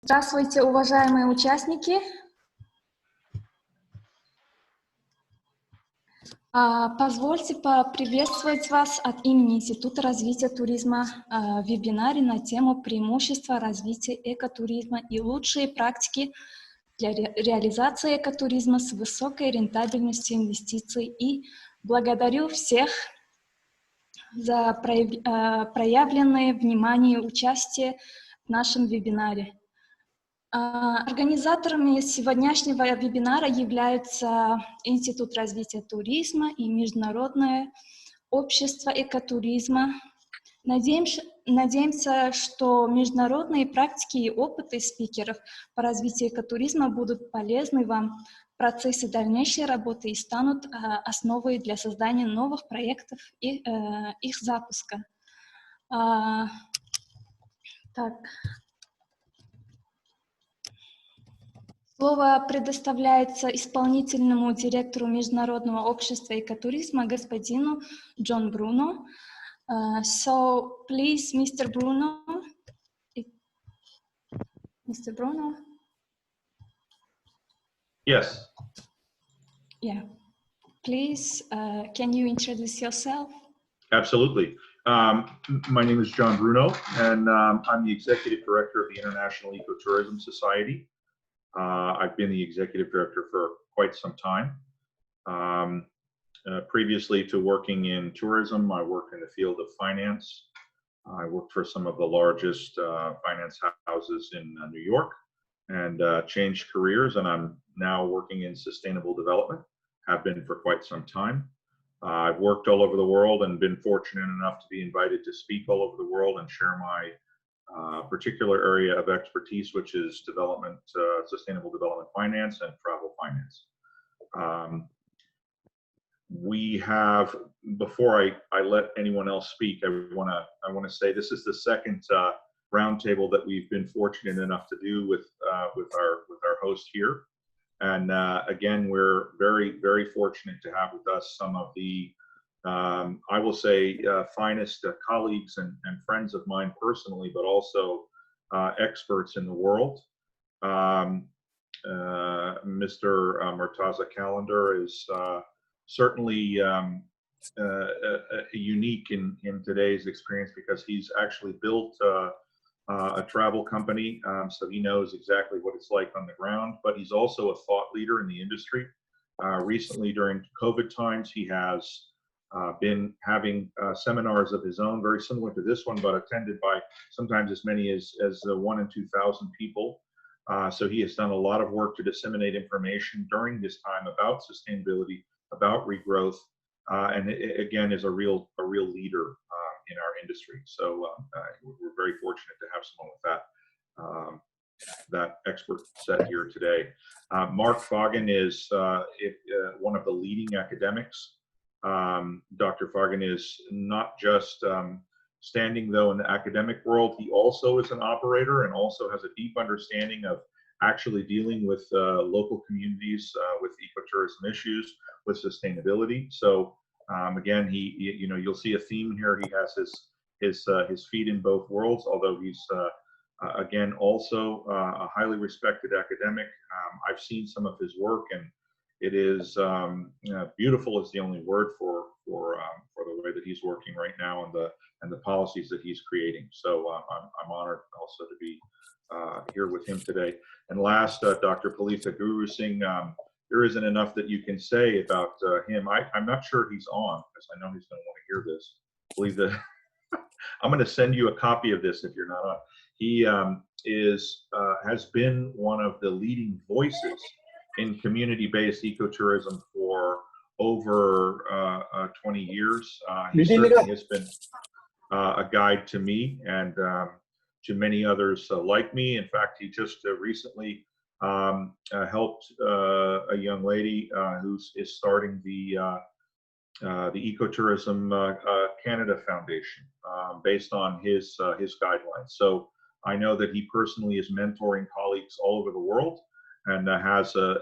Здравствуйте, уважаемые участники. Позвольте поприветствовать вас от имени Института развития туризма в вебинаре на тему «Преимущества, развития экотуризма и лучшие практики для реализации экотуризма с высокой рентабельностью инвестиций». И благодарю всех за проявленное внимание и участие в нашем вебинаре. Организаторами сегодняшнего вебинара являются Институт развития туризма и Международное общество экотуризма. Надеемся, что международные практики и опыты спикеров по развитию экотуризма будут полезны вам в процессе дальнейшей работы и станут основой для создания новых проектов и их запуска. Слово предоставляется исполнительному директору Международного общества экотуризма господину Джон Бруно. So, please, Mr. Bruno. Mr. Bruno? Yes. Yeah. Please, can you introduce yourself? Absolutely. My name is John Bruno, and I'm the Executive Director of the International Ecotourism Society. I've been the Executive Director for quite some time. Previously to working in tourism, I worked in the field of finance. I worked for some of the largest finance houses in New York and changed careers, and I'm now working in sustainable development, have been for quite some time. I've worked all over the world and been fortunate enough to be invited to speak all over the world and share my particular area of expertise, which is development, sustainable development finance and travel finance. We have, before I let anyone else speak, I want to say this is the second roundtable that we've been fortunate enough to do with our host here, and again, we're very fortunate to have with us some of the I will say finest colleagues and friends of mine personally, but also experts in the world. Mr. Murtaza Calendar is certainly unique in today's experience because he's actually built a travel company, so he knows exactly what it's like on the ground, but he's also a thought leader in the industry. Recently, during COVID times, he has been having seminars of his own, very similar to this one, but attended by sometimes as many as 1 in 2,000 people. So he has done a lot of work to disseminate information during this time about sustainability, about regrowth, and again is a real leader in our industry. So we're very fortunate to have someone with that expert set here today. Mark Foggin is one of the leading academics. Dr. Foggin is not just standing though in the academic world, he also is an operator and also has a deep understanding of actually dealing with local communities with ecotourism issues, with sustainability. So again, you'll see a theme here. He has his feet in both worlds, although he's again also a highly respected academic. I've seen some of his work, and it is beautiful is the only word for the way that he's working right now and the policies that he's creating. So I'm honored also to be here with him today. And last, Dr. Palitha Guru Singh. There isn't enough that you can say about him. I'm not sure he's on, because I know he's going to want to hear this. I believe that I'm going to send you a copy of this if you're not on. He has been one of the leading voices in community-based ecotourism for over 20 years. He certainly has been a guide to me and to many others like me. In fact, he just recently helped a young lady who is starting the Ecotourism Canada Foundation based on his guidelines. So I know that he personally is mentoring colleagues all over the world and has a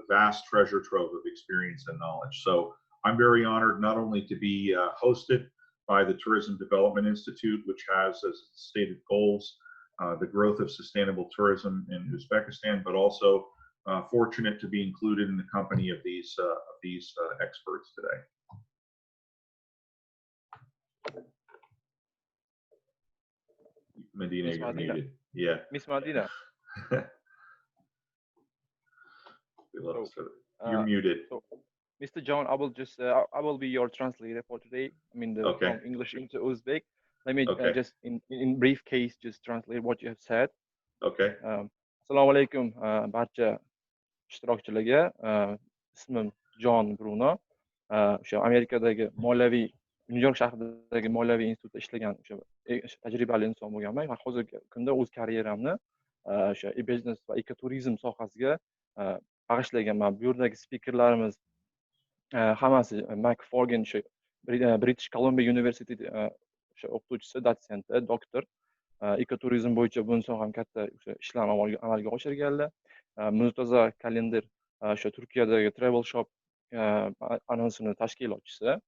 vast treasure trove of experience and knowledge. So I'm very honored not only to be hosted by the Tourism Development Institute, which has as stated goals the growth of sustainable tourism in Uzbekistan, but also fortunate to be included in the company of these experts today. Medina, you're muted. Yeah. Miss Medina. You're muted. So, Mr. John, I will just I will be your translator for today. I mean, from English into Uzbek. Let me just in brief case just translate what you have said. Okay. Assalomu alaykum barcha ishtirokchilarga. Ismim John Bruno. O'sha Amerikadagi moliyaviy Nyu-York shahridagi moliyaviy institutda ishlagan o'sha tajribali inson bo'lganman. Va hozirgi kunda o'z karyeramni o'sha e-biznes va ekoturizm sohasiga bag'ishlaganman. Bu yerdagi spikerlarimiz hammasi Mac Forgan British Columbia University o'sha o'qituvchisi, dotsenti, doktor. Ekoturizm bo'yicha bundan ham katta o'sha ishlarni amalga oshirganlar. Murtaza Kalender o'sha Turkiyadagi travel shop anonsini tashkilotchisi,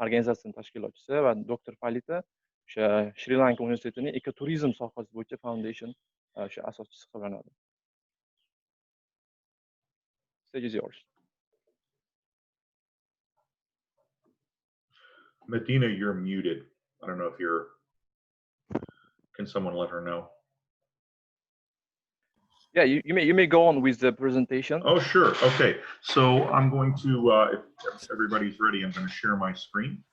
organizatsiyani tashkilotchisi va doktor Palita o'sha Shri Lanka universitetining ekoturizm sohasi bo'yicha foundation o'sha asoschisi hisoblanadi. Stage is yours. Medina, you're muted. I don't know if you're. Can someone let her know? Yeah, you may go on with the presentation. Oh, sure. Okay. So I'm going to, if everybody's ready, I'm going to share my screen.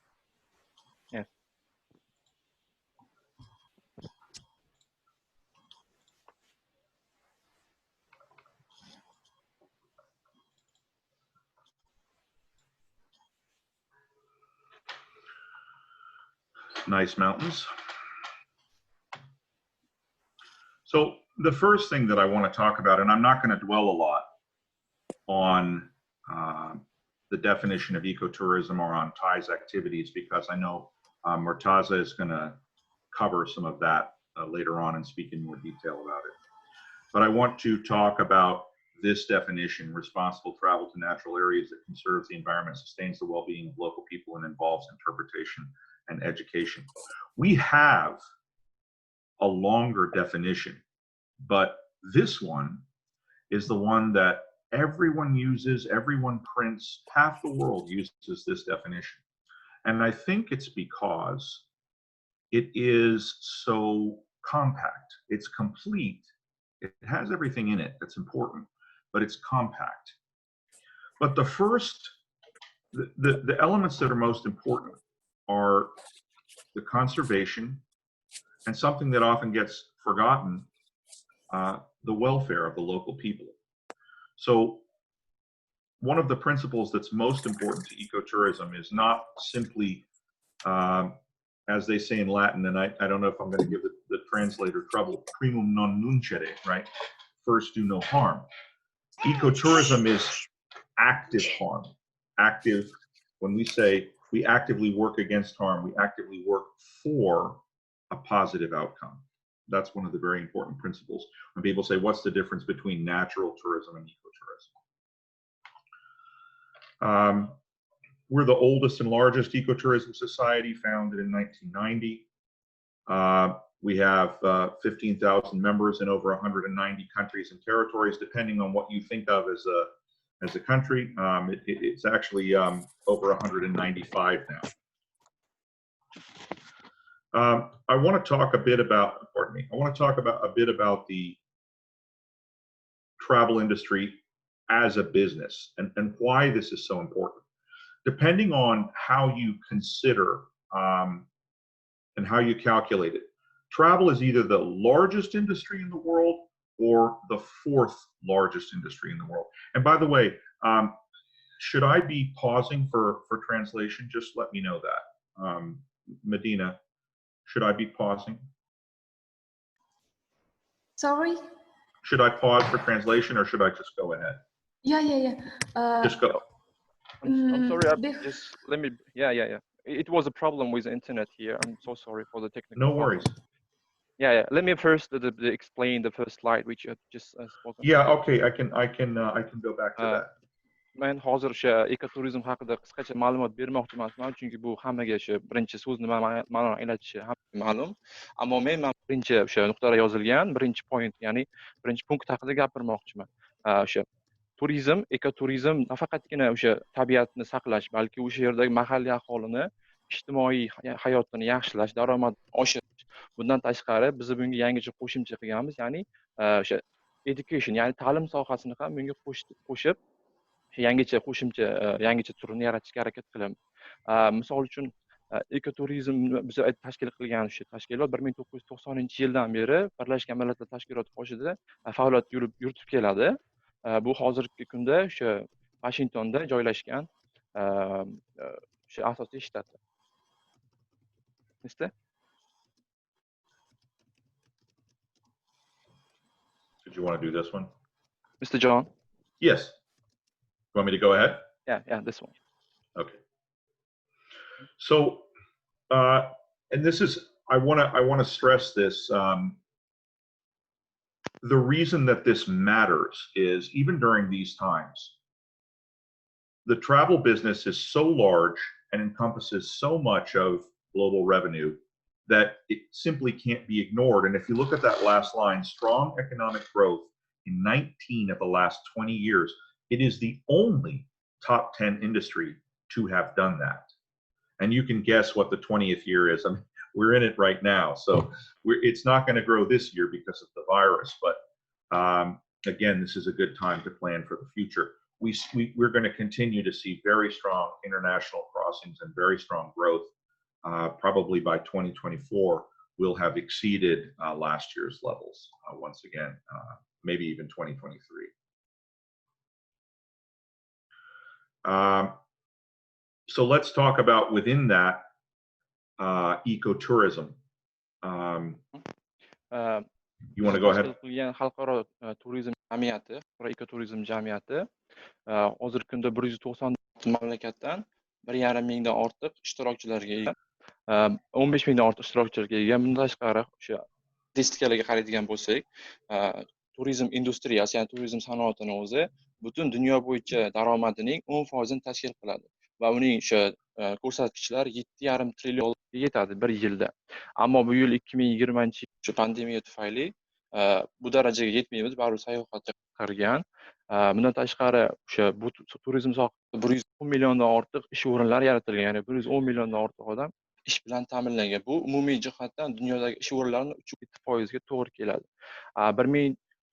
Yeah. Nice mountains. So the first thing that I want to talk about, and I'm not going to dwell a lot on the definition of ecotourism or on Thai's activities, because I know Murtaza is going to cover some of that later on and speak in more detail about it. But I want to talk about this definition: responsible travel to natural areas that conserves the environment, sustains the well-being of local people, and involves interpretation and education. We have a longer definition, but this one is the one that everyone uses, everyone prints, half the world uses this definition. And I think it's because it is so compact, it's complete, it has everything in it that's important, but it's compact. But the elements that are most important are the conservation, and something that often gets forgotten, the welfare of the local people. So one of the principles that's most important to ecotourism is not simply, as they say in Latin, and I don't know if I'm going to give the translator trouble, primum non nuncere, right? First, do no harm. Ecotourism is active harm. Active, when we say we actively work against harm, we actively work for a positive outcome. That's one of the very important principles. When people say, what's the difference between natural tourism and ecotourism? We're the oldest and largest ecotourism society, founded in 1990. We have 15,000 members in over 190 countries and territories, depending on what you think of as a country. It's actually over 195 now. I want to talk a bit about, pardon me, I want to talk about a bit about the travel industry as a business and why this is so important. Depending on how you consider and how you calculate it, travel is either the largest industry in the world or the fourth largest industry in the world. And by the way, should I be pausing for translation? Just let me know that. Medina, should I be pausing? Sorry? Should I pause for translation or should I just go ahead? Yeah. Just go. I'm sorry, just let me, yeah. It was a problem with the internet here. I'm so sorry for the technical No worries. problem. Yeah. Let me first explain the first slide, which you have just spoken. Yeah, okay, I can go back to that. men hozir o'sha ekoturizm haqida qisqacha ma'lumot bermoqchi emasman, chunki bu hammaga o'sha birinchi so'zni ma'noni anglatishi hammaga ma'lum. Ammo men birinchi o'sha nuqtada yozilgan birinchi point, ya'ni birinchi punkt haqida gapirmoqchiman. O'sha turizm, ekoturizm nafaqatgina o'sha tabiatni saqlash, balki o'sha yerdagi mahalliy aholini ijtimoiy hayotini yaxshilash, daromad oshirish. Bundan tashqari biz bunga yangicha qo'shimcha qilganmiz, ya'ni o'sha education, ya'ni ta'lim sohasini ham bunga qo'shib yangicha qo'shimcha yangicha turini yaratishga harakat qilamiz. Misol uchun ekoturizmni biz tashkil qilgan o'sha tashkilot 1990-yildan beri Birlashgan Millatlar Tashkiloti qoshida faoliyat yuritib keladi. Bu hozirgi kunda o'sha Washingtonda joylashgan o'sha asosiy shtat. Mister? Did you want to do this one? Mr. John? Yes. You want me to go ahead? Yeah, this one. Okay. So, and this is, I want to stress this. The reason that this matters is even during these times, the travel business is so large and encompasses so much of global revenue that it simply can't be ignored. And if you look at that last line, strong economic growth in 19 of the last 20 years, it is the only top 10 industry to have done that. And you can guess what the 20th year is. I mean, we're in it right now. So it's not going to grow this year because of the virus. But again, this is a good time to plan for the future. We're going to continue to see very strong international crossings and very strong growth. Probably by 2024, we'll have exceeded last year's levels once again, maybe even 2023. So let's talk about within that ecotourism. You want to go ahead? Xalqaro turizm jamiyati, ekoturizm jamiyati hozirgi kunda 190 mamlakatdan 1,5 mingdan ortiq ishtirokchilarga ega. 15 mingdan ortiq ishtirokchilarga ega. Bundan tashqari o'sha statistikalarga qaraydigan bo'lsak, turizm industriyasi, ya'ni turizm sanoatini o'zi butun dunyo bo'yicha daromadining 10% tashkil qiladi va uning o'sha ko'rsatkichlari 7,5 trillion dollarga yetadi bir yilda. Ammo bu yil 2020 shu pandemiya tufayli bu darajaga yetmaymiz, baribir sayohatga qirgan. Bundan tashqari o'sha bu turizm sohasida 110 milliondan ortiq ish o'rinlari yaratilgan, ya'ni 110 milliondan ortiq odam ish bilan ta'minlangan. Bu umumiy jihatdan dunyodagi ish o'rinlarining 3-7% ga to'g'ri keladi.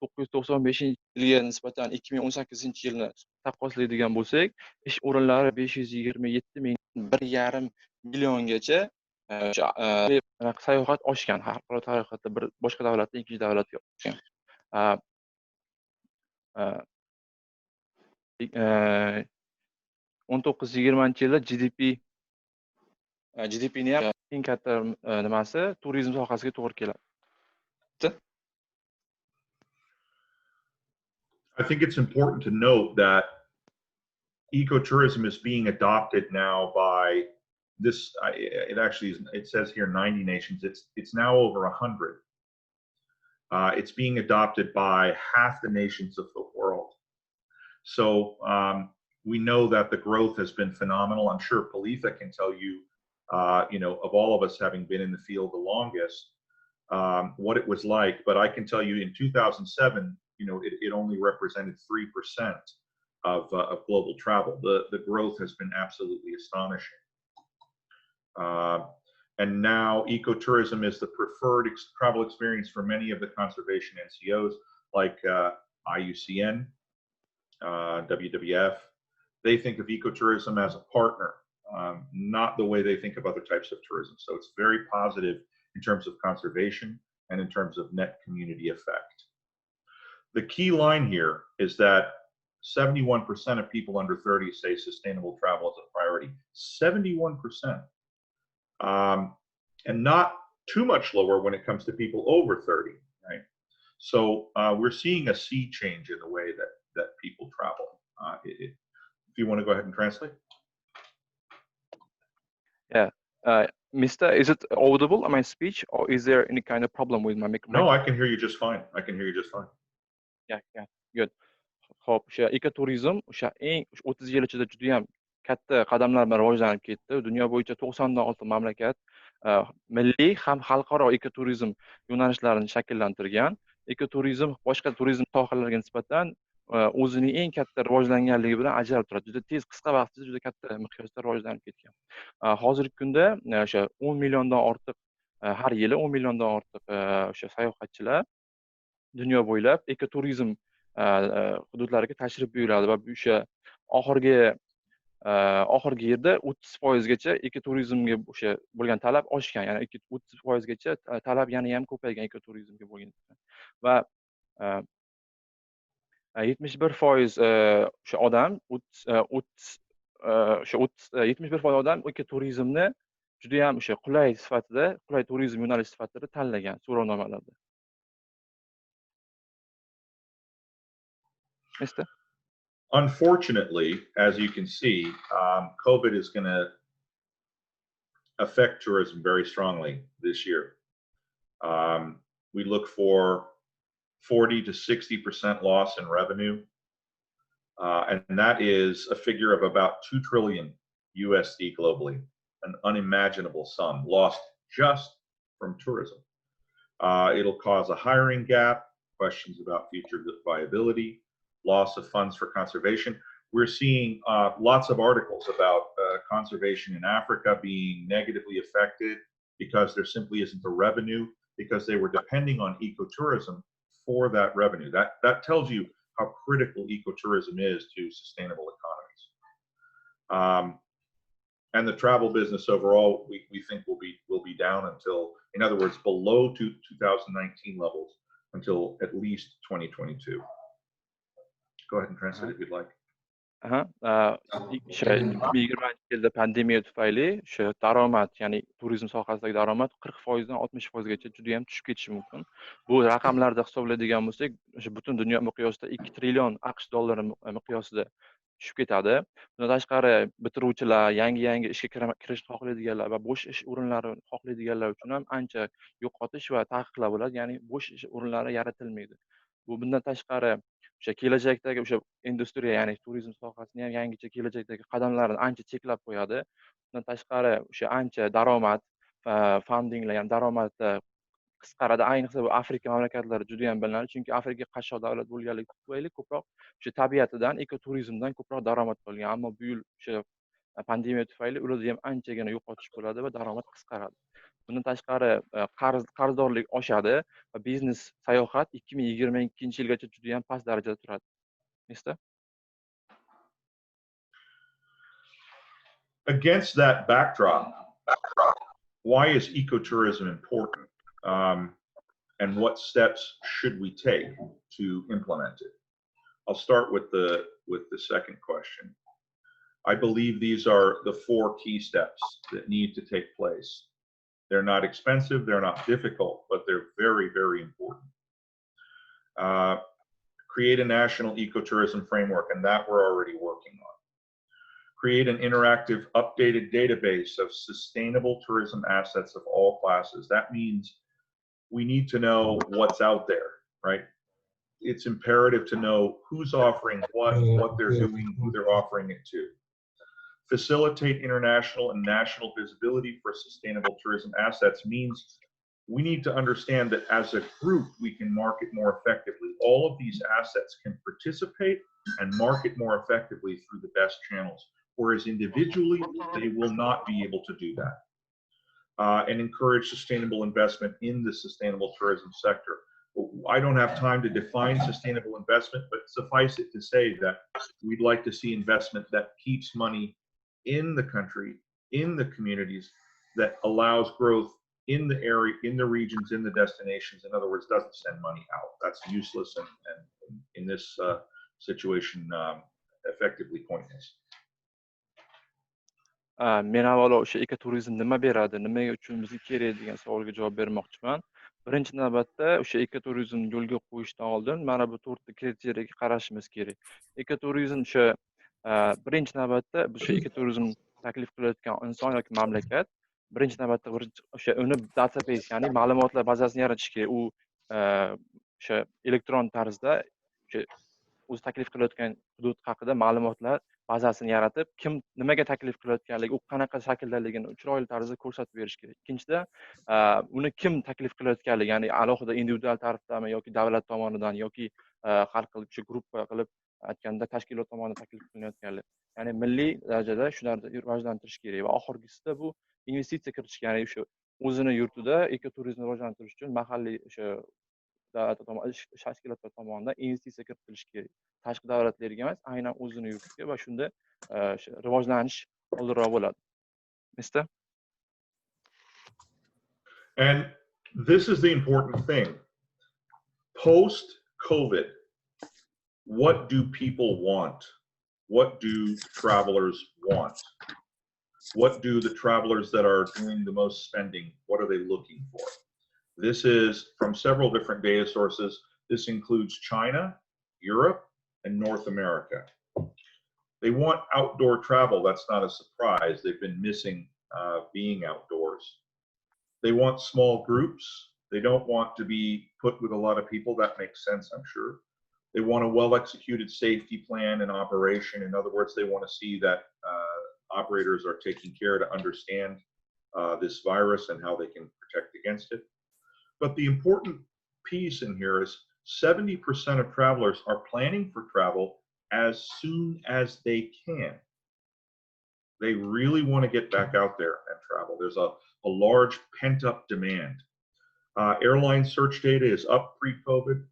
1995-yilga nisbatan 2018-yilni taqqoslaydigan bo'lsak, ish o'rinlari 527 ming 1,5 milliongacha sayohat oshgan. Xalqaro sayohatda bir boshqa davlatdan ikkinchi davlatga oshgan. 19-20-yilda GDPni ham eng katta nimasi turizm sohasiga to'g'ri keladi. I think it's important to note that ecotourism is being adopted now by this. It actually is. It says here 90 nations. It's now over 100. It's being adopted by half the nations of the world. So we know that the growth has been phenomenal. I'm sure Palitha can tell you, of all of us having been in the field the longest, what it was like. But I can tell you in 2007, it only represented 3% of global travel. The growth has been absolutely astonishing. And now ecotourism is the preferred travel experience for many of the conservation NCOs like IUCN, WWF. They think of ecotourism as a partner, not the way they think of other types of tourism. So it's very positive in terms of conservation and in terms of net community effect. The key line here is that 71% of people under 30 say sustainable travel is a priority. 71%. And not too much lower when it comes to people over 30, right? So we're seeing a sea change in the way that people travel. If you want to go ahead and translate. Yeah. Mister, is it audible, my speech, or is there any kind of problem with my microphone? No, I can hear you just fine. I can hear you just fine. Yeah, good. Xo'p, o'sha ekoturizm o'sha eng 30 yil ichida juda ham katta qadamlar bilan rivojlanib ketdi. Dunyo bo'yicha 90 dan ortiq mamlakat milliy ham xalqaro ekoturizm yo'nalishlarini shakllantirgan. Ekoturizm boshqa turizm sohalariga nisbatan o'zining eng katta rivojlanganligi bilan ajralib turadi. Juda tez, qisqa vaqt ichida juda katta miqyosda rivojlanib ketgan. Hozirgi kunda o'sha 10 milliondan ortiq har yili 10 milliondan ortiq o'sha sayohatchilar dunyo bo'ylab ekoturizm hududlariga tashrif buyuradi va o'sha oxirgi yilda 30% gacha ekoturizmga o'sha bo'lgan talab oshgan. Ya'ni 30% gacha talab yana ham ko'paygan ekoturizmga bo'lgan. Va 71% o'sha odam 71% odam ekoturizmni juda ham o'sha qulay turizm yo'nalishi sifatida tanlagan so'rovnomalarda. Mister? Unfortunately, as you can see, COVID is going to affect tourism very strongly this year. We look for 40 to 60% loss in revenue, and that is a figure of about 2 trillion USD globally, an unimaginable sum lost just from tourism. It'll cause a hiring gap, questions about future viability, loss of funds for conservation. We're seeing lots of articles about conservation in Africa being negatively affected because there simply isn't the revenue, because they were depending on ecotourism for that revenue. That tells you how critical ecotourism is to sustainable economies. And the travel business overall, we think will be down until, in other words, below 2019 levels until at least 2022. Go ahead and translate if you'd like. O'sha 2020-yilda pandemiya tufayli o'sha daromad, ya'ni turizm sohasidagi daromad 40% dan 60% gacha juda ham tushib ketishi mumkin. Bu raqamlarda hisoblaydigan bo'lsak, o'sha butun dunyo miqyosida 2 trillion AQSh dollari miqyosida tushib ketadi. Bundan tashqari bitiruvchilar, yangi ishga kirishni xohlaydiganlar va bo'sh ish o'rinlari xohlaydiganlar uchun ham ancha yo'qotish va taqiqlar bo'ladi, ya'ni bo'sh ish o'rinlari yaratilmaydi. Bu bundan tashqari o'sha kelajakdagi o'sha industriya, ya'ni turizm sohasini ham yangicha kelajakdagi qadamlarni ancha cheklab qo'yadi. Bundan tashqari o'sha ancha daromad fundinglar, ya'ni daromadda qisqaradi. Ayniqsa bu Afrika mamlakatlari juda ham bilinadi, chunki Afrika qashshoq davlat bo'lganligi tufayli ko'proq o'sha tabiatidan, ekoturizmdan ko'proq daromad olgan. Ammo bu yil o'sha pandemiya tufayli ularda ham anchagina yo'qotish bo'ladi va daromad qisqaradi. Bundan tashqari qarzdorlik oshadi va biznes sayohat 2022-yilgacha juda ham past darajada turadi. Mister? Against that backdrop, why is ecotourism important, and what steps should we take to implement it? I'll start with the second question. I believe these are the 4 key steps that need to take place. They're not expensive, they're not difficult, but they're very, very important. Create a national ecotourism framework, and that we're already working on. Create an interactive, updated database of sustainable tourism assets of all classes. That means we need to know what's out there, right? It's imperative to know who's offering what they're doing, who they're offering it to. Facilitate international and national visibility for sustainable tourism assets means we need to understand that as a group, we can market more effectively. All of these assets can participate and market more effectively through the best channels, whereas individually, they will not be able to do that. And encourage sustainable investment in the sustainable tourism sector. I don't have time to define sustainable investment, but suffice it to say that we'd like to see investment that keeps money in the country, in the communities, that allows growth in the area, in the regions, in the destinations. In other words, doesn't send money out. That's useless and in this situation, effectively pointless. Men avvalo o'sha ekoturizm nima beradi, nima uchun bizga kerak degan savolga javob bermoqchiman. Birinchi navbatda o'sha ekoturizmni yo'lga qo'yishdan oldin mana bu 4 ta kriteriyaga qarashimiz kerak. Ekoturizm o'sha birinchi navbatda biz o'sha ekoturizm taklif qilayotgan inson yoki mamlakat birinchi navbatda o'sha uni database, ya'ni ma'lumotlar bazasini yaratish kerak. U o'sha elektron tarzda o'sha o'zi taklif qilayotgan hudud haqida ma'lumotlar bazasini yaratib, kim nimaga taklif qilayotganligi, u qanaqa shakldaligini chiroyli tarzda ko'rsatib berish kerak. Ikkinchidan, uni kim taklif qilayotganligi, ya'ni alohida individual tarafdami yoki davlat tomonidan yoki har xil gruppa qilib aytganda tashkilot tomonidan taklif qilinayotganligi. Ya'ni milliy darajada shularni rivojlantirish kerak va oxirgisida bu investitsiya kiritish, ya'ni o'sha o'zini yurtida ekoturizmni rivojlantirish uchun mahalliy o'sha davlat tashkilotlar tomonidan investitsiya kiritilishi kerak. Tashqi davlatlarga emas, aynan o'zini yurtiga va shunda rivojlanish oldinroq bo'ladi. Mister? And this is the important thing. Post-COVID, what do people want? What do travelers want? What do the travelers that are doing the most spending, what are they looking for? This is from several different data sources. This includes China, Europe, and North America. They want outdoor travel. That's not a surprise. They've been missing being outdoors. They want small groups. They don't want to be put with a lot of people. That makes sense, I'm sure. They want a well-executed safety plan and operation. In other words, they want to see that operators are taking care to understand this virus and how they can protect against it. But the important piece in here is 70% of travelers are planning for travel as soon as they can. They really want to get back out there and travel. There's a large pent-up demand. Airline search data is up pre-COVID.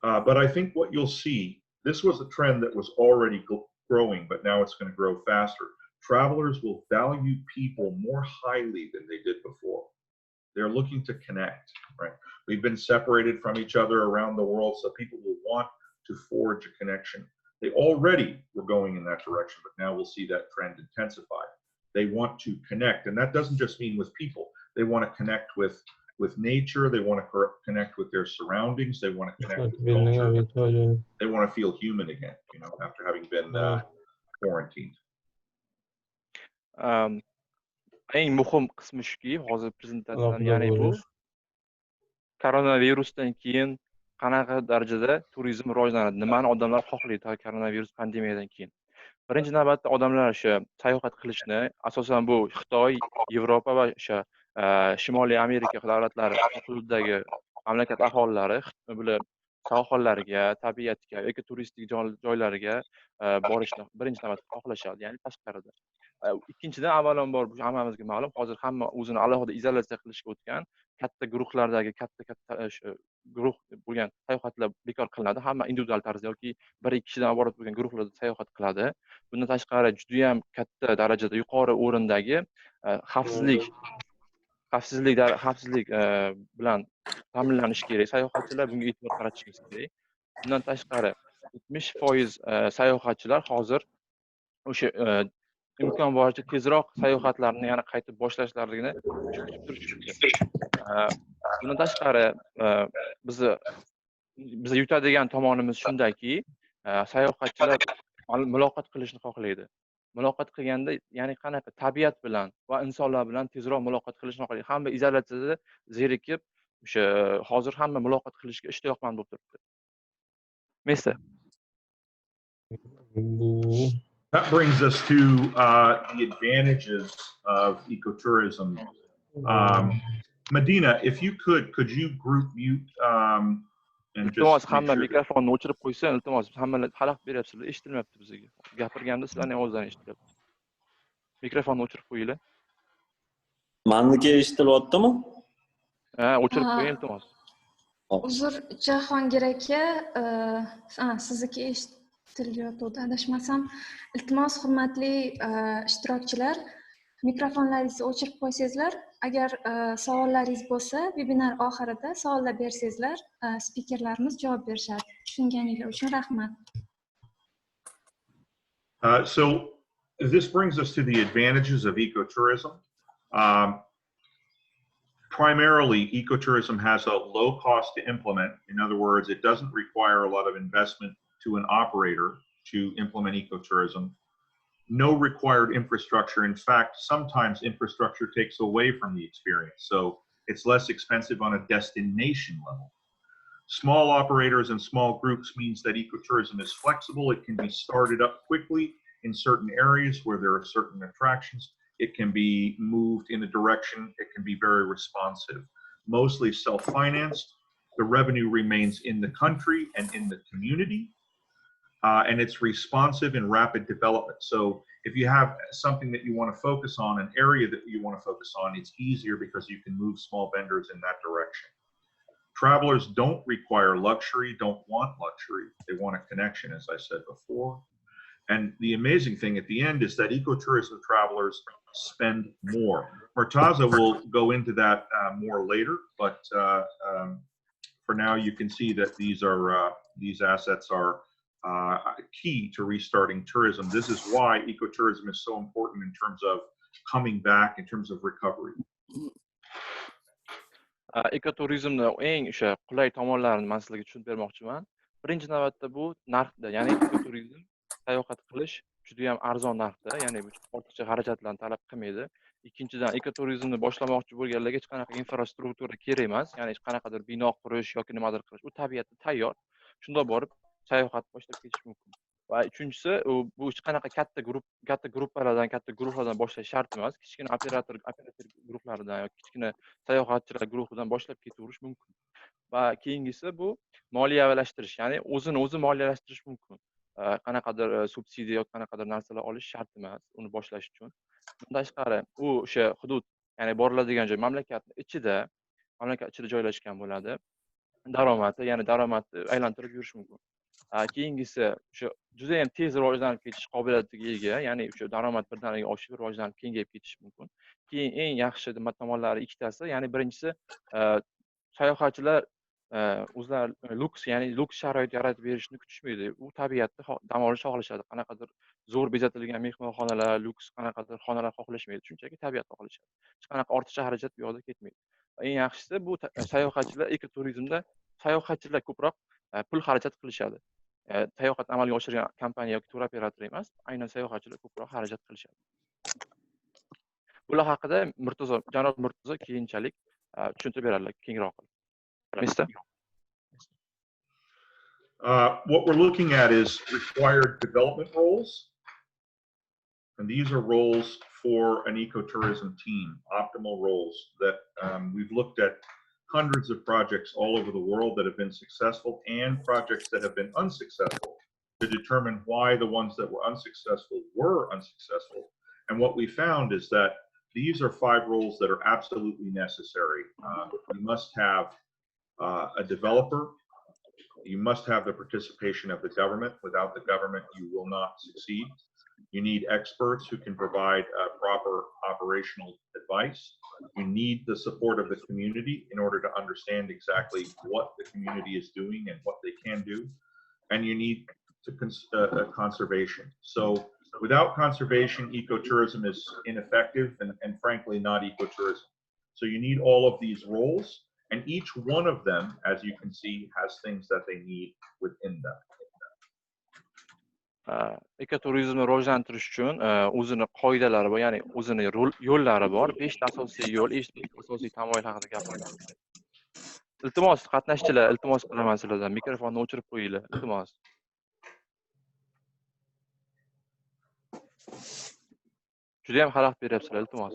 But I think what you'll see, this was a trend that was already growing, but now it's going to grow faster. Travelers will value people more highly than they did before. They're looking to connect, right? We've been separated from each other around the world, so people will want to forge a connection. They already were going in that direction, but now we'll see that trend intensify. They want to connect, and that doesn't just mean with people. They want to connect with nature. They want to connect with their surroundings. They want to connect with culture. They want to feel human again, you know, after having been quarantined. Eng muhim qismi shuki, hozir prezentatsiyadan, ya'ni bu koronavirusdan keyin qanaqa darajada turizm rivojlanadi, nimani odamlar xohlaydi koronavirus pandemiyadan keyin. Birinchi navbatda odamlar o'sha sayohat qilishni, asosan bu Xitoy, Yevropa va o'sha Shimoliy Amerika davlatlari hududidagi mamlakat aholilari bular sohillarga, tabiatga, ekoturistik joylarga borishni birinchi navbatda xohlashadi, ya'ni tashqarida. Ikkinchidan, avvalambor bu hammamizga ma'lum, hozir hamma o'zini alohida izolyatsiya qilishga o'tgan, katta guruhlardagi katta guruh bo'lgan sayohatlar bekor qilinadi. Hamma individual tarzda yoki 1-2 kishidan iborat bo'lgan guruhlarda sayohat qiladi. Bundan tashqari juda ham katta darajada yuqori o'rindagi xavfsizlik bilan ta'minlanishi kerak. Sayohatchilar bunga e'tibor qaratishimiz kerak. Bundan tashqari 70% sayohatchilar hozir o'sha imkon boricha tezroq sayohatlarni yana qaytib boshlashlarini kutib turishmoqda. Bundan tashqari biz yutadigan tomonimiz shundaki, sayohatchilar muloqot qilishni xohlaydi. Muloqot qilganda, ya'ni qanaqa tabiat bilan va insonlar bilan tezroq muloqot qilishni xohlaydi. Hamma izolyatsiyada zerikib, o'sha hozir hamma muloqot qilishga ishtiyoqmand bo'lib turibdi. Mister? That brings us to the advantages of ecotourism. Medina, if you could you group mute and iltimos just hamma mikrofonni o'chirib qo'ysa, iltimos hammalar xalaqit beryapsizlar, eshitilmayapti bizga. Gapirganda sizlarning ovozlaringiz eshitilyapti. Mikrofonni o'chirib qo'yinglar. Meniki eshitilyaptimi? Ha, o'chirib qo'ying iltimos. Uzr, Jahongir aka, sizniki eshitilyapti, adashmasam. Iltimos, hurmatli ishtirokchilar, mikrofonlaringizni o'chirib qo'ysangizlar, agar savollaringiz bo'lsa, webinar oxirida savollar bersangizlar, spikerlarimiz javob berishadi. Tushunganingiz uchun rahmat. So this brings us to the advantages of ecotourism. Primarily, ecotourism has a low cost to implement. In other words, it doesn't require a lot of investment to an operator to implement ecotourism. No required infrastructure. In fact, sometimes infrastructure takes away from the experience. So it's less expensive on a destination level. Small operators and small groups means that ecotourism is flexible. It can be started up quickly in certain areas where there are certain attractions. It can be moved in a direction. It can be very responsive. Mostly self-financed. The revenue remains in the country and in the community. And it's responsive and rapid development. So if you have something that you want to focus on, an area that you want to focus on, it's easier because you can move small vendors in that direction. Travelers don't require luxury, don't want luxury. They want a connection, as I said before. And the amazing thing at the end is that ecotourism travelers spend more. Murtaza will go into that more later, but for now you can see that these assets are key to restarting tourism. This is why ecotourism is so important in terms of coming back, in terms of recovery. Ekoturizmni eng o'sha qulay tomonlarini men sizlarga tushuntirib bermoqchiman. Birinchi navbatda bu narxda, ya'ni ekoturizm sayohat qilish juda ham arzon narxda, ya'ni ortiqcha xarajatlarni talab qilmaydi. Ikkinchidan, ekoturizmni boshlamoqchi bo'lganlarga hech qanaqa infrastruktura kerak emas, ya'ni hech qanaqadir bino qurish yoki nimadir qilish. U tabiatda tayyor. Shundoq borib sayohat boshlab ketish mumkin. Va uchinchisi, bu hech qanaqa katta gruppalardan, katta guruhlardan boshlash shart emas. Kichkina operator guruhlaridan yoki kichkina sayohatchilar guruhidan boshlab ketaverish mumkin. Va keyingisi bu moliyalashtirish, ya'ni o'zi moliyalashtirish mumkin. Qanaqadir subsidiya yoki qanaqadir narsalar olish shart emas uni boshlash uchun. Bundan tashqari, u o'sha hudud, ya'ni boriladigan joy mamlakat ichida joylashgan bo'ladi. Daromadni aylantirib yurish mumkin. Keyingisi o'sha juda ham tez rivojlanib ketish qobiliyatiga ega, ya'ni o'sha daromad birdaniga oshib rivojlanib kengayib ketish mumkin. Keyin eng yaxshi tomonlari ikkitasi, ya'ni birinchisi sayohatchilar o'zlari ya'ni luks sharoit yaratib berishni kutishmaydi. U tabiatda dam olish xohlashadi. Qanaqadir zo'r bezatilgan mehmonxonalar, luks qanaqadir xonalar xohlashmaydi. Shunchaki tabiatni xohlashadi. Hech qanaqa ortiqcha xarajat bu yoqda ketmaydi. Eng yaxshisi bu sayohatchilar ekoturizmda sayohatchilar ko'proq pul xarajat qilishadi. Sayohat amalga oshirgan kompaniya yoki tur operatori emas, aynan sayohatchilar ko'proq xarajat qilishadi. Bular haqida janob Murtazo keyinchalik tushuntirib beradilar kengroq. Mister? What we're looking at is required development roles. And these are roles for an ecotourism team, optimal roles that we've looked at hundreds of projects all over the world that have been successful and projects that have been unsuccessful to determine why the ones that were unsuccessful. And what we found is that these are 5 roles that are absolutely necessary. You must have a developer. You must have the participation of the government. Without the government, you will not succeed. You need experts who can provide proper operational advice. You need the support of the community in order to understand exactly what the community is doing and what they can do. And you need conservation. So without conservation, ecotourism is ineffective and frankly not ecotourism. So you need all of these roles, and each one of them, as you can see, has things that they need within them. Ekoturizmni rivojlantirish uchun o'zini qoidalari bor, ya'ni o'zini yo'llari bor. 5 ta asosiy yo'l, 5 ta asosiy tamoyil haqida gapiramiz. Iltimos, qatnashchilar, iltimos qilaman sizlardan mikrofonni o'chirib qo'yinglar, iltimos. Juda ham xalaqit beryapsizlar, iltimos.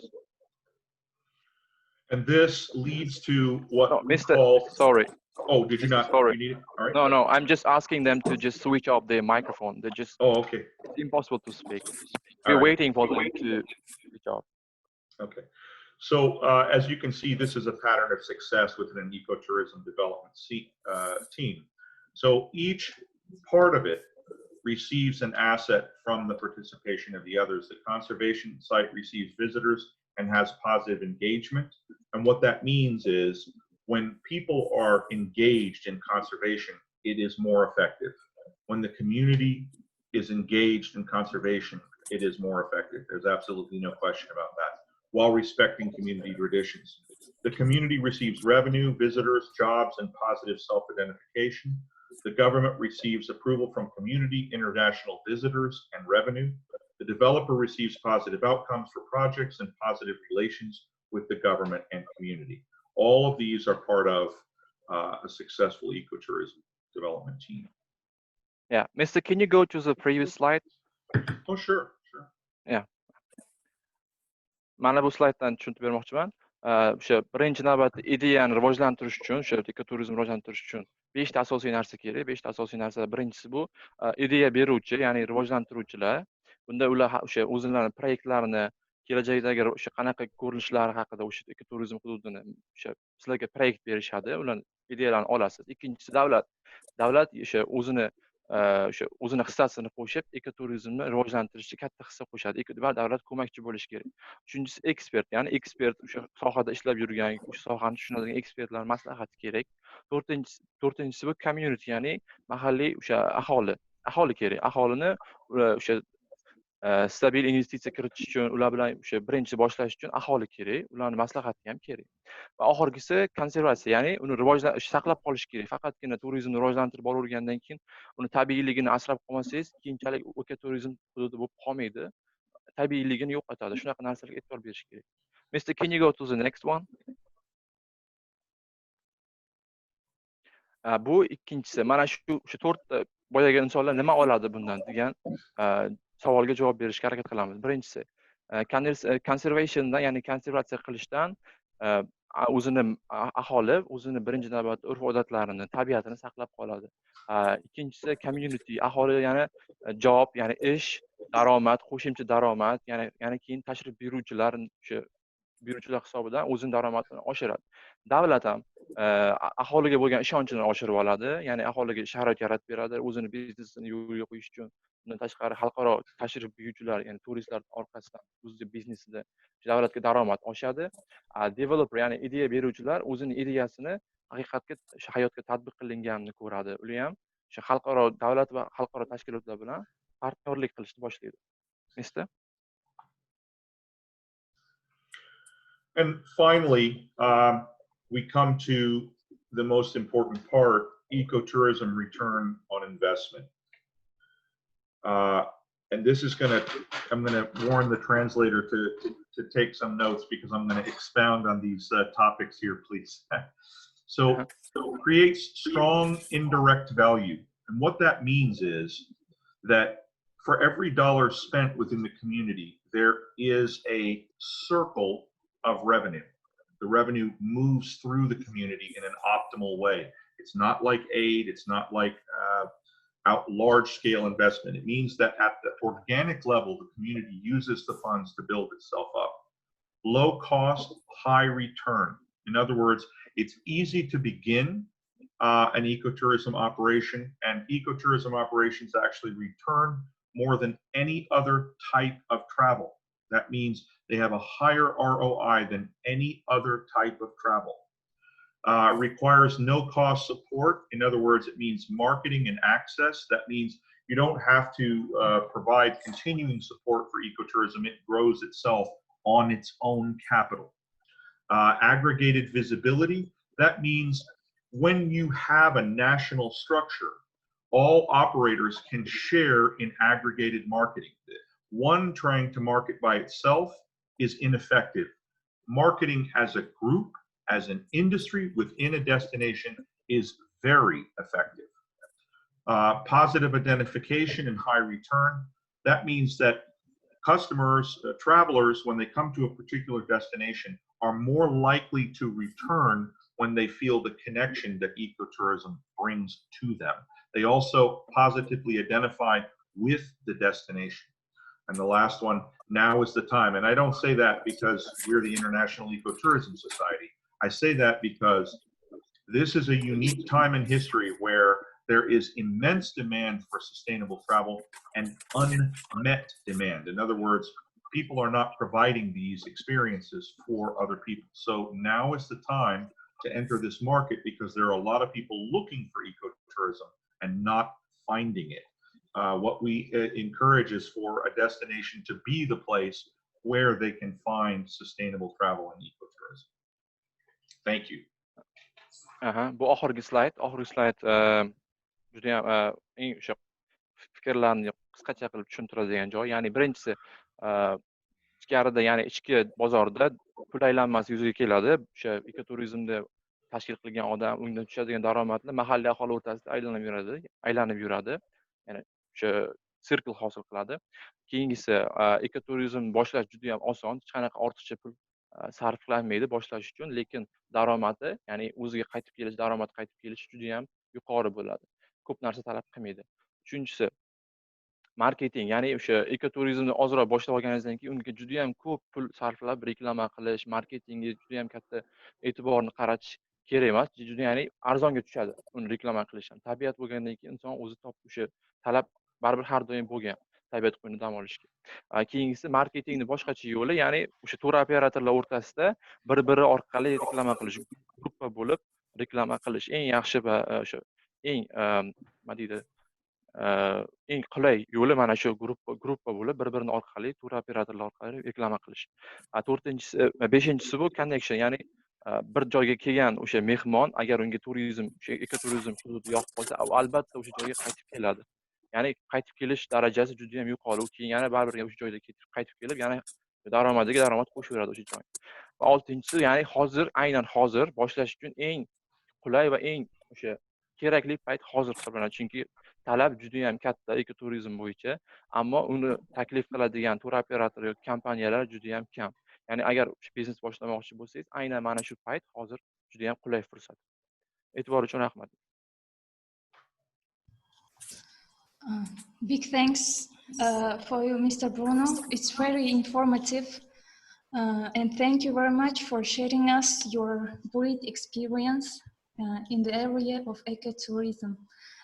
And this leads to what we Mister, call... sorry. Oh, did you not? Sorry. You need it? All right. No, I'm just asking them to just switch off their microphone. They just... Oh, okay. It's impossible to speak. We're waiting for them to switch off. Okay. So as you can see, this is a pattern of success within an ecotourism development team. So each part of it receives an asset from the participation of the others. The conservation site receives visitors and has positive engagement. And what that means is when people are engaged in conservation, it is more effective. When the community is engaged in conservation, it is more effective. There's absolutely no question about that, while respecting community traditions. The community receives revenue, visitors, jobs, and positive self-identification. The government receives approval from community, international visitors, and revenue. The developer receives positive outcomes for projects and positive relations with the government and community. All of these are part of a successful ecotourism development team. Yeah, Mr. Can you go to the previous slide? Oh, sure. Yeah. Mana bu slayddan tushuntirib bermoqchiman. O'sha birinchi navbatda ideyani rivojlantirish uchun, o'sha ekoturizmni rivojlantirish uchun 5 ta asosiy narsa kerak. 5 ta asosiy narsa. Birinchisi bu ideya beruvchi, ya'ni rivojlantiruvchilar. Bunda ular o'sha o'zlarining proyektlarini, kelajakdagi o'sha qanaqa ko'rinishlari haqida o'sha ekoturizm hududini o'sha sizlarga proyekt berishadi. Ularning ideyalarni olasiz. Ikkinchisi davlat. Davlat o'sha o'zini hissasini qo'shib ekoturizmni rivojlantirishga katta hissa qo'shadi. Va davlat ko'makchi bo'lishi kerak. Uchinchisi ekspert, ya'ni ekspert o'sha sohada ishlab yurgan, o'sha sohani tushunadigan ekspertlar maslahati kerak. To'rtinchisi bu community, ya'ni mahalliy o'sha aholi kerak. Aholini o'sha stabil investitsiya kiritish uchun, ular bilan o'sha birinchi boshlash uchun aholi kerak. Ularning maslahati ham kerak. Va oxirgisi konservatsiya, ya'ni uni saqlab qolish kerak. Faqatgina turizmni rivojlantirib boravergandan keyin uni tabiiyligini asrab qolmasangiz, keyinchalik ekoturizm hududi bo'lib qolmaydi. Tabiiyligini yo'qotadi. Shunaqa narsalarga e'tibor berish kerak. Mr. Can you go to the next one? Bu ikkinchisi. Mana shu 4 boyagi insonlar nima oladi bundan degan savolga javob berishga harakat qilamiz. Birinchisi, conservationdan, ya'ni konservatsiya qilishdan aholi o'zini birinchi navbatda urf-odatlarini, tabiatini saqlab qoladi. Ikkinchisi community, aholi ya'ni job, ya'ni ish, daromad, qo'shimcha daromad, ya'ni keyin tashrif buyuruvchilar hisobidan o'zining daromadini oshiradi. Davlat ham aholiga bo'lgan ishonchini oshirib oladi, ya'ni aholiga sharoit yaratib beradi, o'zini biznesini yo'lga qo'yish uchun. Bundan tashqari xalqaro tashrif buyuruvchilar, ya'ni turistlar orqasidan o'zining biznesida davlatga daromad oshadi. Developer, ya'ni ideya beruvchilar o'zining ideyasini haqiqatga, hayotga tatbiq qilinganini ko'radi. Ular ham o'sha xalqaro davlat va xalqaro tashkilotlar bilan partnyorlik qilishni boshlaydi. Mister? And finally, we come to the most important part, ecotourism return on investment. And this is I'm going to warn the translator to take some notes because I'm going to expound on these topics here, please. So creates strong indirect value. And what that means is that for every dollar spent within the community, there is a circle of revenue. The revenue moves through the community in an optimal way. It's not like aid. It's not like large-scale investment. It means that at the organic level, the community uses the funds to build itself up. Low cost, high return. In other words, it's easy to begin an ecotourism operation, and ecotourism operations actually return more than any other type of travel. That means they have a higher ROI than any other type of travel. Requires no cost support. In other words, it means marketing and access. That means you don't have to provide continuing support for ecotourism. It grows itself on its own capital. Aggregated visibility. That means when you have a national structure, all operators can share in aggregated marketing. One trying to market by itself is ineffective. Marketing as a group, as an industry within a destination, is very effective. Positive identification and high return. That means that customers, travelers, when they come to a particular destination, are more likely to return when they feel the connection that ecotourism brings to them. They also positively identify with the destination. And the last one, now is the time. And I don't say that because we're the International Ecotourism Society. I say that because this is a unique time in history where there is immense demand for sustainable travel and unmet demand. In other words, people are not providing these experiences for other people. So now is the time to enter this market because there are a lot of people looking for ecotourism and not finding it. What we encourage is for a destination to be the place where they can find sustainable travel and ecotourism. Thank you. Bu oxirgi slayd juda ham eng o'sha fikrlarni qisqacha qilib tushuntiradigan joy. Ya'ni birinchisi ichkarida, ya'ni ichki bozorda pul aylanmasi yuzaga keladi. O'sha ekoturizmda tashkil qilgan odam, undan tushadigan daromadlar mahalliy aholi o'rtasida aylanib yuradi. Ya'ni o'sha sirkl hosil qiladi. Keyingisi ekoturizm boshlash juda ham oson, hech qanaqa ortiqcha pul sarflanmaydi boshlash uchun, lekin daromadi, ya'ni o'ziga qaytib kelish, daromad qaytib kelishi juda ham yuqori bo'ladi. Ko'p narsa talab qilmaydi. Uchinchisi marketing, ya'ni o'sha ekoturizmni ozroq boshlab olganingizdan keyin unga juda ham ko'p pul sarflab reklama qilish, marketingga juda ham katta e'tiborni qaratish kerak emas. Ya'ni arzonga tushadi uni reklama qilish ham. Tabiat bo'lgandan keyin inson o'zi o'sha talab baribir har doim bo'lgan tabiat qo'ynida dam olishga. Keyingisi marketingni boshqacha yo'li, ya'ni o'sha tur operatorlar o'rtasida bir-biri orqali reklama qilish, gruppa bo'lib reklama qilish eng yaxshi va o'sha eng nima deydi, eng qulay yo'li mana shu gruppa bo'lib bir-birini orqali tur operatorlar orqali reklama qilish. To'rtinchisi, beshinchisi bu connection, ya'ni bir joyga kelgan o'sha mehmon agar unga turizm, o'sha ekoturizm hududi yoqib qolsa, albatta o'sha joyga qaytib keladi. Ya'ni qaytib kelish darajasi juda ham yuqori. U keyin yana baribir o'sha joyda qaytib kelib, yana daromadiga daromad qo'shaveradi o'sha joy. Va oltinchisi, ya'ni aynan hozir boshlash uchun eng qulay va eng o'sha kerakli payt hozir hisoblanadi. Chunki talab juda ham katta ekoturizm bo'yicha, ammo uni taklif qiladigan tur operator yoki kompaniyalar juda ham kam. Ya'ni agar biznes boshlamoqchi bo'lsangiz, aynan mana shu payt hozir juda ham qulay fursat. E'tibor uchun rahmat. Big thanks for you, Mr. Bruno. It's very informative. And thank you very much for sharing us your great experience in the area of ecotourism.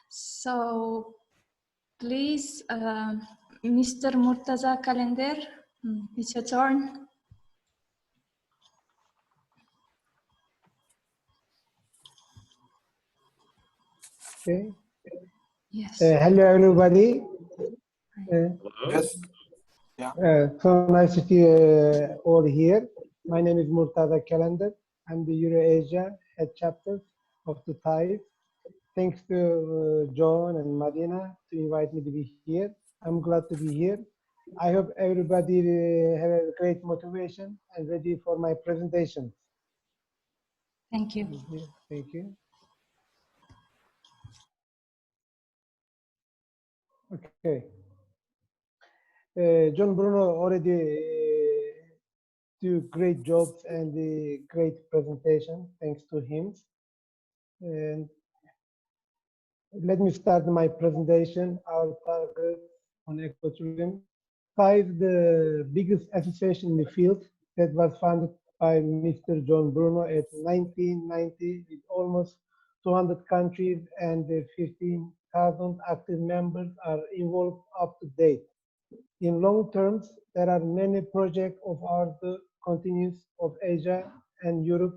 So please, Mr. Murtaza Kalender, it's your turn. Okay. Yes. Hello, everybody. Yes. Yeah. So nice to see you all here. My name is Murtaza Kalender. I'm the Euro-Asia head chapter of the TIDE. Thanks to John and Madina to invite me to be here. I'm glad to be here. I hope everybody have a great motivation and ready for my presentation. Thank you. Thank you. Okay. John Bruno already do great jobs and the great presentation. Thanks to him. And let me start my presentation. Our target on ecotourism. TIDE, the biggest association in the field that was founded by Mr. John Bruno in 1990 with almost 200 countries and 15,000 active members are involved up to date. In long terms, there are many projects of ours continuous of Asia and Europe,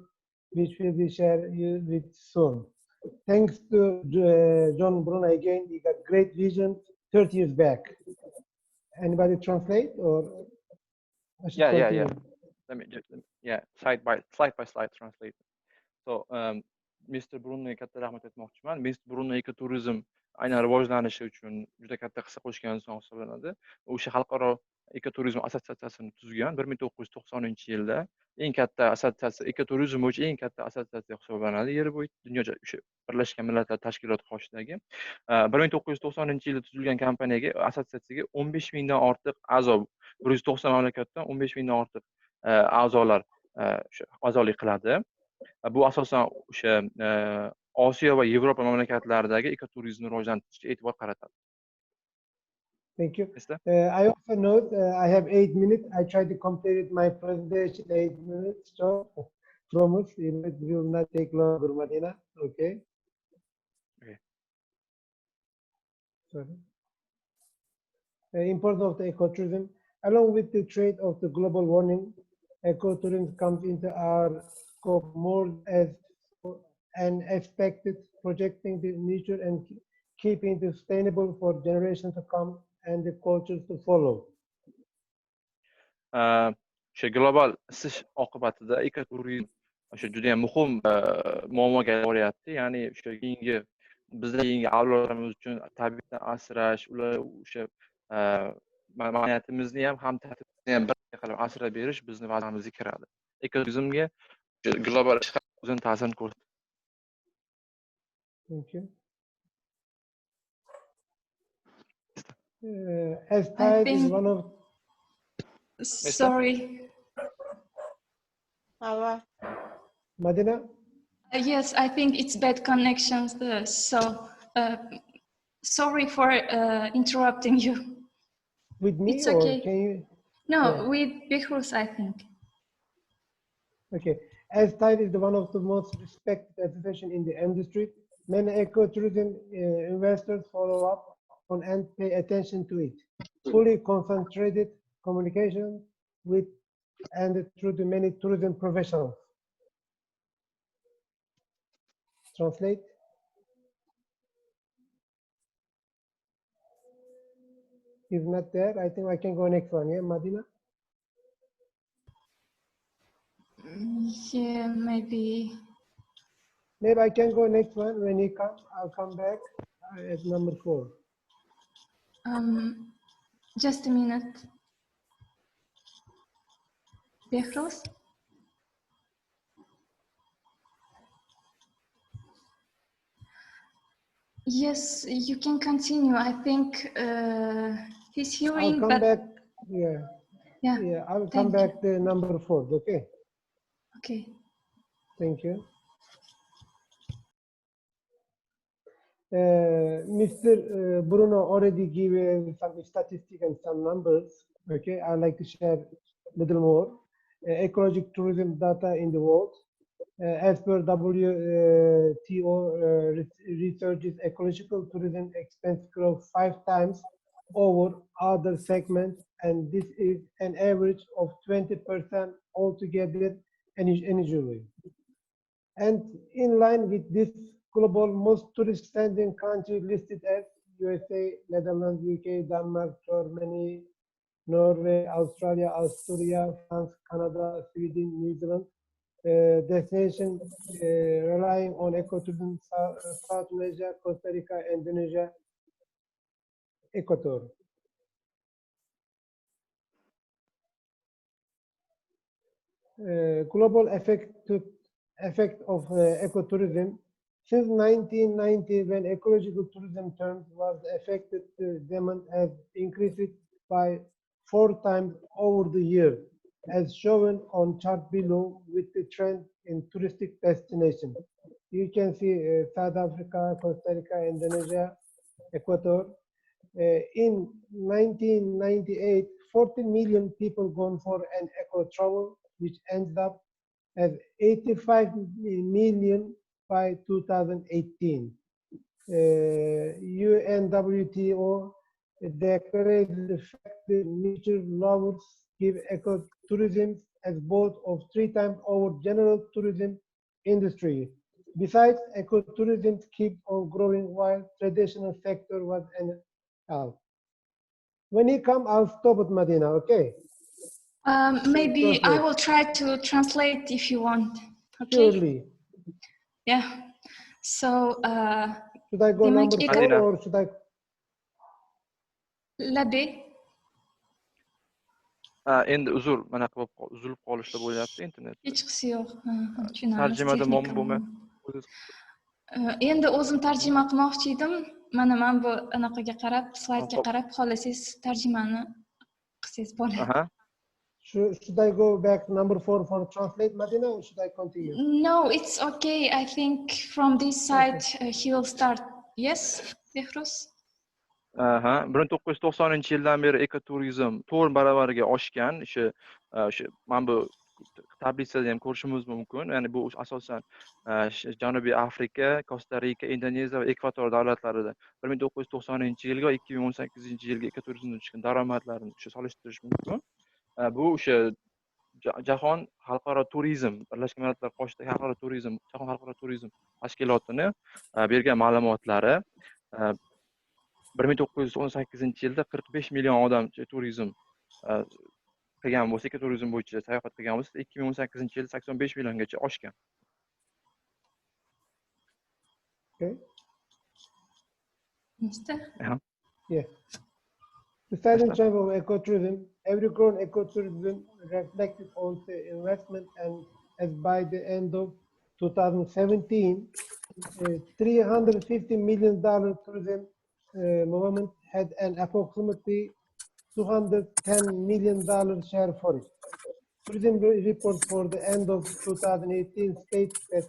which will be shared with soon. Thanks to John Bruno again, he got great vision 30 years back. Anybody translate or? Yeah. Let me slide by slide translate. So, Mr. Brunoga katta rahmat aytmoqchiman. Mr. Bruno ekoturizm aynan rivojlanishi uchun juda katta hissa qo'shgan inson hisoblanadi. O'sha xalqaro ekoturizm assotsiatsiyasini tuzgan 1990-yilda. Eng katta assotsiatsiya, ekoturizm bo'yicha eng katta assotsiatsiya hisoblanadi yer bo'yicha, dunyoda o'sha Birlashgan Millatlar Tashkiloti qoshidagi. 1990-yilda tuzilgan kompaniyaga, assotsiatsiyaga 15 mingdan ortiq a'zo, 190 mamlakatdan 15 mingdan ortiq a'zolar a'zolik qiladi. Bu asosan o'sha Osiyo va Yevropa mamlakatlaridagi ekoturizmni rivojlantirishga e'tibor qaratadi. Thank you. I also note I have 8 minutes. I try to complete my presentation 8 minutes. So promise it will not take longer, Madina. Okay. Okay. Sorry. The importance of the ecotourism, along with the trend of the global warming, ecotourism comes into our scope more as an expected, projecting the nature and keeping it sustainable for generations to come and the cultures to follow. O'sha global isish oqibatida ekoturizm o'sha juda ham muhim muammoga aylanayapti. Ya'ni o'sha bizning avlodlarimiz uchun tabiatni asrash, ular o'sha madaniyatimizni ham tartibni ham bir qilib asrab berish bizni vazifamizga kiradi. Ekoturizmga global o'zini ta'sirini ko'rsatadi. Thank you. As tide is one of. Sorry. Madina? Yes, I think it's bad connections. Sorry for interrupting you. With me It's or okay. can you? No, Yeah. with Behrus, I think. Okay. As tide is one of the most respected association in the industry, many ecotourism investors follow up on and pay attention to it. Fully concentrated communication with and through the many tourism professionals. Translate. If not there, I think I can go next one. Yeah, Madina? Yeah, maybe. Maybe I can go next one. When he comes, I'll come back at number 4. Just a minute. Behrus? Yes, you can continue. I think he's hearing, I'll come back. Yeah. Yeah. Yeah, I'll come back to number 4. Okay. Okay. Thank you. Mr. Bruno already gave some statistics and some numbers. Okay, I'd like to share a little more. Ecological tourism data in the world. As per WTO researches, ecological tourism expense grow 5 times over other segments, and this is an average of 20% altogether annually. And in line with this global, most tourist sending countries listed as USA, Netherlands, UK, Denmark, Germany, Norway, Australia, Austria, France, Canada, Sweden, New Zealand. Destination relying on ecotourism: South Asia, Costa Rica, Indonesia, Ecuador. Global effect of ecotourism. Since 1990, when ecological tourism term was affected, demand has increased by 4 times over the year, as shown on chart below with the trend in touristic destinations. You can see South Africa, Costa Rica, Indonesia, Ecuador. In 1998, 40 million people gone for an eco travel, which ends up as 85 million by 2018. UNWTO declared the fact that nature lovers give ecotourism as both of 3 times over general tourism industry. Besides, ecotourism keep on growing while traditional sector was an out. When he come, I'll stop at Madina, okay? Maybe I will try to translate if you want. Okay? Surely. Yeah. So, should I go number 4 or should I? Labi. Endi uzr, mana uzilib qolishda bo'lyapti internet. Hech qisi yo'q. Tushunamiz. Tarjimada muammo bo'lmayapti. Endi o'zim tarjima qilmoqchi edim. Mana men bu anaqaga qarab, slaydga qarab, xolasangiz tarjimani qilsangiz bo'ladi. Should I go back number 4 for translate, Madina, or should I continue? No, it's okay. I think from this side he will start. Yes, Behrus? 1990-yildan beri ekoturizm 4 baravariga oshgan. O'sha mana bu tablisada ham ko'rishimiz mumkin. Ya'ni bu asosan Janubiy Afrika, Kosta Rika, Indoneziya va Ekvador davlatlarida 1990-yilga va 2018-yilga ekoturizmdan chiqqan daromadlarni solishtirish mumkin. Bu o'sha jahon xalqaro turizm, Birlashgan Millatlar qoshidagi xalqaro turizm, jahon xalqaro turizm tashkilotini bergan ma'lumotlari 1918-yilda 45 million odam turizm qilgan bo'lsa, ekoturizm bo'yicha sayohat qilgan bo'lsa, 2018-yilda 85 milliongacha oshgan. Okay. Mister? Yeah. The silent trend of ecotourism, every grown ecotourism reflected on the investment, and as by the end of 2017, $350 million tourism movement had an approximately $210 million share for it. Tourism report for the end of 2018 states that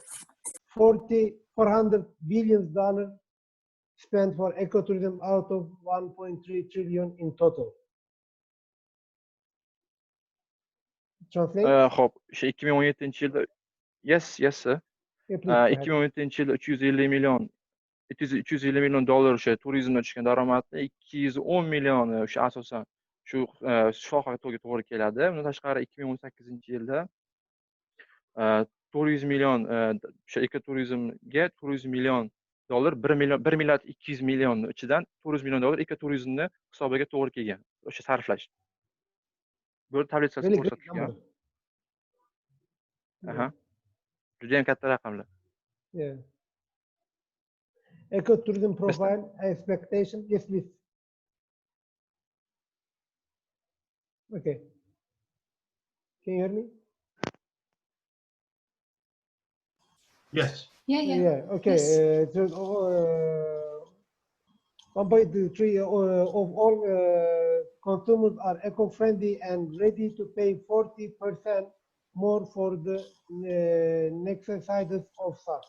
$400 billion spent for ecotourism out of 1.3 trillion in total. Translate? Hop, o'sha 2017-yilda yes sir. Yeah, please, 2017-yilda $350 million o'sha turizmdan tushgan daromadni 210 millioni o'sha asosan shu sohaga to'g'ri keladi. Bundan tashqari 2018-yilda 400 million o'sha ekoturizmga $400 million, 1 milliard 200 million ichidan $400 million ekoturizmni hisobiga to'g'ri kelgan o'sha sarflash. Bu tablitsasi really great ko'rsatgan. number. Aha. Juda ham katta raqamlar. Yeah. Ecotourism profile expectation. Yes, please. Okay. Can you hear me? Yes. Yeah, yeah. Yeah. Okay. Yes. So 1.3 of all consumers are eco-friendly and ready to pay 40% more for the exercises of SAF.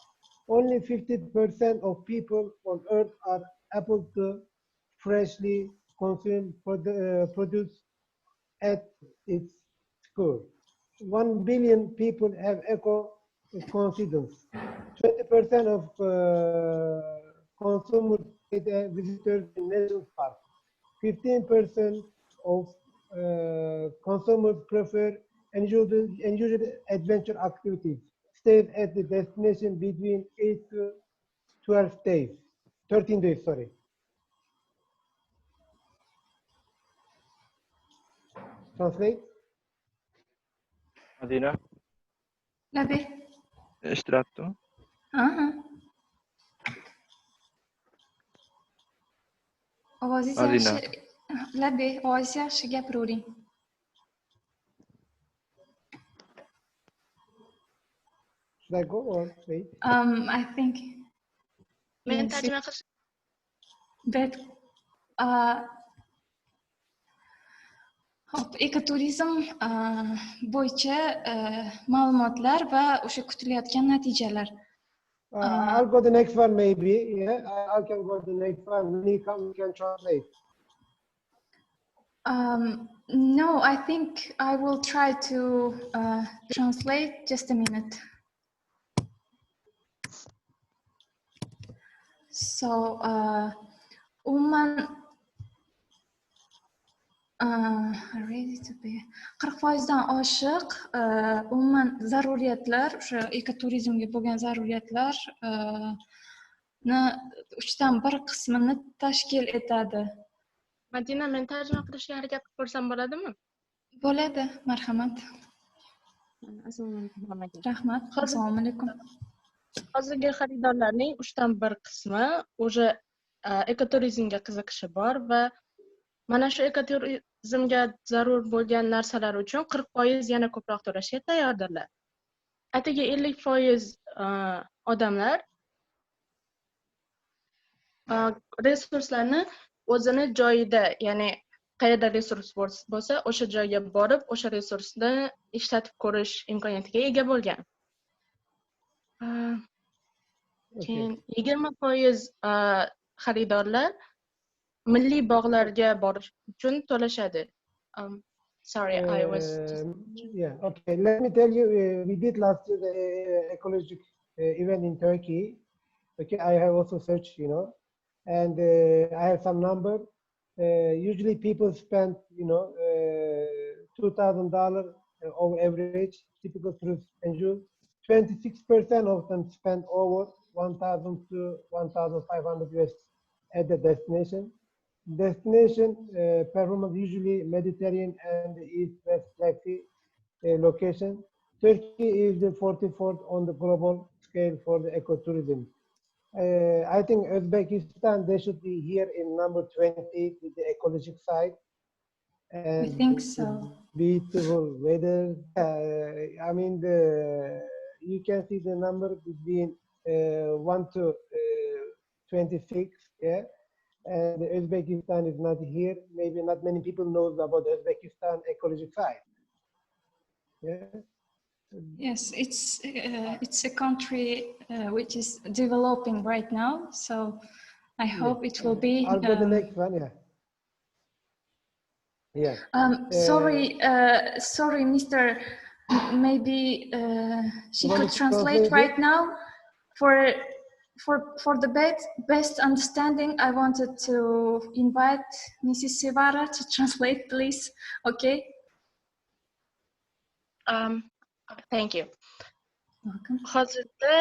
Only 50% of people on Earth are able to freshly consume produce at its core. 1 billion people have eco-conscience. 20% of consumers visitors in national parks. 15% of consumers prefer unusual adventure activities. Stay at the destination between 8 to 12 days. 13 days, sorry. Translate? Madina, لبي اشتريته. ovozingiz Madina. yaxshi. Labi, ovozingiz yaxshi gapiravering. Should I go or wait? I think Men tarjima qilish. that hop, ekoturizm bo'yicha ma'lumotlar va o'sha kutilayotgan natijalar. I'll go the next one maybe. Yeah, I can go the next one. When you come, you can translate. No, I think I will try to translate. Just a minute. So, umuman ready to be 40%dan oshiq umuman zaruriyatlar, o'sha ekoturizmga bo'lgan zaruriyatlar uchdan bir qismini tashkil etadi. Madina, men tarjima qilishga harakat qilib ko'rsam bo'ladimi? Bo'ladi, marhamat. Rahmat. Assalomu alaykum. Hozirgi xaridorlarning 3dan 1 qismi o'sha ekoturizmga qiziqishi bor va mana shu ekoturizmga zarur bo'lgan narsalar uchun 40% yana ko'proq to'lashga tayyordirlar. Atigi 50% odamlar resurslarni o'zini joyida, ya'ni qayerda resurs bo'lsa, o'sha joyga borib, o'sha resursni ishlatib ko'rish imkoniyatiga ega bo'lgan. Keyin 20% xaridorlar milliy bog'larga borish uchun to'lashadi. Sorry, I was just... Yeah, okay. Let me tell you, we did last year the ecologic event in Turkey. Okay, I have also searched, you know, and I have some number. Usually people spend, you know, $2,000 over average, typical tourist enjoy. 26% of them spend over 1,000 to 1,500 US at the destination. Destination performance usually Mediterranean and East-West Black Sea location. Turkey is the 44th on the global scale for the ecotourism. I think Uzbekistan, they should be here in number 20 with the ecological side. And I think so. Beautiful weather. I mean, you can see the number between 1 to 26. Yeah, and Uzbekistan is not here. Maybe not many people know about Uzbekistan ecological site. Yeah. Yes, it's a country which is developing right now, so I hope it will be. I'll go the next one. Yeah. Yeah. Sorry, Mr. Maybe she You want could to translate translate right it? now. For the best understanding, I wanted to invite Mrs. Sevara to translate, please. Okay. Thank you. Welcome. Hozirda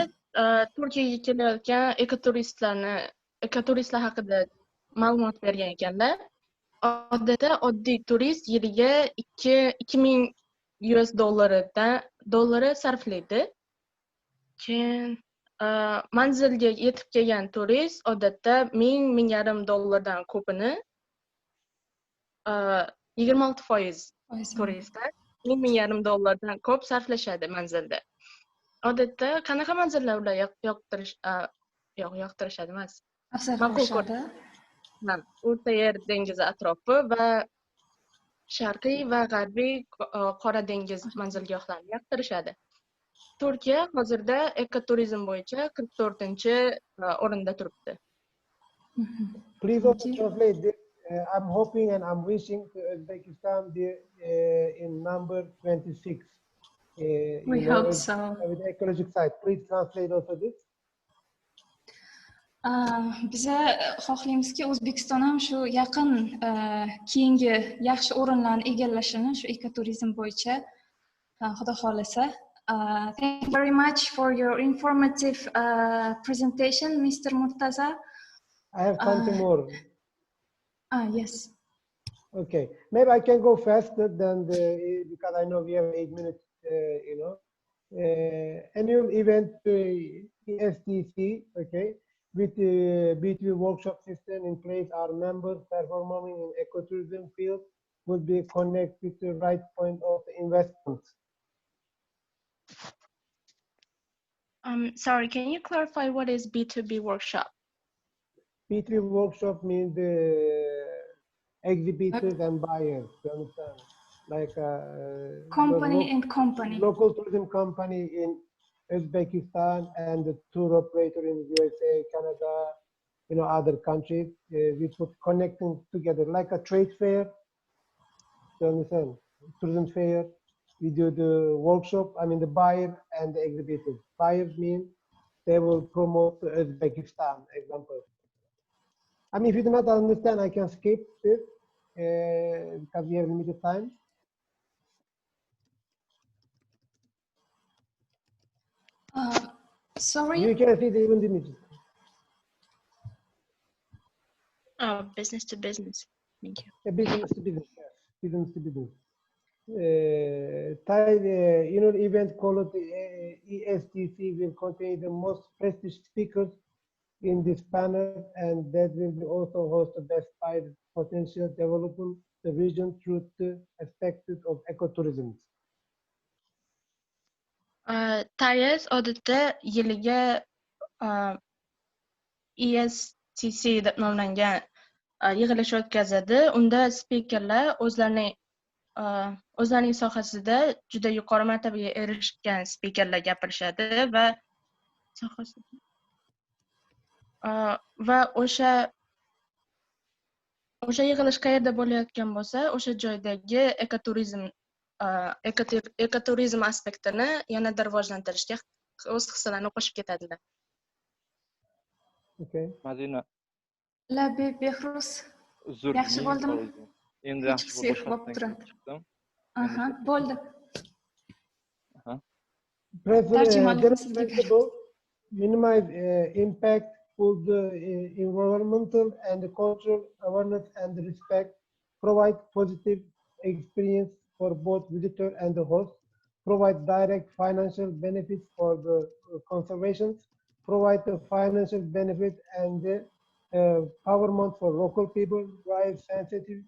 Turkiyaga kelayotgan ekoturistlar haqida ma'lumot bergan ekanlar. Odatda oddiy turist yiliga 2000 US dollari sarflaydi. Keyin manzilga yetib kelgan turist odatda 1000-1050 dollardan ko'pini 26% turistlar 1000-1050 dollardan ko'p sarflashadi manzilda. Odatda qanaqa manzillar ular yoqtirishadi emas. Ma'qul ko'radi. O'rta Yer dengizi atrofi va Sharqiy va G'arbiy Qora dengiz manzilgohlarini yoqtirishadi. Turkiya hozirda ekoturizm bo'yicha 44-o'rinda turibdi. Please also translate this. I'm hoping and I'm wishing to Uzbekistan in number 26. We hope so. With the ecological site. Please translate also this. Biza xohlaymizki, O'zbekiston ham shu yaqin keyingi yaxshi o'rinlarni egallashini shu ekoturizm bo'yicha, Xudo xolasa. Thank you very much for your informative presentation, Mr. Murtaza. I have something more. Yes. Okay, maybe I can go faster than because I know we have 8 minutes. Annual event ESTC. Okay. With the B2B workshop system in place, our members performing in ecotourism field would be connected to the right point of the investment. Sorry, can you clarify what is B2B workshop? B2B workshop means the exhibitors and buyers. You understand? Like company and company. Local tourism company in Uzbekistan and the tour operator in USA, Canada, other countries. We put connecting together like a trade fair. You understand? Tourism fair. We do the workshop. I mean the buyer and the exhibitors. Buyers mean they will promote Uzbekistan, example. I mean, if you do not understand, I can skip this because we have limited time. Sorry? You can see even the images. Business to business. Thank you. Business to business, yes. Business to business. Event called ESTC will contain the most prestigious speakers in this panel, and that will also host the best buyers potential developing the region through the aspects of ecotourism. TAIES odatda yiliga ESTC deb nomlangan yig'ilish o'tkazadi. Unda spikerlar o'zlarining sohasida juda yuqori martabaga erishgan spikerlar gapirishadi va o'sha yig'ilish qayerda bo'layotgan bo'lsa, o'sha joydagi ekoturizm aspektini yanada rivojlantirishga o'z hissalarini qo'shib ketadilar. Okay. Madina. Behruz. Yaxshi bo'ldimi? Endi yaxshi bo'lib chiqdim. Aha, bo'ldi. Minimize impact for the environmental and cultural awareness and respect, provide positive experience for both visitor and the host, provide direct financial benefits for the conservation, provide the financial benefit and the empowerment for local people, while sensitive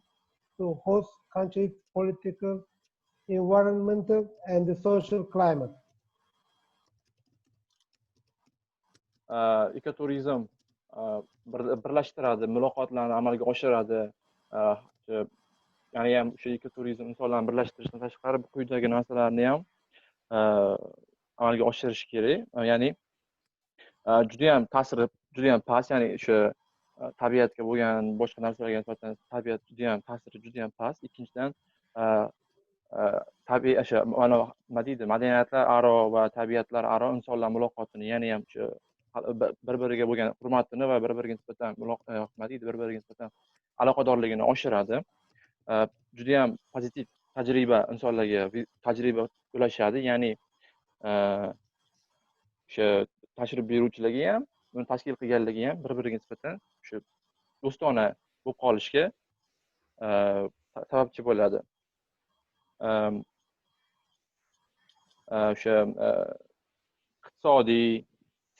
to host countries' political, environmental, and the social climate. ekoturizm birlashtiradi, muloqotlarni amalga oshiradi. Ya'ni ham o'sha ekoturizm insonlarni birlashtirishdan tashqari quyidagi narsalarni ham amalga oshirish kerak. Ya'ni juda ham ta'siri juda ham past, ya'ni o'sha tabiatga bo'lgan boshqa narsalarga nisbatan tabiat juda ham ta'siri juda ham past. Ikkinchidan tabiiy o'sha nima deydi, madaniyatlar aro va tabiatlar aro insonlar muloqotini, ya'ni ham o'sha bir-biriga bo'lgan hurmatini va bir-biriga nisbatan nima deydi, bir-biriga nisbatan aloqadorligini oshiradi. Juda ham pozitiv tajriba insonlarga tajriba ulashadi, ya'ni o'sha tashrif buyuruvchilarga ham, buni tashkil qilganlarga ham bir-biriga nisbatan o'sha do'stona bo'lib qolishga sababchi bo'ladi. O'sha iqtisodiy,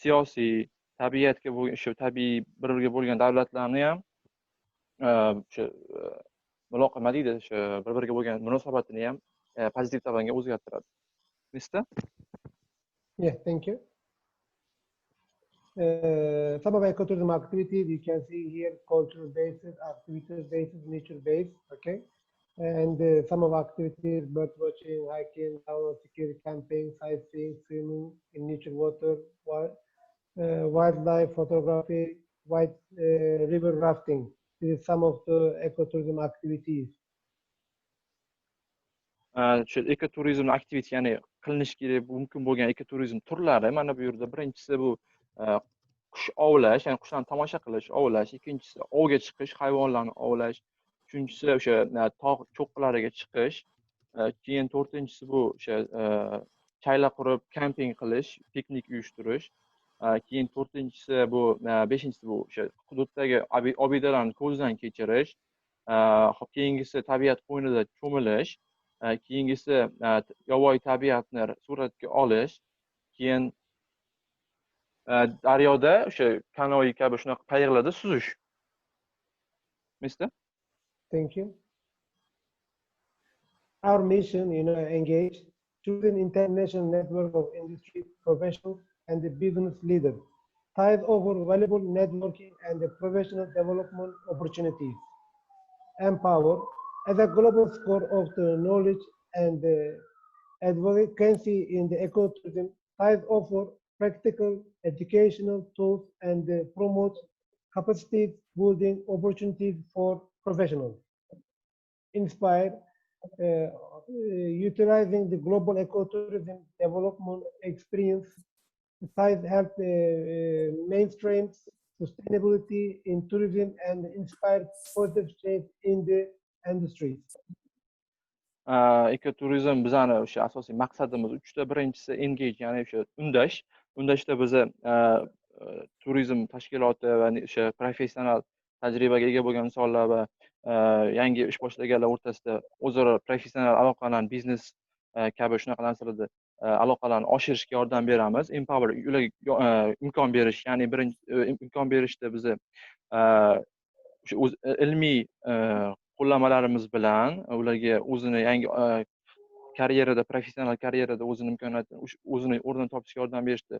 siyosiy, tabiatga bo'lgan o'sha tabiiy bir-biriga bo'lgan davlatlarni ham o'sha nima deydi, o'sha bir-biriga bo'lgan munosabatini ham pozitiv tomonga o'zgartiradi. Mister? Yeah, thank you. Some of ecotourism activities you can see here: cultural basis, activity basis, nature based. Okay, and some of activities: bird watching, hiking, download security camping, sightseeing, swimming in nature water, wildlife photography, white river rafting. This is some of the ecotourism activities. Shu ekoturizm aktiviti, ya'ni qilinish kerak mumkin bo'lgan ekoturizm turlari mana bu yerda. Birinchisi bu qush ovlash, ya'ni qushlarni tomosha qilish, ovlash. Ikkinchisi ovga chiqish, hayvonlarni ovlash. Uchinchisi o'sha tog' cho'qqilariga chiqish. Keyin to'rtinchisi bu o'sha chayla qurib kamping qilish, piknik uyushtirish. Keyin to'rtinchisi bu, beshinchisi bu o'sha hududdagi obidalarni ko'zdan kechirish. Keyingisi tabiat qo'ynida cho'milish. Keyingisi yovvoyi tabiatni suratga olish. Keyin daryoda o'sha kanoe kabi shunaqa qayiqlarda suzish. Mister? Thank you. Our mission, engage through an international network of industry professionals and the business leaders, ties over valuable networking and the professional development opportunities, empower as a global score of the knowledge and the advocacy in the ecotourism, ties over practical educational tools and promote capacity building opportunities for professionals, inspire utilizing the global ecotourism development experience, ties help mainstream sustainability in tourism and inspire positive change in the industries. Ekoturizm bizani o'sha asosiy maqsadimiz uchta. Birinchisi engage, ya'ni o'sha undash. Undashda biz turizm tashkiloti va o'sha professional tajribaga ega bo'lgan insonlar va yangi ish boshlaganlar o'rtasida o'zaro professional aloqalarni, biznes kabi shunaqa narsalarda aloqalarni oshirishga yordam beramiz. Empower, ularga imkon berish, ya'ni birinchi imkon berishda biz o'sha ilmiy qo'llamalarimiz bilan ularga o'zini yangi karyerada, professional karyerada o'zini imkoniyatini, o'zini o'rnini topishga yordam berishda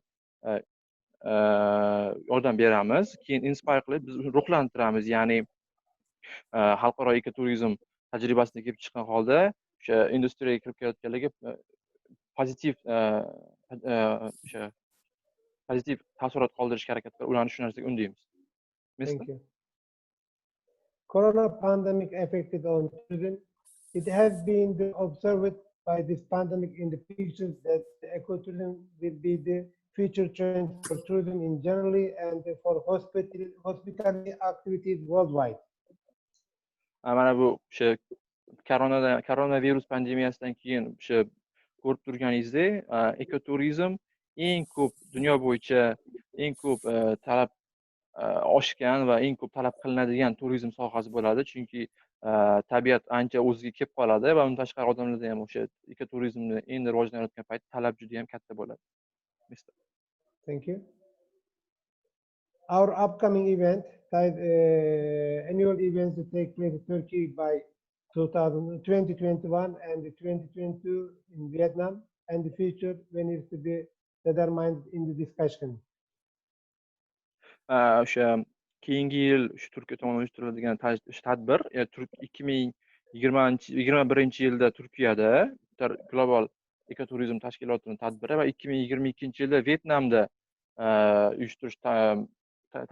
yordam beramiz. Keyin inspire qilib biz ruhlantiramiz, ya'ni xalqaro ekoturizm tajribasini kelib chiqqan holda o'sha industriyaga kirib kelayotganlarga pozitiv o'sha pozitiv taassurot qoldirishga harakat qilib ularni shu narsaga undaymiz. Thank you. Corona pandemic affected on tourism. It has been observed by this pandemic in the pictures that the ecotourism will be the future trend for tourism in generally and for hospitality activities worldwide. Mana bu o'sha koronavirus pandemiyasidan keyin o'sha ko'rib turganingizdek, ekoturizm eng ko'p dunyo bo'yicha eng ko'p talab oshgan va eng ko'p talab qilinadigan turizm sohasi bo'ladi, chunki tabiat ancha o'ziga kelib qoladi va undan tashqari odamlarda ham o'sha ekoturizmni endi rivojlanayotgan payt talab juda ham katta bo'ladi. Thank you. Our upcoming event, annual events to take place in Turkey by 2021 and 2022 in Vietnam, and the future when it's to be determined in the discussion. o'sha keyingi yil shu Turkiya tomonidan uyushtiriladigan tadbir 2021 yilda Turkiyada global ekoturizm tashkilotining tadbiri va 2022 yilda Vyetnamda uyushtirish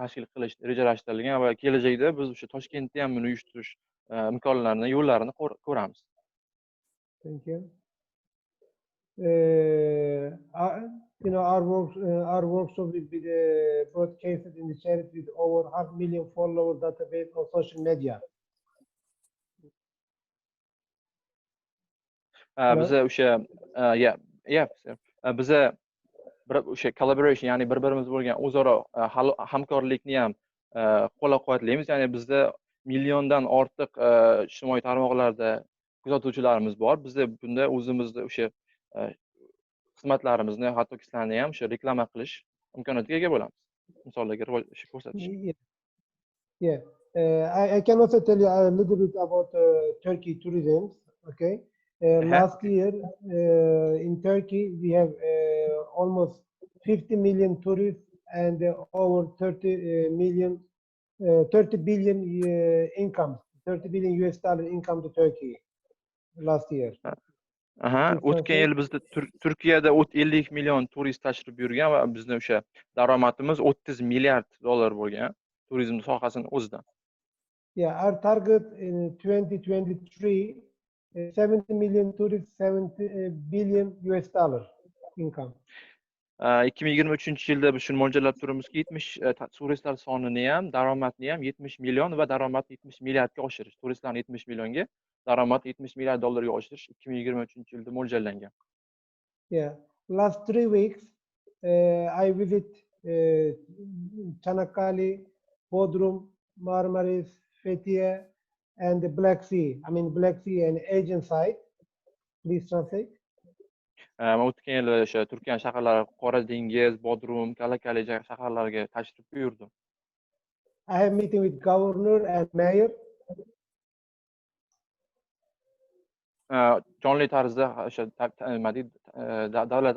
tashkil qilish rejalashtirilgan va kelajakda biz o'sha Toshkentda ham buni uyushtirish imkonlarini, yo'llarini ko'ramiz. Thank you. Our workshop will be broadcasted in the channel with over 500,000 followers database on social media. Biza o'sha biza o'sha collaboration, ya'ni bir-birimiz bo'lgan o'zaro hamkorlikni ham qo'llab-quvvatlaymiz. Ya'ni bizda milliondan ortiq ijtimoiy tarmoqlarda kuzatuvchilarimiz bor. Bizda bunda o'zimizni o'sha xizmatlarimizni, hattoki sizlarni ham o'sha reklama qilish imkoniyatiga ega bo'lamiz. Misollarga ko'rsatish. Yeah. I can also tell you a little bit about Turkey tourism. Okay. Last year in Turkey we have almost 50 million tourists and over 30 billion income, 30 billion US dollar income to Turkey last year. O'tgan yil bizda Turkiyada 50 million turist tashrif buyurgan va bizning o'sha daromadimiz 30 milliard dollar bo'lgan turizm sohasini o'zidan. Yeah, our target in 2023 70 million tourists, 70 billion US dollar income. 2023 yilda biz shuni mo'ljallab turamizki, 70 turistlar sonini ham, daromadni ham 70 million va daromadni 70 milliardga oshirish. Turistlarni 70 millionga, daromad 70 milliard dollarga oshirish 2023 yilda mo'ljallangan. Yeah, last 3 weeks I visit Çanakkale, Bodrum, Marmaris, Fethiye and the Black Sea. I mean Black Sea and Aegean side. Please translate. O'tgan yil o'sha Turkiya shaharlari Qora dengiz, Bodrum, Kalakali shaharlariga tashrif buyurdim. I have meeting with governor and mayor. Jonli tarzda o'sha davlat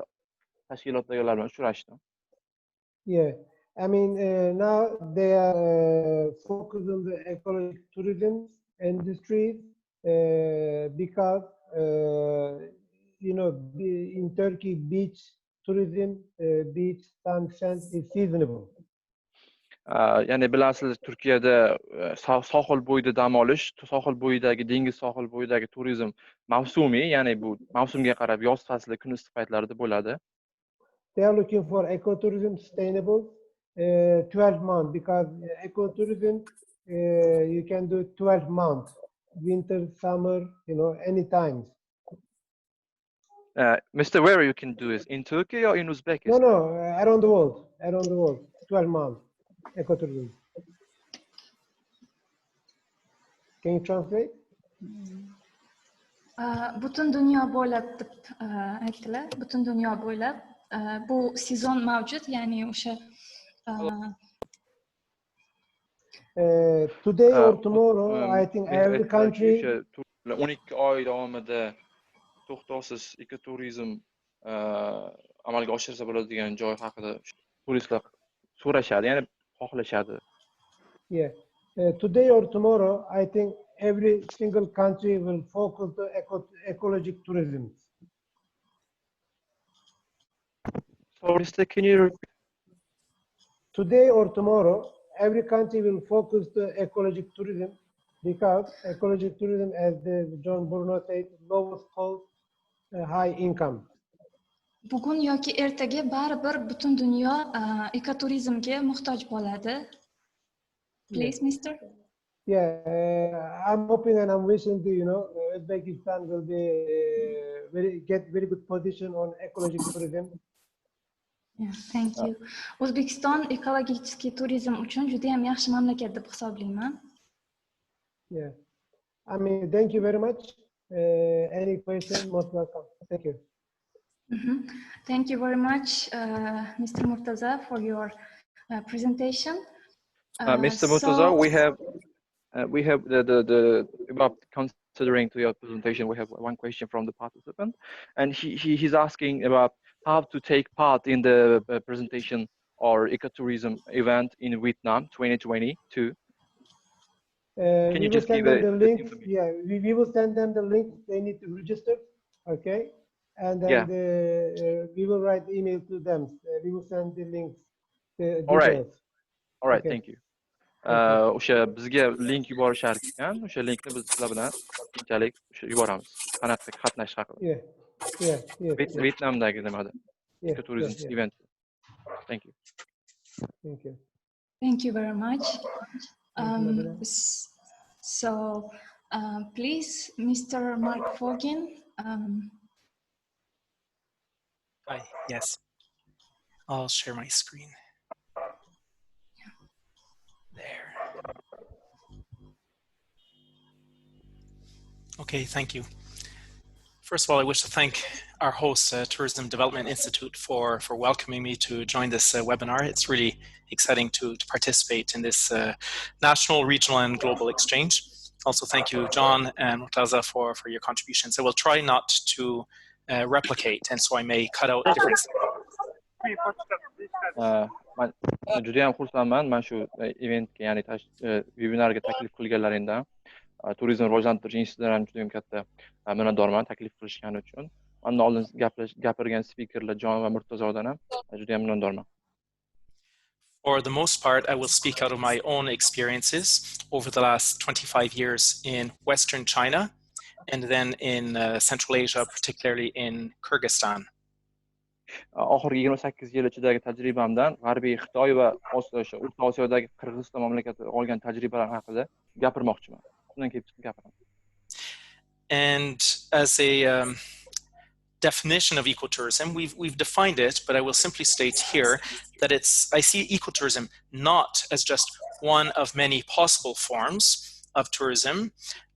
tashkilotdagilar bilan uchrashdim. Yeah, I mean now they are focused on the ecological tourism industry because in Turkey beach tourism, beach sand is seasonable. Ya'ni bilasizlar, Turkiyada sohil bo'yida dam olish, sohil bo'yidagi dengiz sohil bo'yidagi turizm mavsumiy, ya'ni bu mavsumga qarab yoz fasli kun issiq paytlarida bo'ladi. They are looking for ecotourism sustainable 12 months because ecotourism you can do 12 months, winter, summer, any times. Mr. Where you can do this in Turkey or in Uzbekistan? No, around the world, 12 months ecotourism. Can you translate? Butun dunyo bo'ylab deb aytdilar. Butun dunyo bo'ylab bu sezon mavjud, ya'ni o'sha today or tomorrow I think every country 12 oy davomida to'xtovsiz ekoturizm amalga oshirsa bo'ladigan joy haqida turistlar so'rashadi, ya'ni xohlashadi. Yeah. Today or tomorrow I think every single country will focus on ecological tourism. Sorry, can you repeat? Today or tomorrow every country will focus on ecological tourism because ecological tourism, as John Bruno said, lowest cost, high income. Bugun yoki ertaga baribir butun dunyo ekoturizmga muhtoj bo'ladi. Please, Mr. Yeah, I'm hoping and I'm wishing Uzbekistan will be get very good position on ecological tourism. Yeah, thank you. O'zbekiston ekologik turizm uchun juda ham yaxshi mamlakat deb hisoblayman. Yeah, I mean, thank you very much. Any question, most welcome. Thank you. Thank you very much, Mr. Murtaza, for your presentation. Mr. Murtaza, we have the about considering to your presentation, we have one question from the participant, and he's asking about how to take part in the presentation our ecotourism event in Vietnam 2022. Can you we just will give send them the the link. information? Yeah, we will send them the link. They need to register. Okay. And then we will write email to them. We will send the links, the All right. details. All right, Okay. thank you. Thank you. O'sha bizga link yuborishar ekan, o'sha linkni biz sizlar bilan keyinchalik yuboramiz. Qanaqa qatnashish haqida. Yeah. Vietnamdagi nimada? Yeah. Ecotourism event. Thank you. Thank you. Thank you very much. Madam. So, please, Mr. Mark Fogin. Hi, yes. I'll share my screen. There. Okay, thank you. First of all, I wish to thank our host, Tourism Development Institute, for welcoming me to join this webinar. It's really exciting to participate in this national, regional, and global exchange. Also, thank you, John and Murtaza, for your contributions. I will try not to replicate, and so I may cut out different. Man juda ham xursandman man shu eventga, ya'ni vebinarga taklif qilganlaringdan. Turizm rivojlantirish institutidan ham juda ham katta minnatdorman taklif qilishgani uchun. Mendan oldin gapirgan speakerlar Jon va Murtazodan ham juda ham minnatdorman. For the most part, I will speak out of my own experiences over the last 25 years in Western China and then in Central Asia, particularly in Kyrgyzstan. Oxirgi 28 yil ichidagi tajribamdan G'arbiy Xitoy va O'rta Osiyodagi Qirg'iziston mamlakati olgan tajribalar haqida gapirmoqchiman. Undan keyin gapiraman. And as a definition of ecotourism, we've defined it, but I will simply state here that I see ecotourism not as just one of many possible forms of tourism.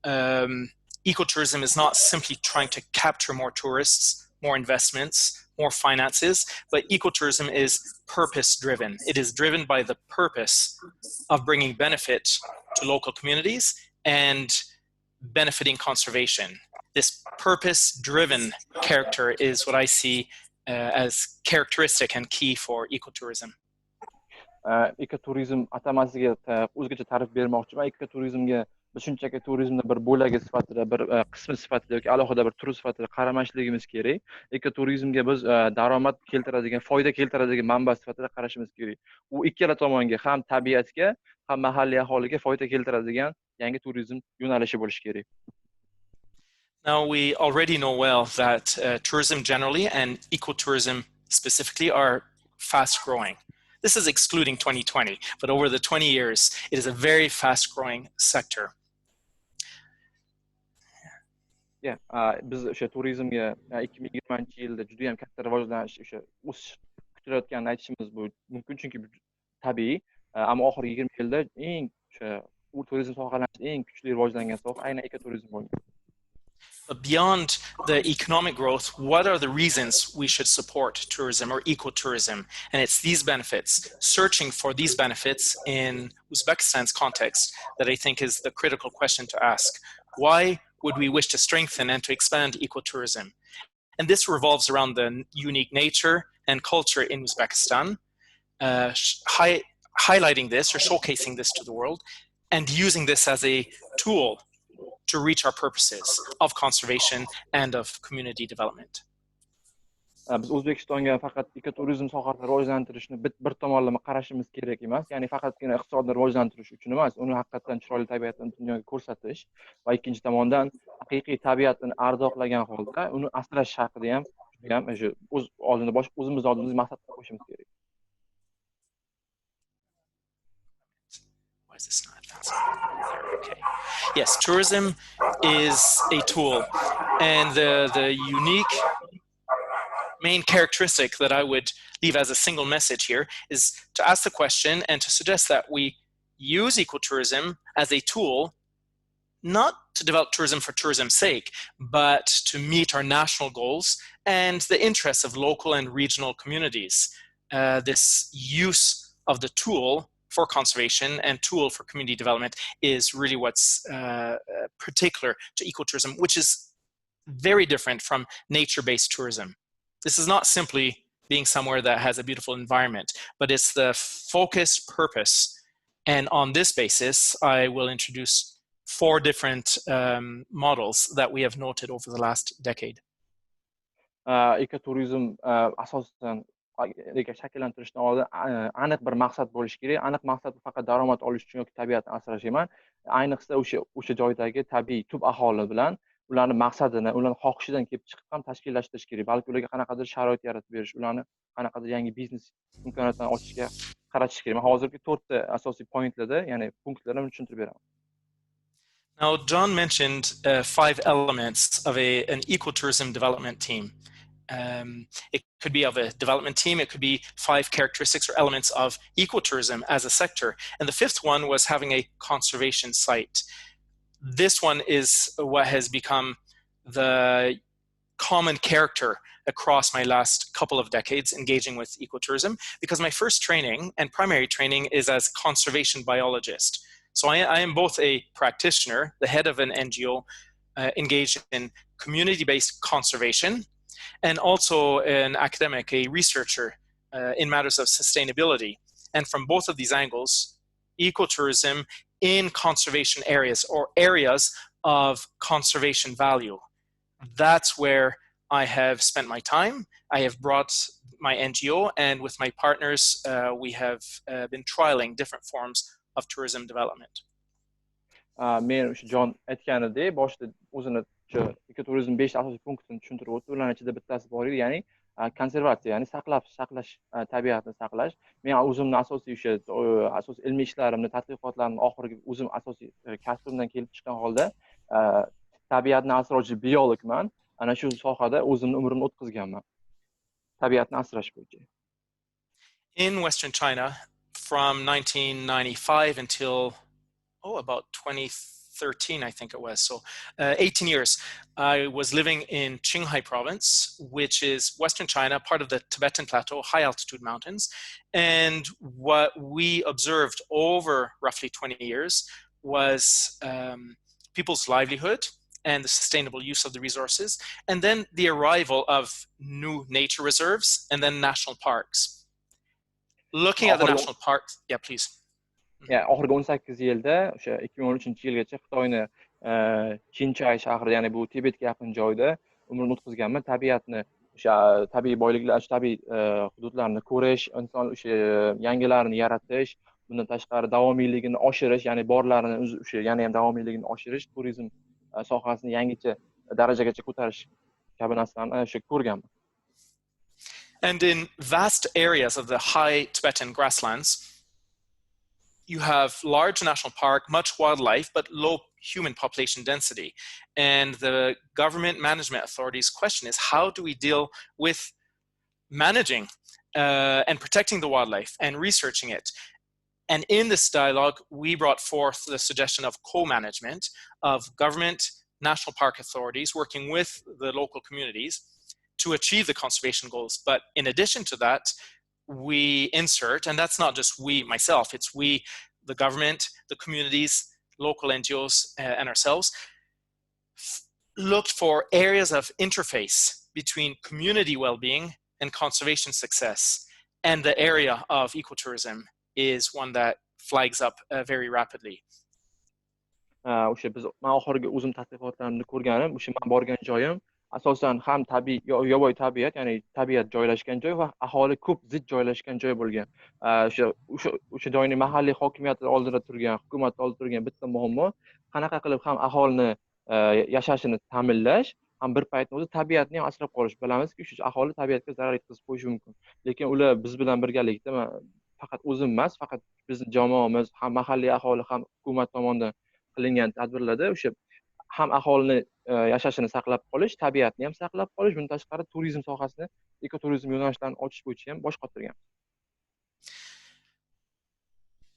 Ecotourism is not simply trying to capture more tourists, more investments, more finances, but ecotourism is purpose-driven. It is driven by the purpose of bringing benefit to local communities and benefiting conservation. This purpose-driven character is what I see as characteristic and key for ecotourism. Ekoturizm atamasiga o'zgacha ta'rif bermoqchiman. Ekoturizmga biz shunchaki turizmni bir bo'lagi sifatida, bir qismi sifatida yoki alohida bir turi sifatida qaramasligimiz kerak. Ekoturizmga biz daromad keltiradigan, foyda keltiradigan manba sifatida qarashimiz kerak. U ikkala tomonga, ham tabiatga, ham mahalliy aholiga foyda keltiradigan yangi turizm yo'nalishi bo'lishi kerak. Now, we already know well that tourism generally and ecotourism specifically are fast growing. This is excluding 2020, but over the 20 years, it is a very fast growing sector. Biz o'sha turizmga 2020-yilda juda ham katta rivojlanish, o'sha o'sish kutilayotganini aytishimiz mumkin, chunki tabiiy, ammo oxirgi 20 yilda eng o'sha turizm sohalarining eng kuchli rivojlangan soha aynan ekoturizm bo'lgan. But beyond the economic growth, what are the reasons we should support tourism or ecotourism? And it's these benefits, searching for these benefits in Uzbekistan's context, that I think is the critical question to ask. Why would we wish to strengthen and to expand ecotourism? And this revolves around the unique nature and culture in Uzbekistan, highlighting this or showcasing this to the world, and using this as a tool to reach our purposes of conservation and of community development. Biz O'zbekistonga faqat ekoturizm sohasini rivojlantirishni bir tomonlama qarashimiz kerak emas, ya'ni faqatgina iqtisodni rivojlantirish uchun emas, uni haqiqatan chiroyli tabiatini dunyoga ko'rsatish va ikkinchi tomondan haqiqiy tabiatni ardoqlagan holda uni asrash haqida ham o'sha o'zimiz oldimizga maqsad qo'yishimiz kerak. Why is this not advancing? Okay. Yes, tourism is a tool, and the unique main characteristic that I would leave as a single message here is to ask the question and to suggest that we use ecotourism as a tool, not to develop tourism for tourism's sake, but to meet our national goals and the interests of local and regional communities. This use of the tool for conservation and tool for community development is really what's particular to ecotourism, which is very different from nature-based tourism. This is not simply being somewhere that has a beautiful environment, but it's the focused purpose. And on this basis, I will introduce 4 different models that we have noted over the last decade. Ekoturizm asosan shakllantirishdan oldin aniq bir maqsad bo'lishi kerak. Aniq maqsad faqat daromad olish uchun yoki tabiatni asrash emas. Ayniqsa o'sha joydagi tabiiy tub aholi bilan ularni maqsadini, ularni xohishidan kelib chiqib ham tashkillashtirish kerak. Balki ularga qanaqadir sharoit yaratib berish, ularni qanaqadir yangi biznes imkoniyatlarini ochishga qaratish kerak. Men hozirgi 4 ta asosiy pointlarda, ya'ni punktlarni tushuntirib beraman. Now, John mentioned 5 elements of an ecotourism development team. It could be of a development team. It could be 5 characteristics or elements of ecotourism as a sector. And the 5th one was having a conservation site. This one is what has become the common character across my last couple of decades engaging with ecotourism, because my first training and primary training is as conservation biologist. So I am both a practitioner, the head of an NGO engaged in community-based conservation, and also an academic, a researcher in matters of sustainability. And from both of these angles, ecotourism in conservation areas or areas of conservation value, that's where I have spent my time. I have brought my NGO, and with my partners, we have been trialing different forms of tourism development. Men o'sha Jon aytganidek, boshida o'zini o'sha ekoturizm 5 asosiy punktini tushuntirib o'tdi. Ularning ichida bittasi bor edi, ya'ni konservatsiya, ya'ni saqlash, tabiatni saqlash. Men o'zimni asosiy o'sha asosiy ilmiy ishlarimni, tadqiqotlarimni oxirgi o'zim asosiy kasbimdan kelib chiqqan holda tabiatni asrovchi biologman. Ana shu sohada o'zimni umrimni o'tkazganman. Tabiatni asrash bo'yicha. In Western China, from 1995 until about 2013, I think it was. So 18 years, I was living in Qinghai province, which is Western China, part of the Tibetan Plateau, high altitude mountains. And what we observed over roughly 20 years was people's livelihood and the sustainable use of the resources, and then the arrival of new nature reserves and then national parks. Looking at the national parks, yeah, please. Ya oxirgi 18 yilda o'sha 2013-yilgacha Xitoyni Qinchai shahrida, ya'ni bu Tibetga yaqin joyda umrimni o'tkazganman. Tabiatni, o'sha tabiiy boyliklar, tabiiy hududlarni ko'rish, inson o'sha yangilarini yaratish, bundan tashqari davomiyligini oshirish, ya'ni borlarini o'sha yana ham davomiyligini oshirish, turizm sohasini yangicha darajagacha ko'tarish kabi narsalarni o'sha ko'rganman. And in vast areas of the high Tibetan grasslands, you have large national park, much wildlife, but low human population density. And the government management authorities' question is, how do we deal with managing and protecting the wildlife and researching it? And in this dialogue, we brought forth the suggestion of co-management of government, national park authorities working with the local communities to achieve the conservation goals. But in addition to that, we insert, and that's not just we, myself, it's we, the government, the communities, local NGOs, and ourselves, looked for areas of interface between community well-being and conservation success. And the area of ecotourism is one that flags up very rapidly. O'sha biz men oxirgi o'zim tadqiqotlarimni ko'rganim, o'sha men borgan joyim asosan ham tabiiy yovvoyi tabiat, ya'ni tabiat joylashgan joy va aholi ko'p zid joylashgan joy bo'lgan. O'sha joyning mahalliy hokimiyati oldida turgan, hukumat oldida turgan bitta muammo qanaqa qilib ham aholini yashashini ta'minlash, ham bir paytning o'zi tabiatni ham asrab qolish. Bilamizki, shu aholi tabiatga zarar yetkazib qo'yishi mumkin. Lekin ular biz bilan birgalikda, faqat o'zim emas, faqat bizning jamoamiz, ham mahalliy aholi, ham hukumat tomonidan qilingan tadbirlarda o'sha ham aholini yashashini saqlab qolish, tabiatni ham saqlab qolish, bundan tashqari turizm sohasini, ekoturizm yo'nalishlarini ochish bo'yicha ham bosh qotirgan.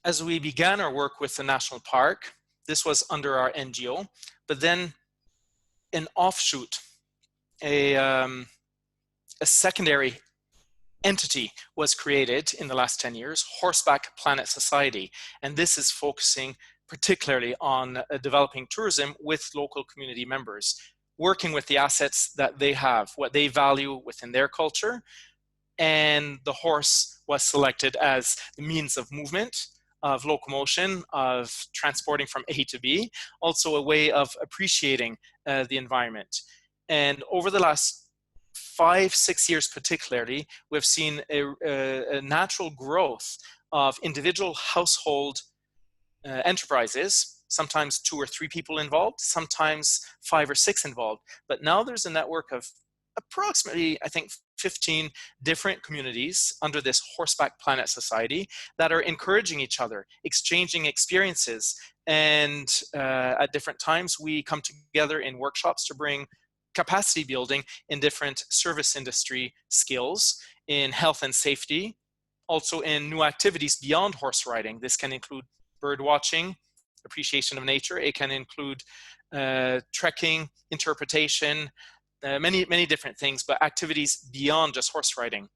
As we began our work with the national park, this was under our NGO, but then an offshoot, a secondary entity was created in the last 10 years, Horseback Planet Society, and this is focusing particularly on developing tourism with local community members, working with the assets that they have, what they value within their culture, and the horse was selected as the means of movement, of locomotion, of transporting from A to B, also a way of appreciating the environment. And over the last 5-6 years particularly, we've seen a natural growth of individual household enterprises, sometimes 2 or 3 people involved, sometimes 5 or 6 involved. But now there's a network of approximately, I think, 15 different communities under this Horseback Planet Society that are encouraging each other, exchanging experiences. And at different times, we come together in workshops to bring capacity building in different service industry skills, in health and safety, also in new activities beyond horse riding. This can include bird watching, appreciation of nature. It can include trekking, interpretation, many different things, but activities beyond just horse riding.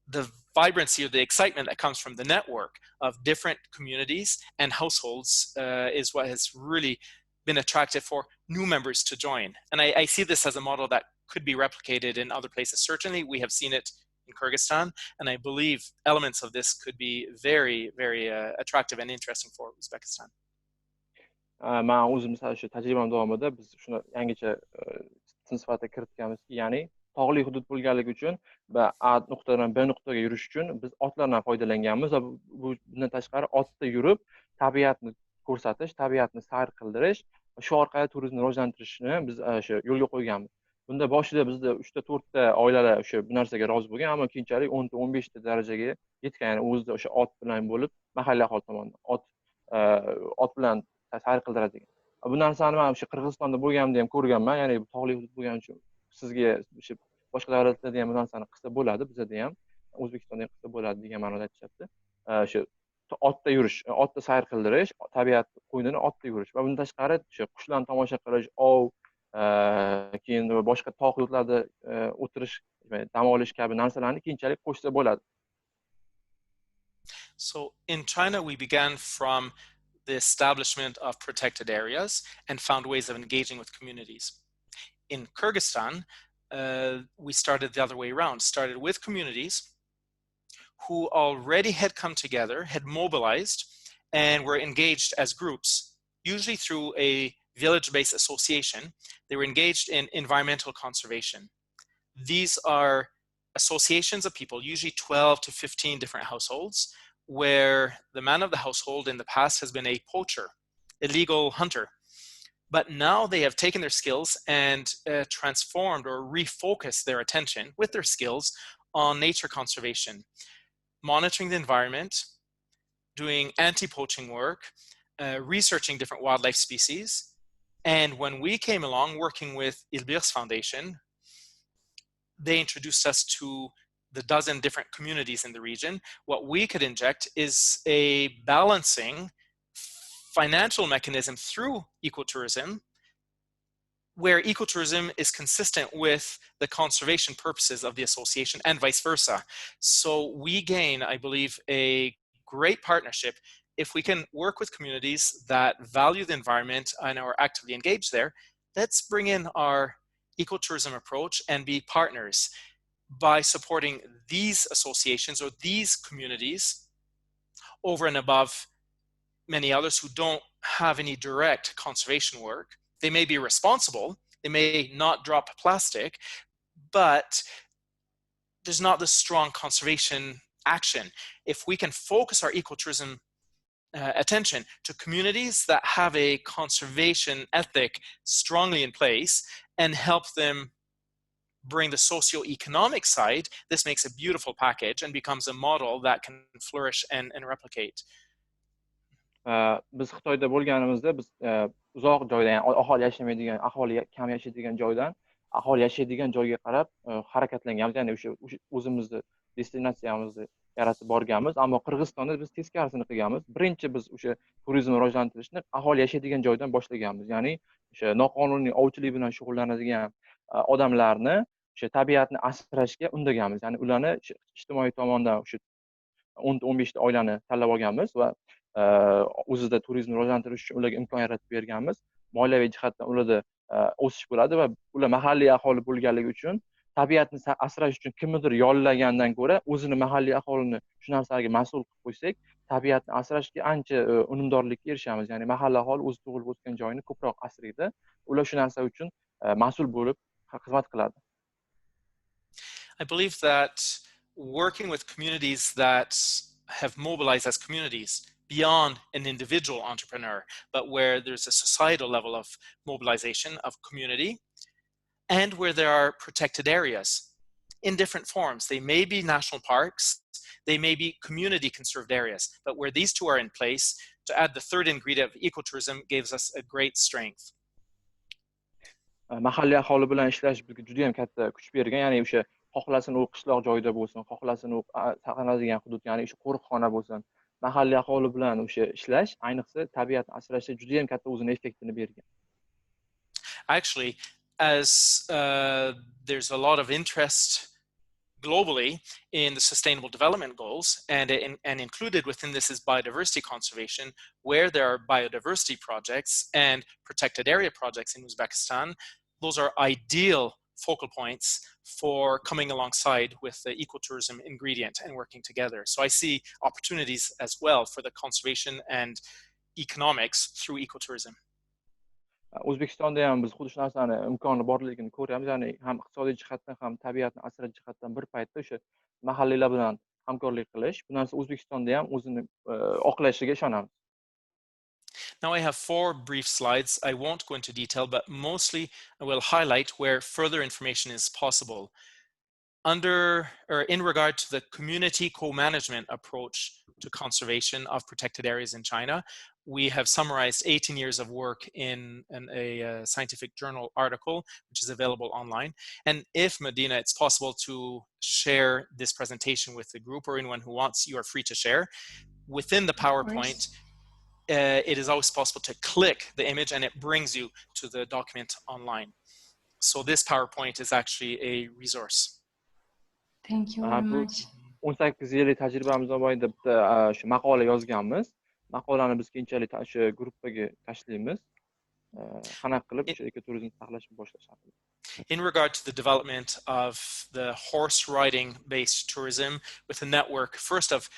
The vibrancy or the excitement that comes from the network of different communities and households is what has really been attractive for new members to join. And I see this as a model that could be replicated in other places. Certainly, we have seen it in Kyrgyzstan, and I believe elements of this could be very, very attractive and interesting for Uzbekistan. Men o'zim shu tajribam davomida biz shuni yangicha sifatida kiritganmizki, ya'ni tog'li hudud bo'lganligi uchun va A nuqtadan B nuqtaga yurish uchun biz otlardan foydalanganmiz va bundan tashqari otda yurib tabiatni ko'rsatish, tabiatni sayr qildirish va shu orqali turizmni rivojlantirishni biz shu yo'lga qo'yganmiz. Bunda boshida bizda 3-4 ta oilalar o'sha bu narsaga rozi bo'lgan, ammo keyinchalik 10-15 ta darajaga yetgan. Ya'ni o'zida o'sha ot bilan bo'lib mahalliy aholi tomonidan ot bilan sayr qildiradi. Bu narsani men o'sha Qirg'izistonda bo'lganimda ham ko'rganman, ya'ni tog'li hudud bo'lgani uchun sizga o'sha boshqa davlatlarda ham bu narsani qilsa bo'ladi, bizda ham O'zbekistonda ham qilsa bo'ladi degan ma'noda aytishyapti. O'sha otda yurish, otda sayr qildirish, tabiat qo'ynida otda yurish va bundan tashqari o'sha qushlarni tomosha qilish, ov, keyin boshqa tog' hududlarda o'tirish, dam olish kabi narsalarni keyinchalik qo'shsa bo'ladi. So in China, we began from the establishment of protected areas and found ways of engaging with communities. In Kyrgyzstan, we started the other way around, started with communities who already had come together, had mobilized, and were engaged as groups, usually through a village-based association. They were engaged in environmental conservation. These are associations of people, usually 12 to 15 different households, where the man of the household in the past has been a poacher, illegal hunter. But now they have taken their skills and transformed or refocused their attention with their skills on nature conservation, monitoring the environment, doing anti-poaching work, researching different wildlife species. And when we came along working with ilmiy-tadqiqot Foundation, they introduced us to the dozen different communities in the region. What we could inject is a balancing financial mechanism through ecotourism, where ecotourism is consistent with the conservation purposes of the association and vice versa. So we gain, I believe, a great partnership if we can work with communities that value the environment and are actively engaged there. Let's bring in our ecotourism approach and be partners by supporting these associations or these communities over and above many others who don't have any direct conservation work. They may be responsible, they may not drop plastic, but there's not this strong conservation action. If we can focus our ecotourism attention to communities that have a conservation ethic strongly in place and help them bring the socio-economic side, this makes a beautiful package and becomes a model that can flourish and replicate. Biz Xitoyda bo'lganimizda biz uzoq joydan, ya'ni aholi yashamaydigan, aholi kam yashaydigan joydan aholi yashaydigan joyga qarab harakatlanganmiz. Ya'ni o'sha o'zimizni destinatsiyamizni yaratib borganmiz. Ammo Qirg'izistonda biz teskarisini qilganmiz. Birinchi biz o'sha turizmni rivojlantirishni aholi yashaydigan joydan boshlaganmiz. Ya'ni o'sha noqonuniy ovchilik bilan shug'ullanadigan odamlarni o'sha tabiatni asrashga undaganmiz. Ya'ni ularni ijtimoiy tomondan o'sha 10-15 ta oilani tanlab olganmiz va o'zida turizmni rivojlantirish uchun ularga imkon yaratib berganmiz. Moliyaviy jihatdan ularda o'sish bo'ladi va ular mahalliy aholi bo'lganligi uchun tabiatni asrash uchun kimnidir yollagandan ko'ra o'zini mahalliy aholini shu narsaga mas'ul qilib qo'ysak, tabiatni asrashga ancha unumdorlikka erishamiz. Ya'ni mahalla aholi o'zi tug'ilib o'sgan joyini ko'proq asraydi. Ular shu narsa uchun mas'ul bo'lib xizmat qiladi. I believe that working with communities that have mobilized as communities beyond an individual entrepreneur, but where there's a societal level of mobilization of community, and where there are protected areas in different forms. They may be national parks, they may be community conserved areas, but where these two are in place, to add the third ingredient of ecotourism gives us a great strength. Mahalliy aholi bilan ishlash bizga juda ham katta kuch bergan. Ya'ni o'sha xohlasin u qishloq joyda bo'lsin, xohlasin u saqlanadigan hudud, ya'ni o'sha qo'riqxona bo'lsin, mahalliy aholi bilan o'sha ishlash, ayniqsa tabiatni asrashda juda ham katta o'zini effektini bergan. Actually, as there's a lot of interest globally in the Sustainable Development Goals, and included within this is biodiversity conservation, where there are biodiversity projects and protected area projects in Uzbekistan. Those are ideal focal points for coming alongside with the ecotourism ingredient and working together. So I see opportunities as well for the conservation and economics through ecotourism. O'zbekistonda ham biz xuddi shu narsani imkoni borligini ko'ryapmiz. Ya'ni ham iqtisodiy jihatdan ham tabiatni asrash jihatdan bir paytda o'sha mahalliylar bilan hamkorlik qilish, bu narsa O'zbekistonda ham o'zini oqlashiga ishonamiz. Now I have 4 brief slides. I won't go into detail, but mostly I will highlight where further information is possible. In regard to the community co-management approach to conservation of protected areas in China, we have summarized 18 years of work in a scientific journal article, which is available online. And if, Medina, it's possible to share this presentation with the group or anyone who wants, you are free to share. Within the PowerPoint, it is always possible to click the image and it brings you to the document online. So this PowerPoint is actually a resource. Thank you very much. 18 yillik tajribamiz mobaynida bitta shu maqola yozganmiz. Maqolani biz keyinchalik o'sha gruppaga tashlaymiz. Qanaqa qilib o'sha ekoturizmni saqlashni boshlash haqida. In regard to the development of the horse riding based tourism with a network first of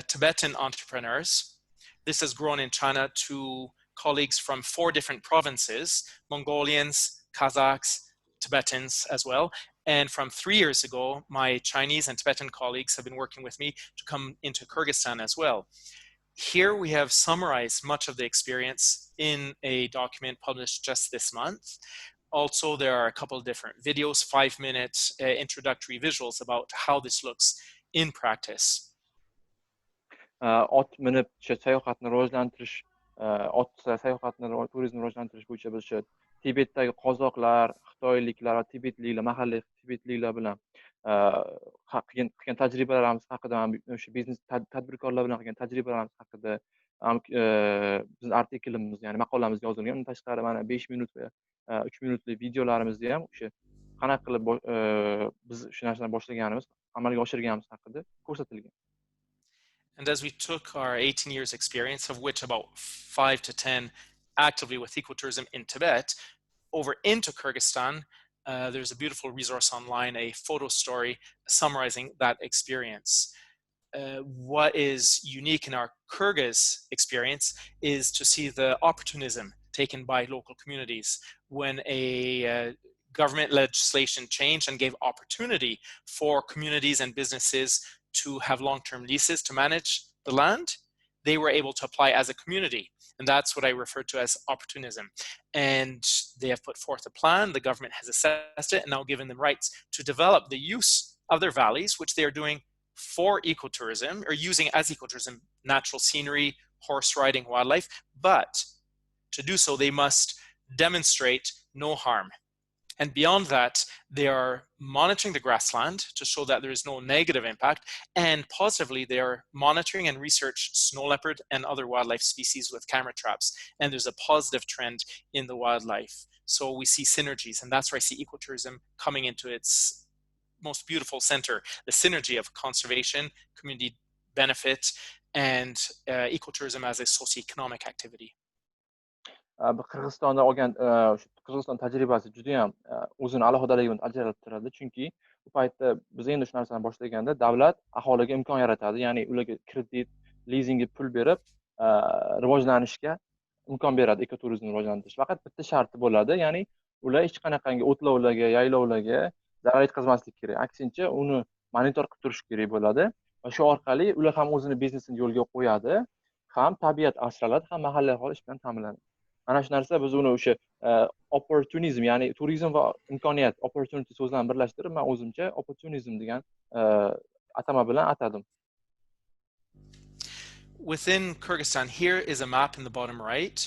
Tibetan entrepreneurs, this has grown in China to colleagues from 4 different provinces, Mongolians, Kazakhs, Tibetans as well. And from 3 years ago, my Chinese and Tibetan colleagues have been working with me to come into Kyrgyzstan as well. Here we have summarized much of the experience in a document published just this month. Also, there are a couple of different videos, 5-minute introductory visuals about how this looks in practice. Ot minib sayohatni rivojlantirish, ot sayohatni turizmni rivojlantirish bo'yicha biz shu Tibetdagi qozoqlar, xitoyliklar va tibetliklar, mahalliy tibetliklar bilan qilgan tajribalarimiz haqida, o'sha biznes tadbirkorlar bilan qilgan tajribalarimiz haqida biz artiklimiz, ya'ni maqolamiz yozilgan. Undan tashqari mana 5 minut va 3 minutlik videolarimizda ham o'sha qanaqa qilib biz shu narsani boshlaganimiz, amalga oshirganimiz haqida ko'rsatilgan. And as we took our 18 years experience, of which about 5 to 10 actively with ecotourism in Tibet, over into Kyrgyzstan, there's a beautiful resource online, a photo story summarizing that experience. What is unique in our Kyrgyz experience is to see the opportunism taken by local communities when a government legislation changed and gave opportunity for communities and businesses to have long-term leases to manage the land. They were able to apply as a community. And that's what I refer to as opportunism. And they have put forth a plan. The government has assessed it and now given them rights to develop the use of their valleys, which they are doing for ecotourism, or using as ecotourism, natural scenery, horse riding, wildlife. But to do so, they must demonstrate no harm. And beyond that, they are monitoring the grassland to show that there is no negative impact. And positively, they are monitoring and research snow leopard and other wildlife species with camera traps. And there's a positive trend in the wildlife. So we see synergies, and that's where I see ecotourism coming into its most beautiful center, the synergy of conservation, community benefit, and ecotourism as a socioeconomic activity. Qirg'izistonda olgan Qirg'iziston tajribasi juda ham o'zini alohidaligi bilan ajralib turadi, chunki bu paytda biz endi shu narsani boshlaganda davlat aholiga imkon yaratadi, ya'ni ularga kredit, lizingga pul berib rivojlanishga imkon beradi, ekoturizmni rivojlantirish. Faqat bitta sharti bo'ladi, ya'ni ular hech qanaqangi o'tlovlarga, yaylovlarga zarar yetkazmaslik kerak. Aksincha, uni monitor qilib turish kerak bo'ladi va shu orqali ular ham o'zini biznesini yo'lga qo'yadi, ham tabiat asraladi, ham mahalliy aholi ish bilan ta'minlanadi. Mana shu narsa biz uni o'sha opportunizm, ya'ni turizm va imkoniyat, opportunity so'zlarini birlashtirib, men o'zimcha opportunizm degan atama bilan atadim. Within Kyrgyzstan, here is a map in the bottom right,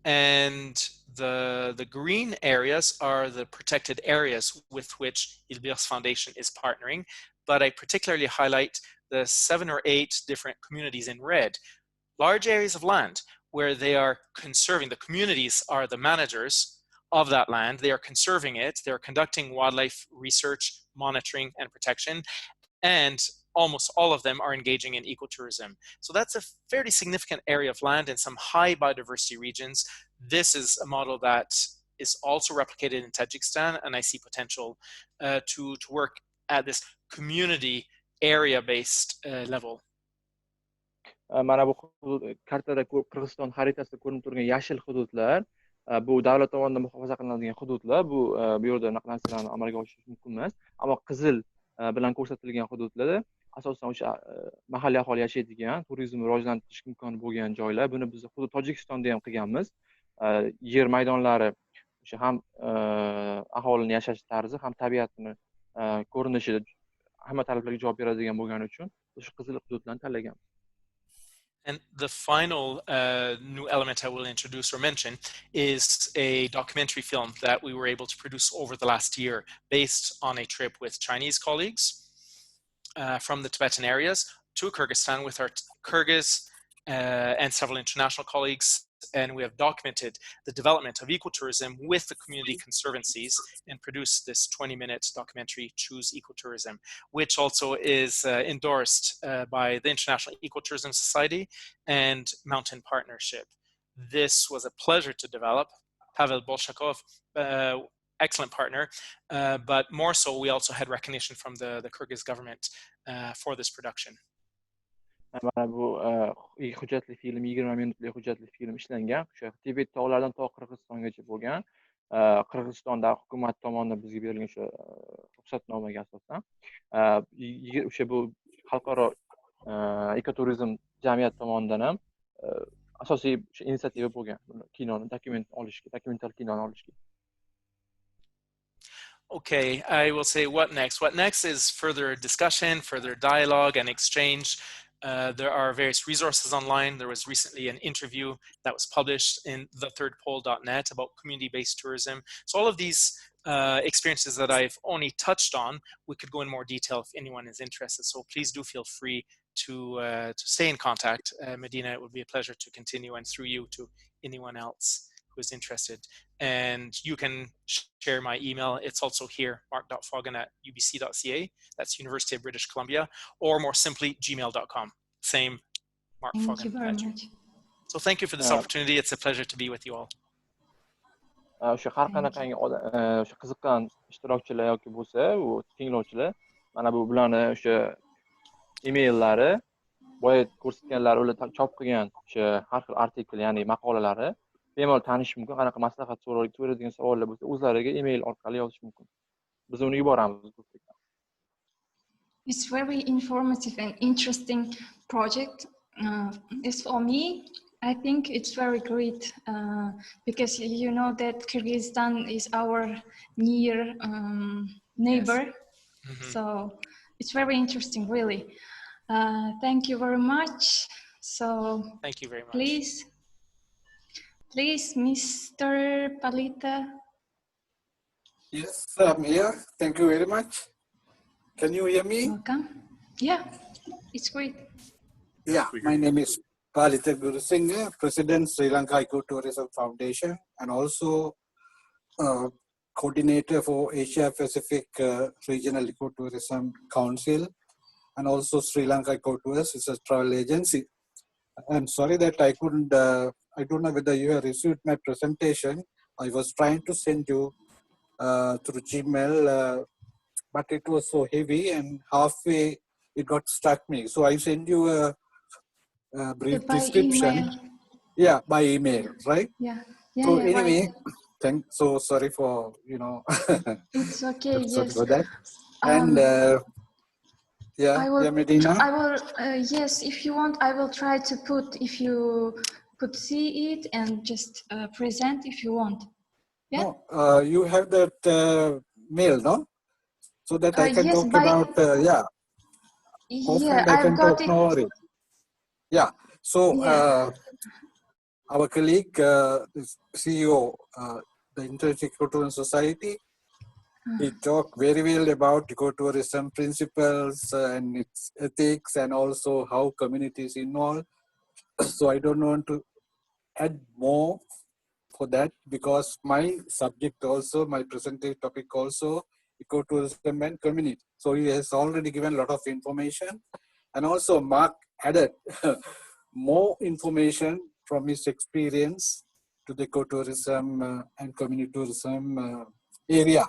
and the green areas are the protected areas with which ilmiy Foundation is partnering, but I particularly highlight the 7 or 8 different communities in red, large areas of land where they are conserving. The communities are the managers of that land. They are conserving it. They are conducting wildlife research, monitoring, and protection, and almost all of them are engaging in ecotourism. So that's a fairly significant area of land in some high biodiversity regions. This is a model that is also replicated in Tajikistan, and I see potential to work at this community area-based level. Mana bu kartada Qirg'iziston xaritasida ko'rinib turgan yashil hududlar, bu davlat tomonidan muhofaza qilinadigan hududlar, bu yerda anaqa narsalarni amalga oshirish mumkin emas. Ammo qizil bilan ko'rsatilgan hududlarda asosan o'sha mahalliy aholi yashaydigan, turizmni rivojlantirish imkoni bo'lgan joylar. Buni biz xuddi Tojikistonda ham qilganmiz. Yer maydonlari o'sha ham aholining yashash tarzi, ham tabiatni ko'rinishida hamma talablarga javob beradigan bo'lgani uchun o'sha qizil hududlarni tanlaganmiz. And the final new element I will introduce or mention is a documentary film that we were able to produce over the last year based on a trip with Chinese colleagues from the Tibetan areas to Kyrgyzstan with our Kyrgyz and several international colleagues. And we have documented the development of ecotourism with the community conservancies and produced this 20-minute documentary, Choose Ecotourism, which also is endorsed by the International Ecotourism Society and Mountain Partnership. This was a pleasure to develop. Pavel Bolshakov, excellent partner, but more so, we also had recognition from the Kyrgyz government for this production. Mana bu hujjatli film, 20 minutlik hujjatli film ishlangan. O'sha Tibet tog'laridan to Qirg'izistongacha bo'lgan. Qirg'izistonda hukumat tomonidan bizga berilgan o'sha ruxsatnomaga asosan o'sha bu xalqaro ekoturizm jamiyat tomonidan ham asosiy o'sha inisiativa bo'lgan. Kinoni dokumental kinoni olishga. Okay, I will say what next. What next is further discussion, further dialogue and exchange. There are various resources online. There was recently an interview that was published in thethirdpole.net about community-based tourism. So all of these experiences that I've only touched on, we could go in more detail if anyone is interested. So please do feel free to stay in contact. Medina, it would be a pleasure to continue, and through you to anyone else who is interested. And you can share my email. It's also here, mark.foggen@ubc.ca. That's University of British Columbia, or more simply, gmail.com. Same, Mark Thank Foggen. you very much. So thank you for this opportunity. It's a pleasure to be with you all. O'sha har qanaqangi o'sha qiziqqan ishtirokchilar yoki bo'lsa, u tinglovchilar, mana bu bularni o'sha emaillari, boya ko'rsatganlar ular chop qilgan o'sha har xil artikl, ya'ni maqolalari bemalol tanish mumkin. Qanaqa maslahat so'raydigan savollar bo'lsa, o'zlariga email orqali yozish mumkin. Biz uni yuboramiz. It's very informative and interesting project. As for me, I think it's very great because you know that Kyrgyzstan is our near neighbor. Yes. Mm-hmm. So it's very interesting, really. Thank you very much. So thank you very much. Please, Mr. Palita. Yes, I'm here. Thank you very much. Can you hear me? Welcome. Yeah, it's great. Yeah, my name is Palita Gurusinghe, President, Sri Lanka Ecotourism Foundation, and also coordinator for Asia Pacific Regional Ecotourism Council, and also Sri Lanka Ecotours is a travel agency. I'm sorry that I couldn't I don't know whether you have received my presentation. I was trying to send you through Gmail, but it was so heavy and halfway it got stuck me. So I sent you a brief By description. email. Yeah, by email, right? Yeah. So Yeah, anyway, right. so sorry for, It's okay. sorry Yes. for that. And I will. Medina. I will. Yes, if you want, I will try to put. If you could see it and just present, if you want. Yeah. No, you have that mail, no? So that I can yes, talk about, yeah, offhand I I've can got talk, it. no worry. Yeah, so Yeah. our colleague, the CEO, the International Ecotourism Society, he talked very well about ecotourism principles and its ethics and also how communities involved. So I don't want to add more for that because my subject also, my presentation topic also, ecotourism and community. So he has already given a lot of information, and also Mark added more information from his experience to the ecotourism and community tourism area.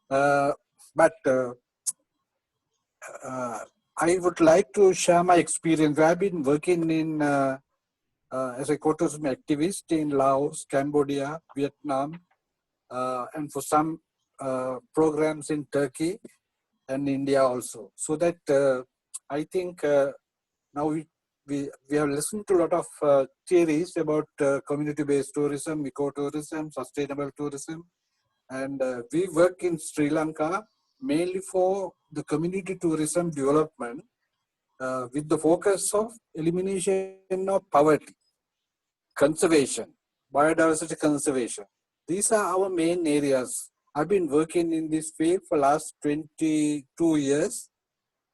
But I would like to share my experience. I've been working in as a ecotourism activist in Laos, Cambodia, Vietnam, and for some programs in Turkey and India also. So that I think now we have listened to a lot of theories about community-based tourism, ecotourism, sustainable tourism, and we work in Sri Lanka mainly for the community tourism development with the focus of elimination of poverty, conservation, biodiversity conservation. These are our main areas. I've been working in this field for last 22 years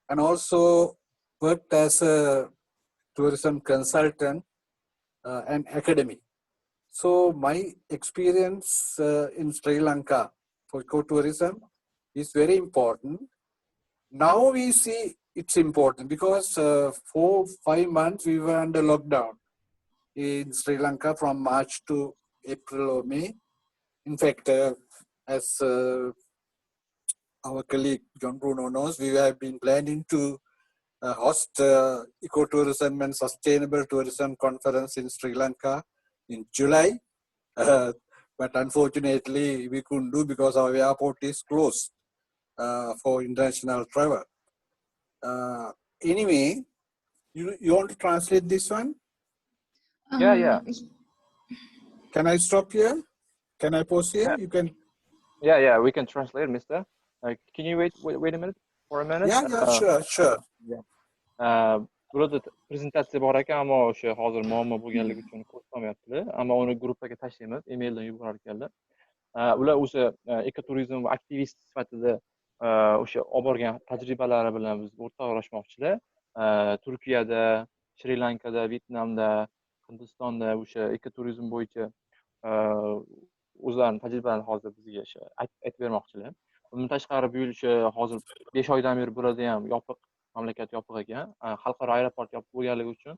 and also worked as a tourism consultant and academic. So my experience in Sri Lanka for ecotourism is very important. Now we see it's important because 4-5 months we were under lockdown in Sri Lanka from March to April or May. In fact, as our colleague John Bruno knows, we have been planning to host ecotourism and sustainable tourism conference in Sri Lanka in July. But unfortunately, we couldn't do because our airport is closed for international travel. Anyway, you want to translate this one? Yeah. Can I stop here? Can I pause here? You can. Yeah, we can translate, mister. Can you wait a minute for a minute? Yeah, sure. Burada prezentatsiya bor ekan, ammo o'sha hozir muammo bo'lganligi uchun ko'rsatmayaptilar. Ammo uni gruppaga tashlaymiz, emaildan yuborar ekanlar. Ular o'sha ekoturizm aktivist sifatida o'sha olib borgan tajribalari bilan bizga o'rtoqlashmoqchilar. Turkiyada, Shri Lankada, Vyetnamda, Hindistonda o'sha ekoturizm bo'yicha o'zlarining tajribalarini hozir bizga aytib bermoqchilar. Bundan tashqari bu yil hozir 5 oydan beri bo'ladi ham yopiq, mamlakat yopiq ekan. Xalqaro aeroport yopiq bo'lganligi uchun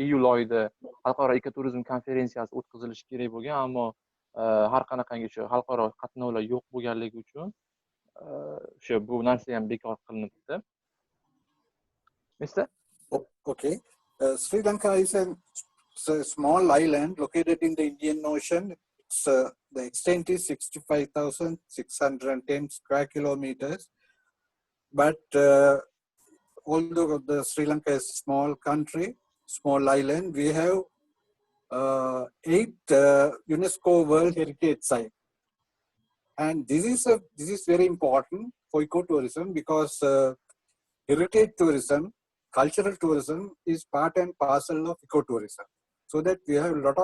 iyul oyida xalqaro ekoturizm konferensiyasi o'tkazilishi kerak bo'lgan, ammo har qanaqangi xalqaro qatnovlar yo'q bo'lganligi uchun bu narsa ham bekor qilinibdi. Mister? Okay. Sri Lanka is a small island located in the Indian Ocean. It's, the extent is 65,610 square kilometers. But although the Sri Lanka is a small country, small island, we have 8 UNESCO World Heritage Sites. And this is very important for ecotourism because heritage tourism, cultural tourism is part and parcel of ecotourism. So that we have a lot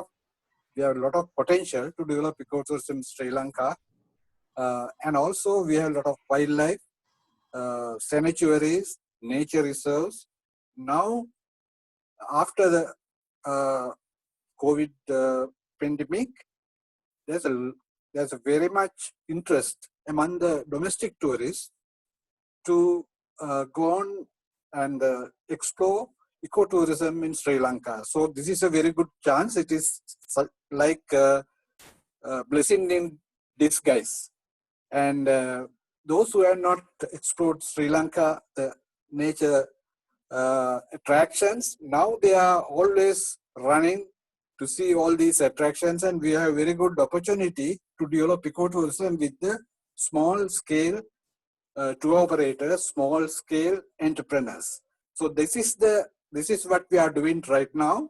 of potential to develop ecotourism in Sri Lanka, and also we have a lot of wildlife, sanctuaries, nature reserves. Now, after the COVID pandemic, there's a very much interest among the domestic tourists to go on and explore ecotourism in Sri Lanka. So this is a very good chance. It is like blessing in disguise. And those who have not explored Sri Lanka, the nature attractions, now they are always running to see all these attractions, and we have a very good opportunity to develop ecotourism with the small scale tour operators, small scale entrepreneurs. So this is what we are doing right now,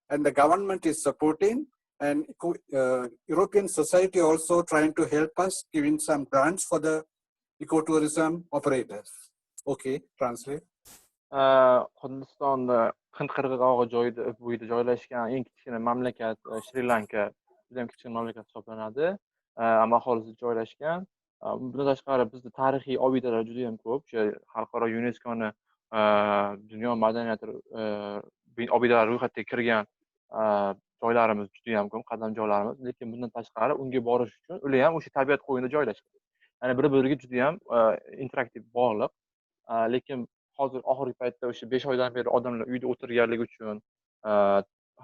and the government is supporting, and European society also trying to help us, giving some grants for the ecotourism operators. Okay, translate. Hindistonda Hind qirg'og'i joyida bo'yida joylashgan eng kichkina mamlakat Shri Lanka juda ham kichkina mamlakat hisoblanadi. Ammo aholisi joylashgan. Bundan tashqari bizda tarixiy obidalar juda ham ko'p. O'sha xalqaro UNESCOning dunyo madaniyati obidalar ro'yxatiga kirgan joylarimiz juda ham ko'p, qadamjolarimiz. Lekin bundan tashqari unga borish uchun ular ham o'sha tabiat qo'ynida joylashgan. Ya'ni bir-biriga juda ham interaktiv bog'liq. Lekin hozir oxirgi paytda o'sha 5 oydan beri odamlar uyda o'tirganligi uchun,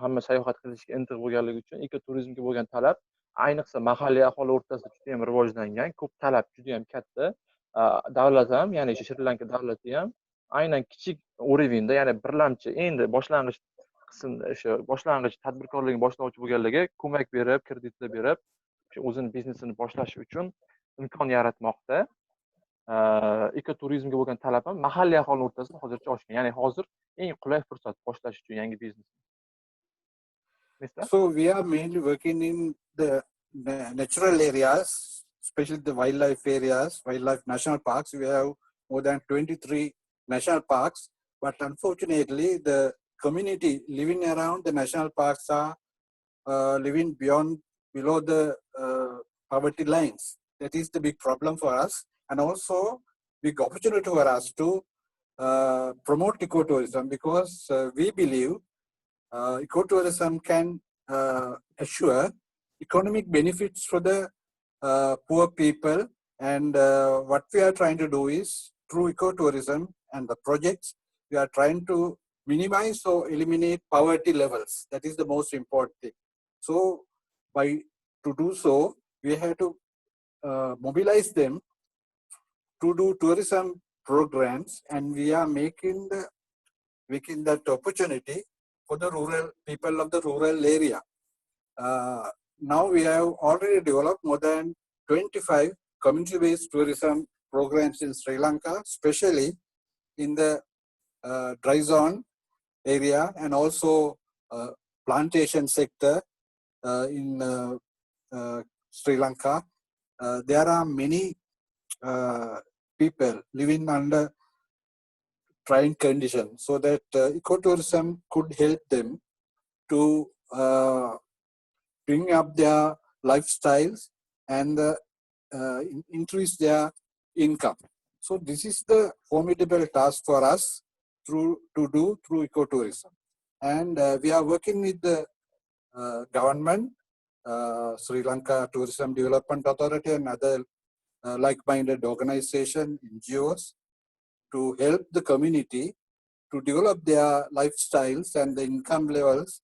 hamma sayohat qilishga intiq bo'lganligi uchun ekoturizmga bo'lgan talab, ayniqsa mahalliy aholi o'rtasida juda ham rivojlangan, ko'p talab juda ham katta. Davlat ham, ya'ni Shri Lanka davlati ham aynan kichik уровеньda, ya'ni birlamchi endi boshlang'ich qismda o'sha boshlang'ich tadbirkorlikni boshlovchi bo'lganlarga ko'mak berib, kreditlar berib, o'sha o'zini biznesini boshlash uchun imkon yaratmoqda. Ekoturizmga bo'lgan talab ham mahalliy aholi o'rtasida hozircha oshgan. Ya'ni hozir eng qulay fursat boshlash uchun yangi biznes. So we are mainly working in the natural areas, especially the wildlife areas, wildlife national parks. We have more than 23 national parks, but unfortunately the community living around the national parks are living below the poverty lines. That is the big problem for us, and also big opportunity for us to promote ecotourism, because we believe ecotourism can assure economic benefits for the poor people, and what we are trying to do is, through ecotourism and the projects, we are trying to minimize or eliminate poverty levels. That is the most important thing. So to do so, we have to mobilize them to do tourism programs, and we are making that opportunity for the rural people of the rural area. Now we have already developed more than 25 community-based tourism programs in Sri Lanka, especially in the dry zone area, and also plantation sector in Sri Lanka. There are many people living under trying conditions, so that ecotourism could help them to bring up their lifestyles and increase their income. So this is the formidable task for us to do through ecotourism. And we are working with the government, Sri Lanka Tourism Development Authority, and other like-minded organizations, NGOs, to help the community to develop their lifestyles and the income levels,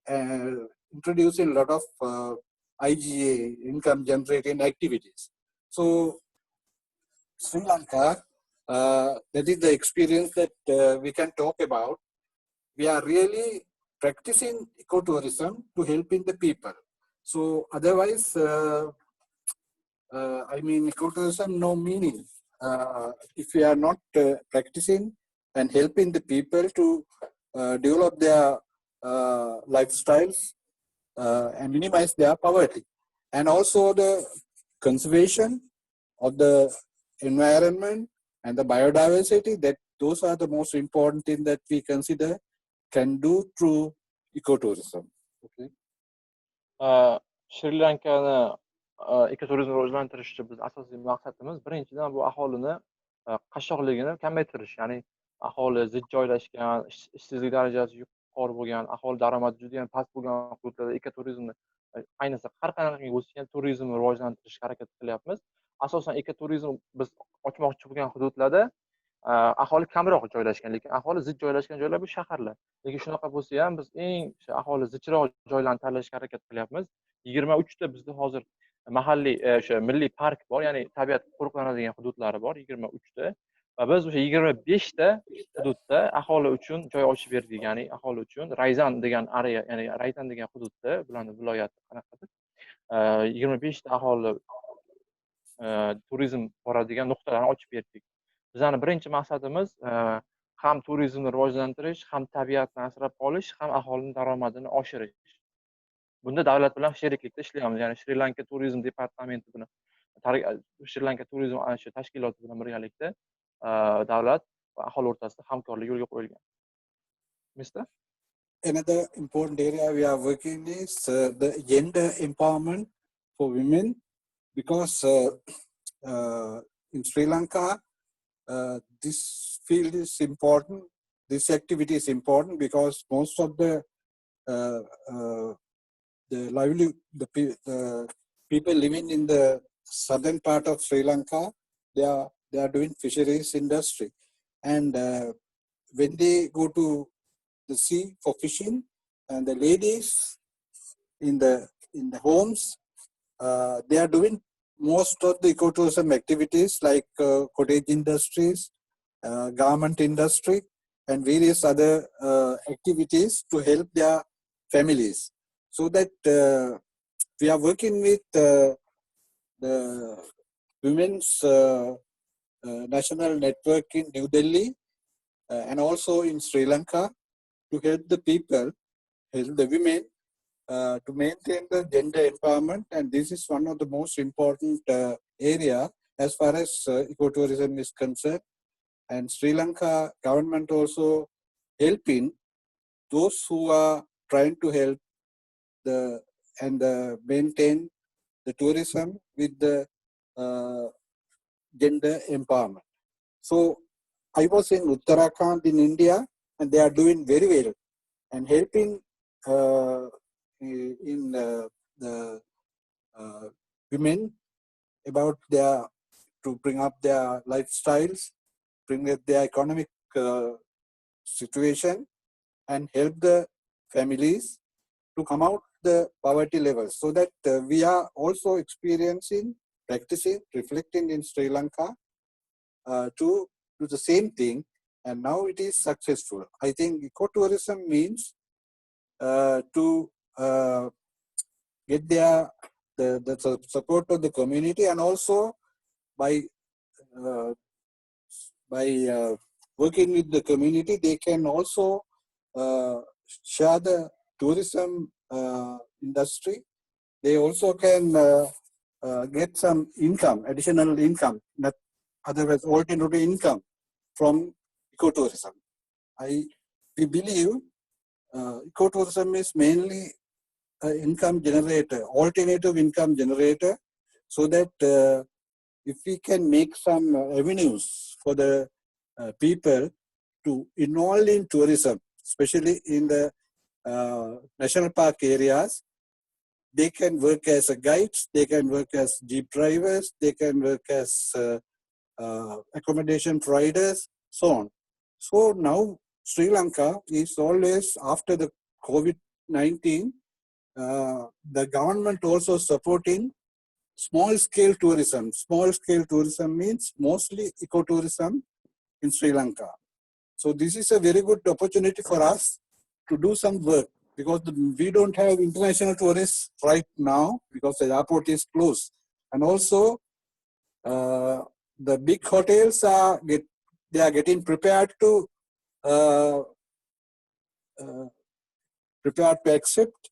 and introducing a lot of IGA, income generating activities. So Sri Lanka, that is the experience that we can talk about. We are really practicing ecotourism to helping the people. So otherwise, I mean, ecotourism no meaning if we are not practicing and helping the people to develop their lifestyles and minimize their poverty. And also the conservation of the environment and the biodiversity, that those are the most important things that we consider can do through ecotourism. Okay. Shri Lankani ekoturizmni rivojlantirishda biz asosiy maqsadimiz birinchidan bu aholini qashshoqligini kamaytirish, ya'ni aholi zich joylashgan, ishsizlik darajasi yuqori bo'lgan, aholi daromadi juda ham past bo'lgan hududlarda ekoturizmni, ayniqsa har qanaqangi bo'lsa ham turizmni rivojlantirishga harakat qilyapmiz. Asosan ekoturizm biz ochmoqchi bo'lgan hududlarda aholi kamroq joylashgan, lekin aholi zich joylashgan joylar bu shaharlar. Lekin shunaqa bo'lsa ham biz eng aholi zichroq joylarni tanlashga harakat qilyapmiz. 23 ta bizda hozir mahalliy o'sha milliy park bor, ya'ni tabiat qo'riqlanadigan hududlari bor 23 ta. Va biz o'sha 25 ta hududda aholi uchun joy ochib berdik, ya'ni aholi uchun Rayzan degan area, ya'ni Rayzan degan hududda, bularning viloyati qanaqadir 25 ta aholi turizm boradigan nuqtalarni ochib berdik. Bizning birinchi maqsadimiz ham turizmni rivojlantirish, ham tabiatni asrab qolish, ham aholining daromadini oshirish. Bunda davlat bilan sheriklikda ishlaymiz. Ya'ni Shri Lanka turizm departamenti bilan, Shri Lanka turizm tashkiloti bilan birgalikda davlat va aholi o'rtasida hamkorlik yo'lga qo'yilgan. Mister? Another important area we are working is the gender empowerment for women, because in Sri Lanka, this field is important. This activity is important because most of the people living in the southern part of Sri Lanka, they are doing fisheries industry, and when they go to the sea for fishing, and the ladies in the homes, they are doing most of the ecotourism activities like cottage industries, garment industry, and various other activities to help their families. So that we are working with the Women's National Network in New Delhi and also in Sri Lanka to help the people, help the women to maintain the gender empowerment, and this is one of the most important area as far as ecotourism is concerned. And Sri Lanka government also helping those who are trying to help and maintain the tourism with the gender empowerment. So I was in Uttarakhand in India, and they are doing very well and helping in the women about to bring up their lifestyles, bring up their economic situation, and help the families to come out the poverty levels, so that we are also experiencing, practicing, reflecting in Sri Lanka to do the same thing, and now it is successful. I think ecotourism means to get the support of the community, and also by working with the community, they can also share the tourism industry. They also can get some income, additional income, not otherwise alternative income from ecotourism. We believe ecotourism is mainly an income generator, alternative income generator, so that if we can make some avenues for the people to involve in tourism, especially in the national park areas, they can work as guides, they can work as jeep drivers, they can work as accommodation providers, so on. So now Sri Lanka is always, after the COVID-19, the government also supporting small-scale tourism. Small-scale tourism means mostly ecotourism in Sri Lanka. So this is a very good opportunity for us to do some work, because we don't have international tourists right now because the airport is closed. And also the big hotels are getting prepared to accept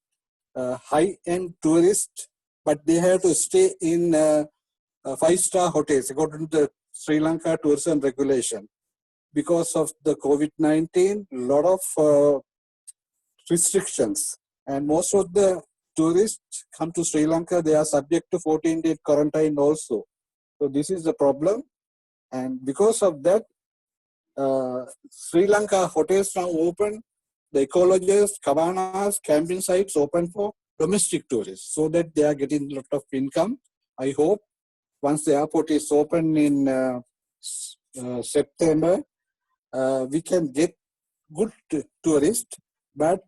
high-end tourists, but they have to stay in 5-star hotels according to the Sri Lanka tourism regulation. Because of the COVID-19, a lot of restrictions, and most of the tourists come to Sri Lanka, they are subject to 14-day quarantine also. So this is the problem, and because of that, Sri Lanka hotels now open, the ecologists, cabanas, camping sites open for domestic tourists, so that they are getting a lot of income. I hope once the airport is open in September, we can get good tourists, but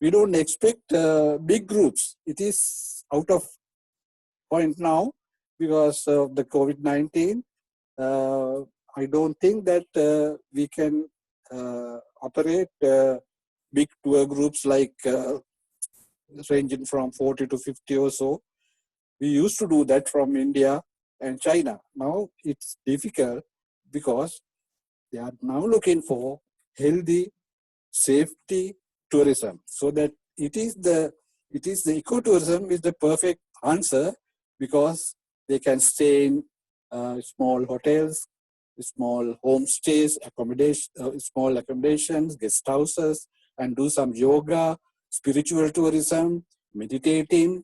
we don't expect big groups. It is out of point now because of the COVID-19. I don't think that we can operate big tour groups like ranging from 40 to 50 or so. We used to do that from India and China. Now it's difficult because they are now looking for healthy, safety tourism. So that it is the ecotourism is the perfect answer because they can stay in small hotels, small homestays, small accommodations, guest houses, and do some yoga, spiritual tourism, meditating,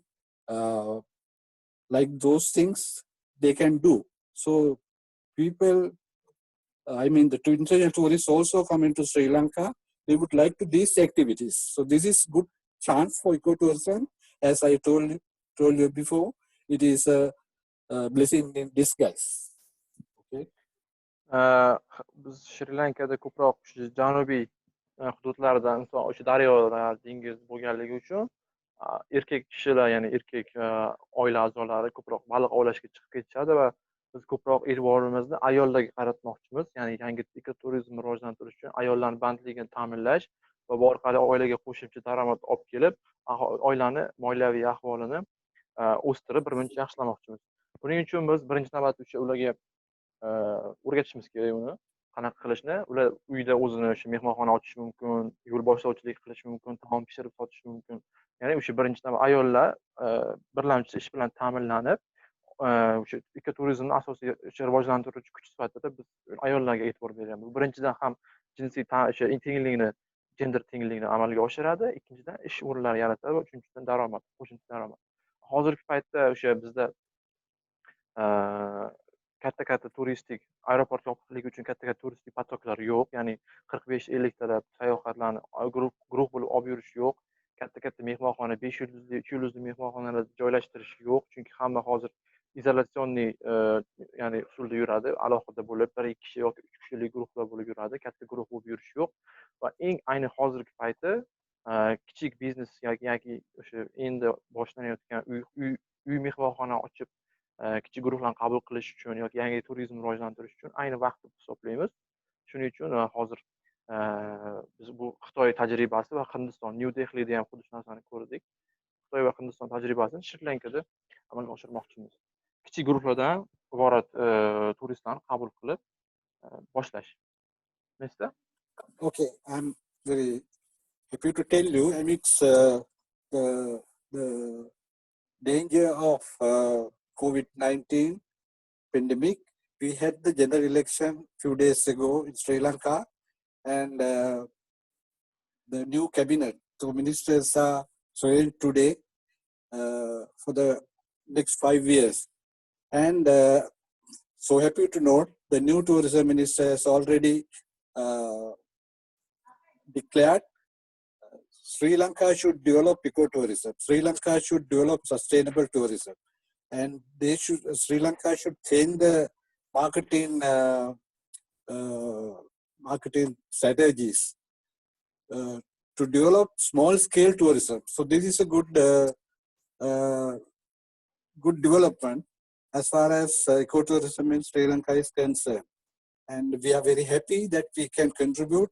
like those things they can do. So people, I mean the international tourists also come into Sri Lanka, they would like to do these activities. So this is good chance for ecotourism. As I told you before, it is a blessing in disguise. Okay. Biz Shri Lankada ko'proq janubiy hududlarda, o'sha daryolar, dengiz bo'lganligi uchun erkak kishilar, ya'ni erkak oila a'zolari ko'proq baliq ovlashga chiqib ketishadi va biz ko'proq e'tiborimizni ayollarga qaratmoqchimiz. Ya'ni yangi ekoturizmni rivojlantirish uchun ayollarning bandligini ta'minlash va bu orqali oilaga qo'shimcha daromad olib kelib, oilani moliyaviy ahvolini o'stirib, birmuncha yaxshilamoqchimiz. Buning uchun biz birinchi navbatda o'sha ularga o'rgatishimiz kerak uni qanaqa qilishni. Ular uyda o'zini o'sha mehmonxona ochish mumkin, yo'l boshlovchilik qilish mumkin, taom pishirib sotish mumkin. Ya'ni o'sha birinchi navbat ayollar birlamchi ish bilan ta'minlanib, o'sha ekoturizmni asosiy rivojlantiruvchi kuch sifatida biz ayollarga e'tibor beryapmiz. Birinchidan ham jinsiy o'sha tenglikni, gender tenglikni amalga oshiradi, ikkinchidan ish o'rinlari yaratadi va uchinchidan daromad, qo'shimcha daromad. Hozirgi paytda o'sha bizda katta turistik aeroport yopiqligi uchun katta turistik potoklar yo'q. Ya'ni 45-50 ta sayohatlarni guruh bo'lib olib yurish yo'q. Katta mehmonxona, 5 yulduzli, 3 yulduzli mehmonxonalarda joylashtirish yo'q. Chunki hamma hozir izolatsionniy ya'ni usulda yuradi. Alohida bo'lib 1-2 kishi yoki 3 kishilik guruhlar bo'lib yuradi. Katta guruh bo'lib yurish yo'q. Va eng ayni hozirgi payti kichik biznes yoki o'sha endi boshlanayotgan uy mehmonxona ochib kichik guruhlarni qabul qilish uchun yoki yangi turizmni rivojlantirish uchun ayni vaqt deb hisoblaymiz. Shuning uchun hozir biz bu Xitoy tajribasi va Hindiston, New Dehlida ham xuddi shu narsani ko'rdik. Xitoy va Hindiston tajribasini Shri Lankada amalga oshirmoqchimiz. Kichik guruhlardan iborat turistlarni qabul qilib boshlash. Nesta? Okay, I'm very happy to tell you, amidst the danger of COVID-19 pandemic, we had the general election few days ago in Sri Lanka, and the new cabinet, the ministers are sworn today for the next 5 years. And so happy to note the new tourism minister has already declared Sri Lanka should develop ecotourism. Sri Lanka should develop sustainable tourism. And Sri Lanka should change the marketing strategies to develop small-scale tourism. So this is a good development as far as ecotourism in Sri Lanka is concerned. And we are very happy that we can contribute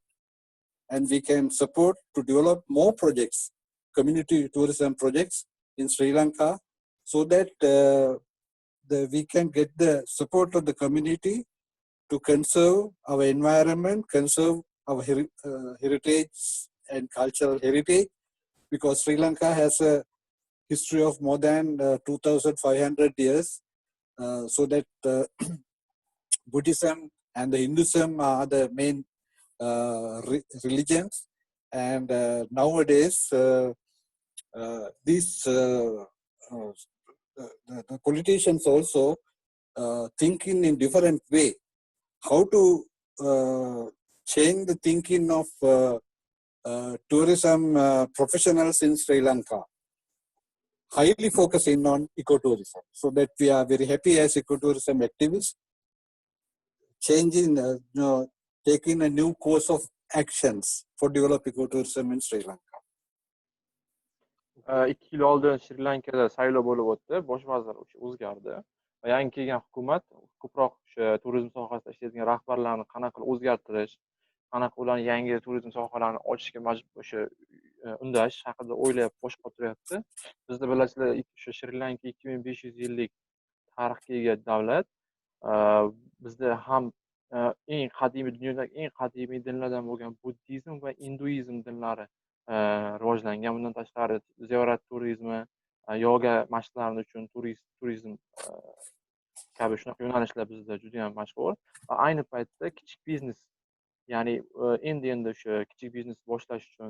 and we can support to develop more projects, community tourism projects in Sri Lanka, so that we can get the support of the community to conserve our environment, conserve our heritage and cultural heritage, because Sri Lanka has a history of more than 2,500 years, so that Buddhism and the Hinduism are the main religions, and nowadays the politicians also thinking in different way how to change the thinking of tourism professionals in Sri Lanka, highly focusing on ecotourism, so that we are very happy as ecotourism activists changing, taking a new course of actions for developing ecotourism in Sri Lanka? 2 yil oldin Shri Lankada saylov bo'lib o'tdi, bosh vazir o'zgardi va yangi kelgan hukumat ko'proq o'sha turizm sohasida ishlaydigan rahbarlarni qanaqa qilib o'zgartirish, qanaqa ularni yangi turizm sohalarini ochishga o'sha undash haqida o'ylab bosh qotiryapti. Bizda bilasizlar, o'sha Shri Lanka 2500 yillik tarixga ega davlat. Bizda ham eng qadimiy, dunyodagi eng qadimiy dinlardan bo'lgan buddizm va hinduizm dinlari rivojlangan. Bundan tashqari ziyorat turizmi, yoga mashqlari uchun turizm kabi shunaqa yo'nalishlar bizda juda ham mashhur. Va ayni paytda kichik biznes, ya'ni endi o'sha kichik biznes boshlash uchun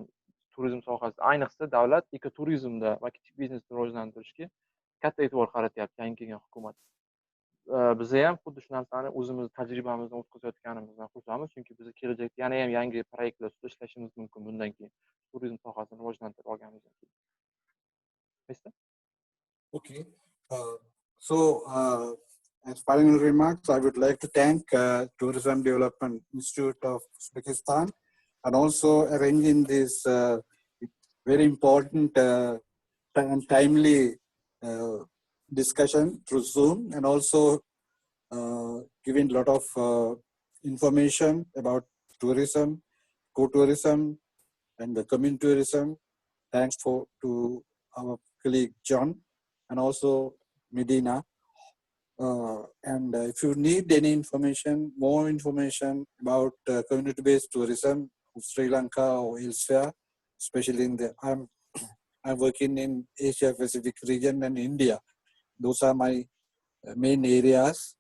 turizm sohasida, ayniqsa davlat ekoturizmda va kichik biznesni rivojlantirishga katta e'tibor qaratyapti yangi kelgan hukumat. Biz ham xuddi shu narsani o'zimiz tajribamizdan o'tkazayotganimizdan xursandmiz, chunki biz kelajakda yana ham yangi proyektlar ustida ishlashimiz mumkin bundan keyin turizm sohasini rivojlantirib olganimizdan keyin. Okay. As final remarks, I would like to thank Tourism Development Institute of Uzbekistan and also arranging this very important and timely discussion through Zoom, and also giving a lot of information about tourism, co-tourism, and the community tourism. Thanks to our colleague John and also Medina. If you need any information, more information about community-based tourism of Sri Lanka or elsewhere, especially in the I'm working in Asia Pacific region and India. Those are my main areas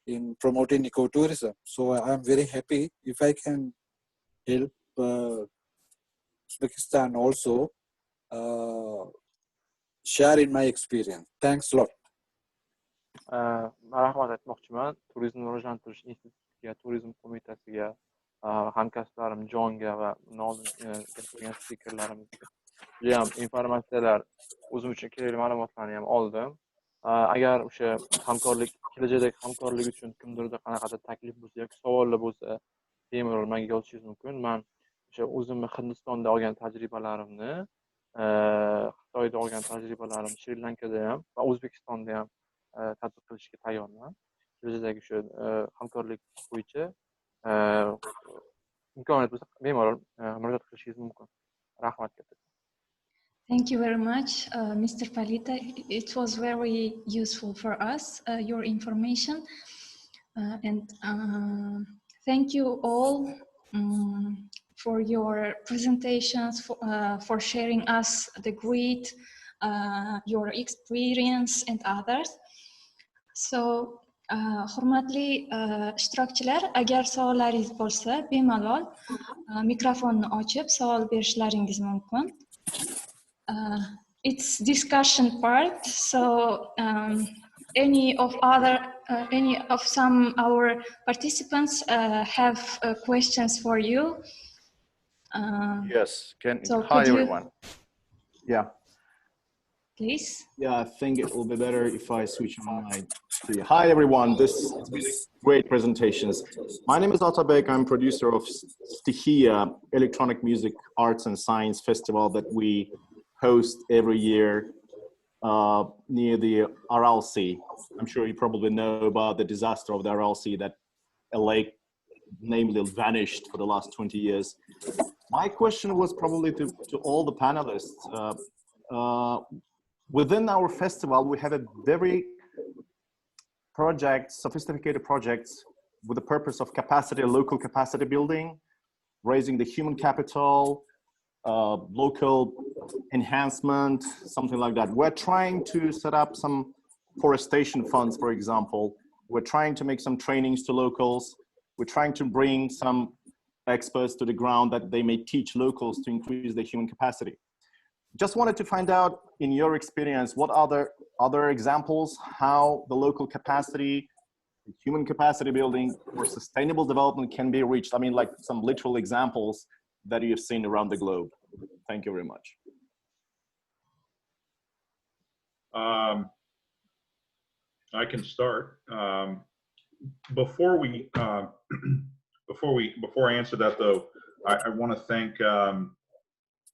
in promoting ecotourism. So I'm very happy if I can help Uzbekistan also share in my experience. Thanks a lot. Rahmat aytmoqchiman turizmni rivojlantirish institutiga, turizm qo'mitasiga, hamkasblarim Jonga va gapirgan spikerlarimizga juda ham informatsiyalar, o'zim uchun kerakli ma'lumotlarni ham oldim. Agar o'sha hamkorlik, kelajakdagi hamkorlik uchun kimdirda qanaqadir taklif bo'lsa yoki savollar bo'lsa, bemalol menga yozishingiz mumkin. Men o'sha o'zimni Hindistonda olgan tajribalarimni, Xitoyda olgan tajribalarimni Shri Lankada ham va O'zbekistonda ham tatbiq qilishga tayyorman. Kelajakdagi o'sha hamkorlik bo'yicha imkoniyat bo'lsa bemalol murojaat qilishingiz mumkin. Rahmat katta. Thank you very much, Mr. Palita. It was very useful for us, your information. And thank you all for your presentations, for sharing us the great, your experience and others. So, hurmatli ishtirokchilar, agar savollaringiz bo'lsa, bemalol mikrofonni ochib savol berishlaringiz mumkin. It's discussion part, so any of some our participants have questions for you. Yes. So hi everyone. Yeah. Please. Yeah, I think it will be better if I switch on my screen. Hi everyone. This is great presentations. My name is Atabek. I'm producer of Stichia Electronic Music Arts and Science Festival that we host every year near the Aral Sea. I'm sure you probably know about the disaster of the Aral Sea, that a lake namely vanished for the last 20 years. My question was probably to all the panelists. Within our festival, we have a very sophisticated projects with the purpose of local capacity building, raising the human capital, local enhancement, something like that. We're trying to set up some forestation funds, for example. We're trying to make some trainings to locals. We're trying to bring some experts to the ground that they may teach locals to increase their human capacity. Just wanted to find out, in your experience, what other examples, how the local capacity, human capacity building or sustainable development can be reached. I mean, like some literal examples that you've seen around the globe. Thank you very much. I can start. before I answer that though, I want to thank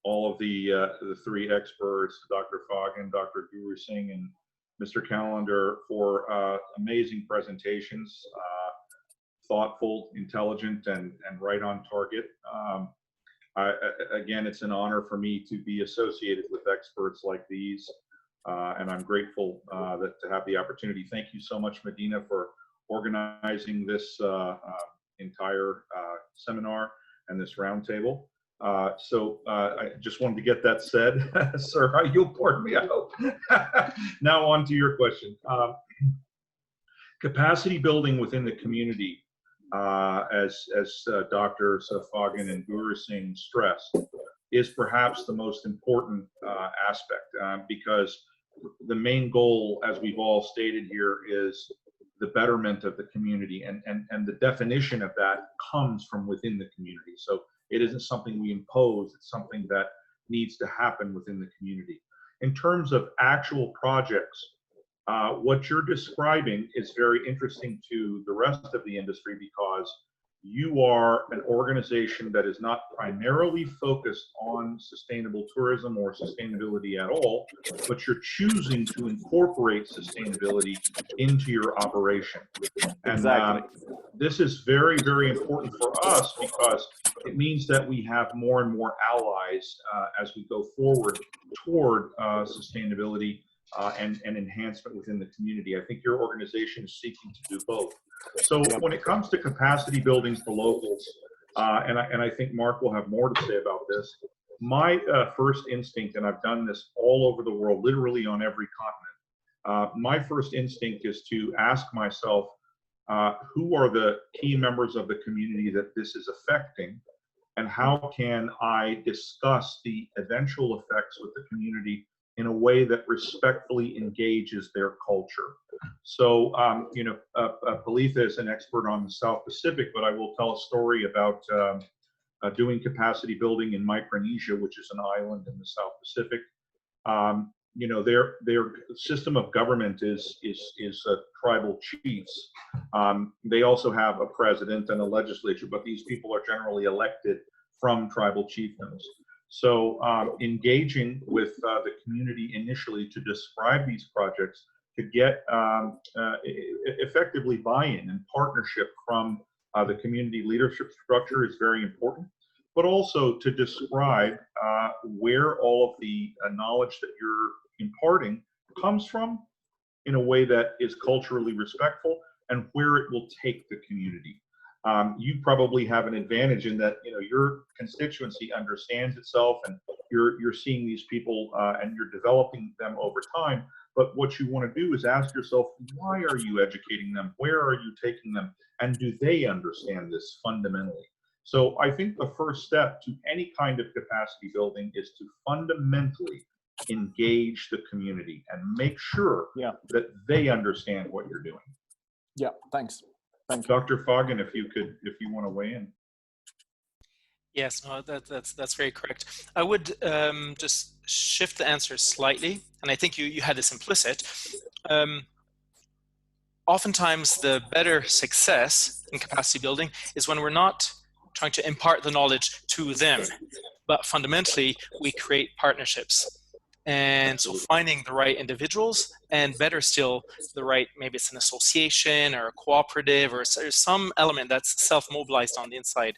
all of the three experts, Dr. Fagan, Dr. Guru Singh, and Mr. Callender, for amazing presentations, thoughtful, intelligent, and right on target. Again, it's an honor for me to be associated with experts like these, and I'm grateful to have the opportunity. Thank you so much, Medina, for organizing this entire seminar and this roundtable. So I just wanted to get that said. Sir, you'll pardon me, I hope. Now on to your question. Capacity building within the community, as Dr. Fagan and Guru Singh stressed, is perhaps the most important aspect, because the main goal, as we've all stated here, is the betterment of the community, and the definition of that comes from within the community. So it isn't something we impose, it's something that needs to happen within the community. In terms of actual projects, what you're describing is very interesting to the rest of the industry, because you are an organization that is not primarily focused on sustainable tourism or sustainability at all, but you're choosing to incorporate sustainability into your operation. And Exactly. this is very, very important for us, because it means that we have more and more allies as we go forward toward sustainability and enhancement within the community. I think your organization is seeking to do both. So when it comes to capacity building for locals, and I think Mark will have more to say about this, my first instinct, and I've done this all over the world, literally on every continent, my first instinct is to ask myself, who are the key members of the community that this is affecting, and how can I discuss the eventual effects with the community in a way that respectfully engages their culture. So, you know, Palitha is an expert on the South Pacific, but I will tell a story about doing capacity building in Micronesia, which is an island in the South Pacific. You know, their system of government is tribal chiefs. They also have a president and a legislature, but these people are generally elected from tribal chiefdoms. So engaging with the community initially to describe these projects, to get effectively buy-in and partnership from the community leadership structure is very important, but also to describe where all of the knowledge that you're imparting comes from in a way that is culturally respectful, and where it will take the community. You probably have an advantage in that, you know, your constituency understands itself, and you're seeing these people and you're developing them over time. But what you want to do is ask yourself, why are you educating them? Where are you taking them? And do they understand this fundamentally? So I think the first step to any kind of capacity building is to fundamentally engage the community and make sure that they understand what you're doing. Yeah, thanks. Thank you. Dr. Fagan, if you want to weigh in. Yes, no, that's very correct. I would just shift the answer slightly, and I think you had this implicit. Oftentimes, the better success in capacity building is when we're not trying to impart the knowledge to them, but fundamentally we create partnerships. And so finding the right individuals, and better still, the right, maybe it's an association or a cooperative or some element that's self-mobilized on the inside.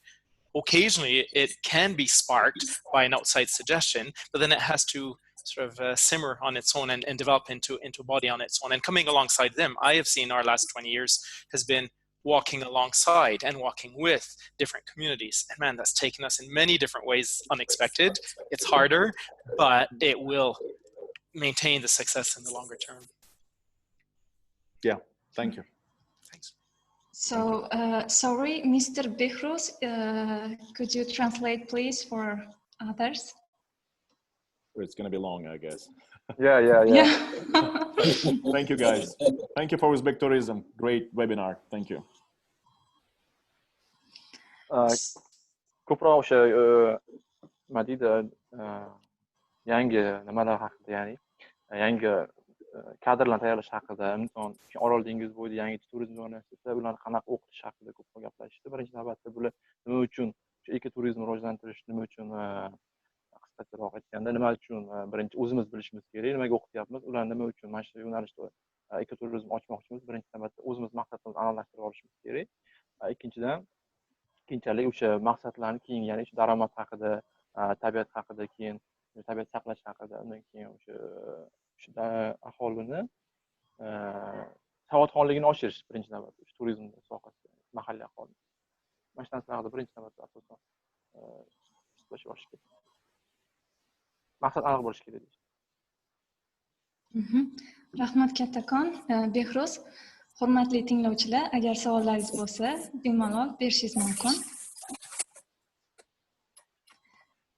Occasionally, it can be sparked by an outside suggestion, but then it has to sort of simmer on its own and develop into a body on its own. And coming alongside them, I have seen our last 20 years has been walking alongside and walking with different communities. And man, that's taken us in many different ways, unexpected. It's harder, but it will maintain the success in the longer term. Yeah, thank you. Thanks. So, sorry, Mr. Behruz, could you translate, please, for others? It's going to be long, I guess. Yeah. Thank you, guys. Thank you for Uzbek Tourism. Great webinar. Thank you. Ko'proq o'sha nima deydi, yangi nimalar haqida, ya'ni yangi kadrlarni tayyorlash haqida, inson Orol dengizi bo'yida yangi turizm zonasi esa ularni qanaqa o'qitish haqida ko'p gaplashishdi. Birinchi navbatda bular nima uchun ekoturizmni rivojlantirish, nima uchun qisqacharoq aytganda nima uchun birinchi o'zimiz bilishimiz kerak, nimaga o'qityapmiz, ular nima uchun mana shu yo'nalishda ekoturizm ochmoqchimiz, birinchi navbatda o'zimiz maqsadimizni aniqlashtirib olishimiz kerak. Ikkinchidan, keyinchalik o'sha maqsadlarni keyin, ya'ni o'sha daromad haqida, tabiat haqida, keyin tabiat saqlash haqida, undan keyin o'sha aholini savodxonligini oshirish birinchi navbatda o'sha turizm sohasida mahalliy aholi. Mana shu narsalar haqida birinchi navbatda asosan suhbatlashib olish kerak. Maqsad aniq bo'lishi kerak. Rahmat kattakon. Behruz, hurmatli tinglovchilar, agar savollaringiz bo'lsa, bemalol berishingiz mumkin.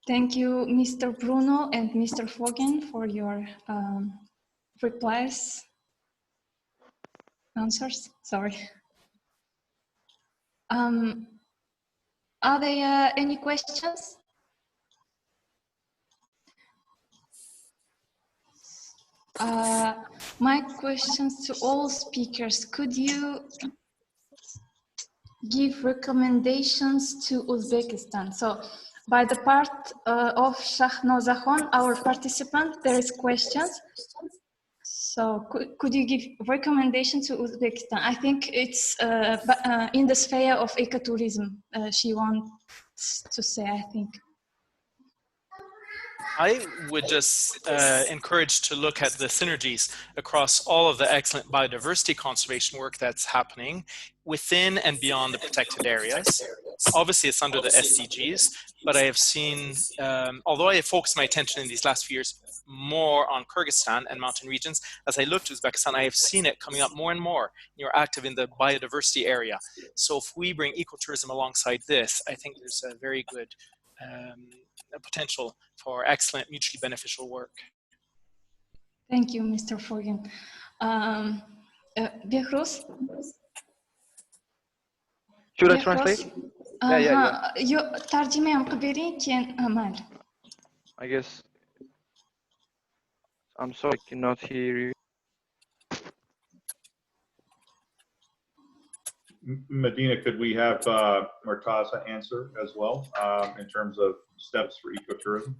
Thank you, Mr. Bruno and Mr. Fogen, for your replies, answers. Sorry. Are there any questions? My questions to all speakers: could you give recommendations to Uzbekistan? So, by the part of Shahnozakhon, our participant, there is questions. So, could you give recommendations to Uzbekistan? I think it's in the sphere of ecotourism. She wants to say, I think. I would just encourage to look at the synergies across all of the excellent biodiversity conservation work that's happening within and beyond the protected areas. Obviously, it's under the SDGs, but I have seen, although I have focused my attention in these last few years more on Kyrgyzstan and mountain regions, as I look to Uzbekistan, I have seen it coming up more and more. You're active in the biodiversity area. So if we bring ecotourism alongside this, I think there's a very good potential for excellent, mutually beneficial work. Thank you, Mr. Fogen. Behruz? Should I translate? Yeah. tarjima ham qilib bering, keyin amal. I guess I'm sorry, I cannot hear you. Medina, could we have Murtaza answer as well in terms of steps for ecotourism?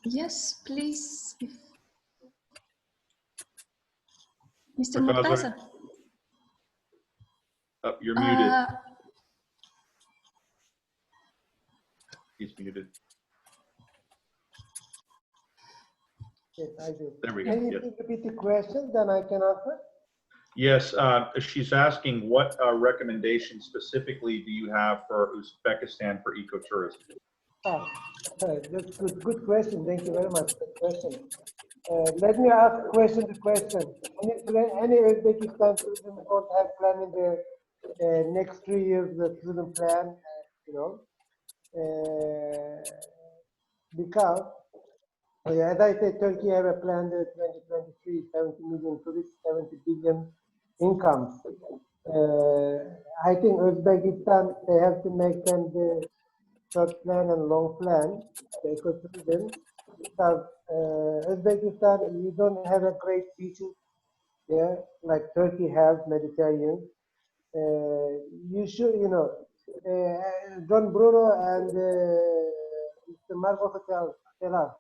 Yes, please. Mr. Murtaza? Murtaza? You're muted. He's muted. Yes, I do. There we go. Can you repeat the question, then I can answer? Yes, she's asking what recommendations specifically do you have for Uzbekistan for ecotourism? That's good question. Thank you very much for the question. Let me ask question to question. Any Uzbekistan tourism board have plan in the next 3 years the tourism plan, because as I said, Turkey have a plan that 2023, 70 million tourists, 70 billion incomes. I think Uzbekistan, they have to make them the short plan and long plan, the ecotourism. Because Uzbekistan, you don't have a great beaches there, like Turkey has, Mediterranean. You should, John Bruno and Mr. Marco tell us,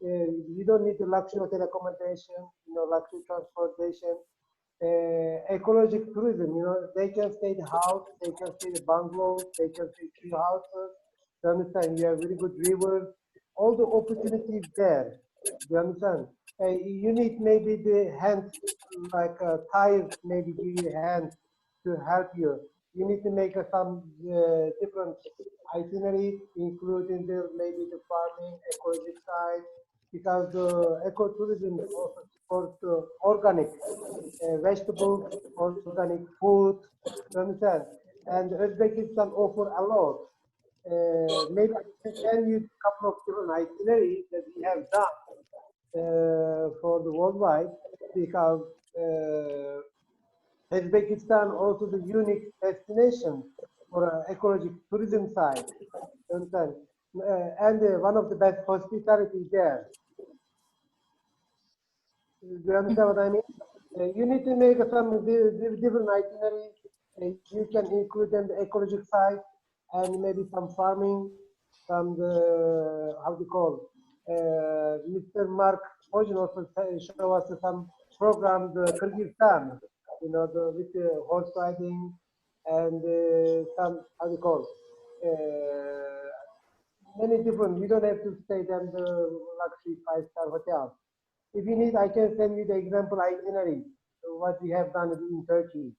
you don't need the luxury hotel accommodation, luxury transportation, ecological tourism, they can stay in the house, they can stay in the bungalows, they can stay in tree houses. You understand? You have very good rivers, all the opportunities there. You understand? You need maybe the hands, like tires, maybe give you a hand to help you. You need to make some different itinerary, including maybe the farming, ecological side, because ecotourism also supports organic vegetables, organic food, you understand? And Uzbekistan offer a lot. Maybe I can tell you a couple of different itineraries that we have done for the worldwide, because Uzbekistan also the unique destination for ecological tourism side, you understand? And one of the best hospitality there. Do you understand what I mean? You need to make some different itineraries. You can include them the ecological side and maybe some farming, some how do you call? Mr. Mark Pojan also show us some programs, Kyrgyzstan, you know, with horse riding and some how do you call? Many different. You don't have to stay in the luxury 5-star hotel. If you need, I can send you the example itinerary, what we have done in Turkey.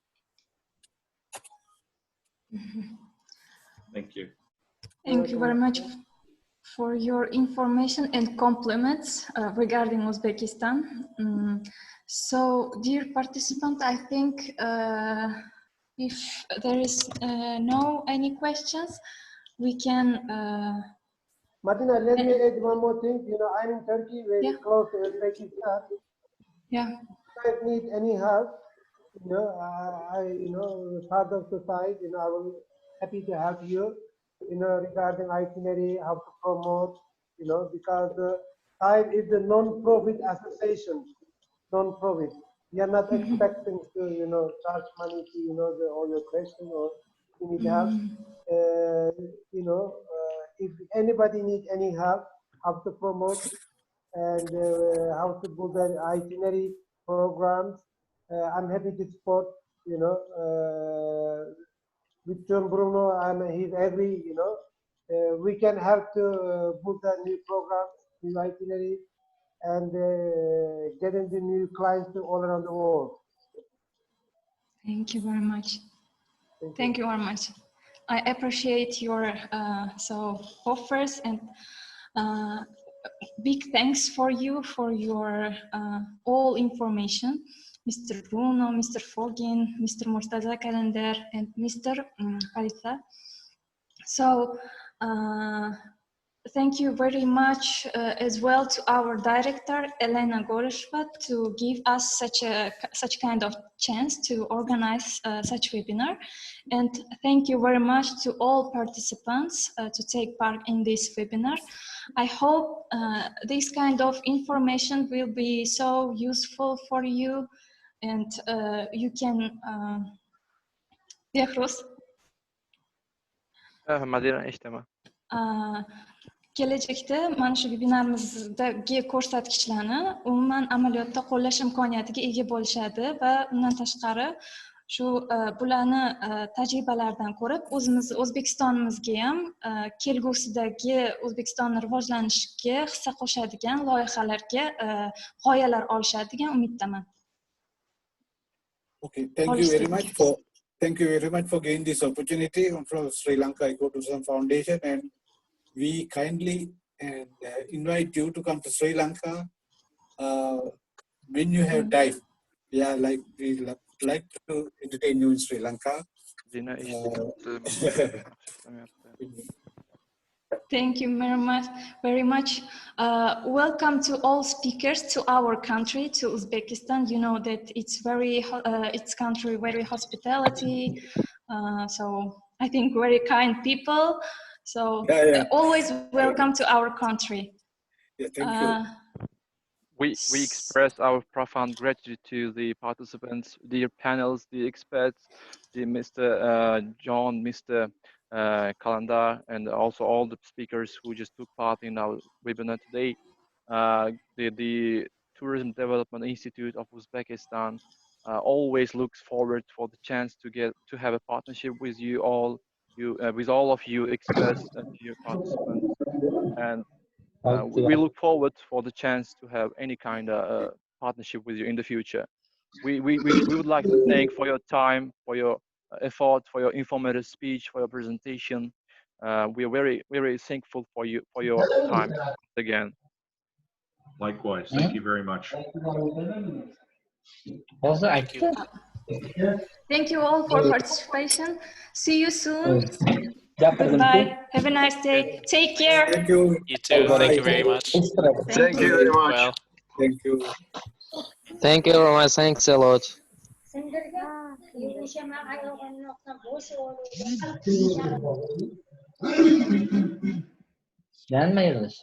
Thank you. Thank you very much for your information and compliments regarding Uzbekistan. So, dear participant, I think if there is no any questions, we can. Martina, let me add one more thing. You know, I'm in Turkey, very close to Uzbekistan. Yeah. If I need any help, you know, you know, part of the site, you know, I will happy to help you, you know, regarding itinerary, how to promote, you know, because site is a non-profit association, non-profit. We are not expecting to, you know, charge money to, you know, all your questions or you need help. You know, if anybody needs any help, how to promote and how to book an itinerary programs, I'm happy to support, you know, with John Bruno, he's every, you know, we can help to book a new program, new itinerary, and getting the new clients all around the world. Thank you very much. Thank you very much. I appreciate your offers and big thanks for you for your all information, Mr. Bruno, Mr. Fogin, Mr. Murtaza Kalender, and Mr. Haritha. So thank you very much as well to our director Elena Goreshva to give us such kind of chance to organize such webinar, and thank you very much to all participants to take part in this webinar. I hope this kind of information will be so useful for you, and you can Madina eshitaman. Kelajakda mana shu webinarimizdagi ko'rsatkichlarni umuman amaliyotda qo'llash imkoniyatiga ega bo'lishadi va undan tashqari shu bularni tajribalaridan ko'rib O'zbekistonimizga ham kelgusidagi O'zbekistonni rivojlanishiga hissa qo'shadigan loyihalarga g'oyalar olishadi degan umiddaman. Okay, thank you very much for giving this opportunity from Sri Lanka Ecotourism Foundation, and we kindly invite you to come to Sri Lanka when you have time. Yeah, we like to entertain you in Sri Lanka. Thank you very much. Welcome to all speakers to our country, to Uzbekistan. You know that it's country very hospitality. So I think very kind people. So always welcome to our country. Yeah, thank you. We express our profound gratitude to the participants, the panels, the experts, the Mr. John, Mr. Kalender, and also all the speakers who just took part in our webinar today. The Tourism Development Institute of Uzbekistan always looks forward for the chance to have a partnership with you all, with all of you experts and your participants, and we look forward for the chance to have any kind of partnership with you in the future. We would like to thank for your time, for your effort, for your informative speech, for your presentation. We are very thankful for your time again. Likewise, thank you very much. Thank you. Thank you all for participation. See you soon. Goodbye. Have a nice day. Take care. Thank you. You too. Thank you very much. Thank you very much. Well. Thank you. Thank you very much. Thanks a lot. Gelmeyiz.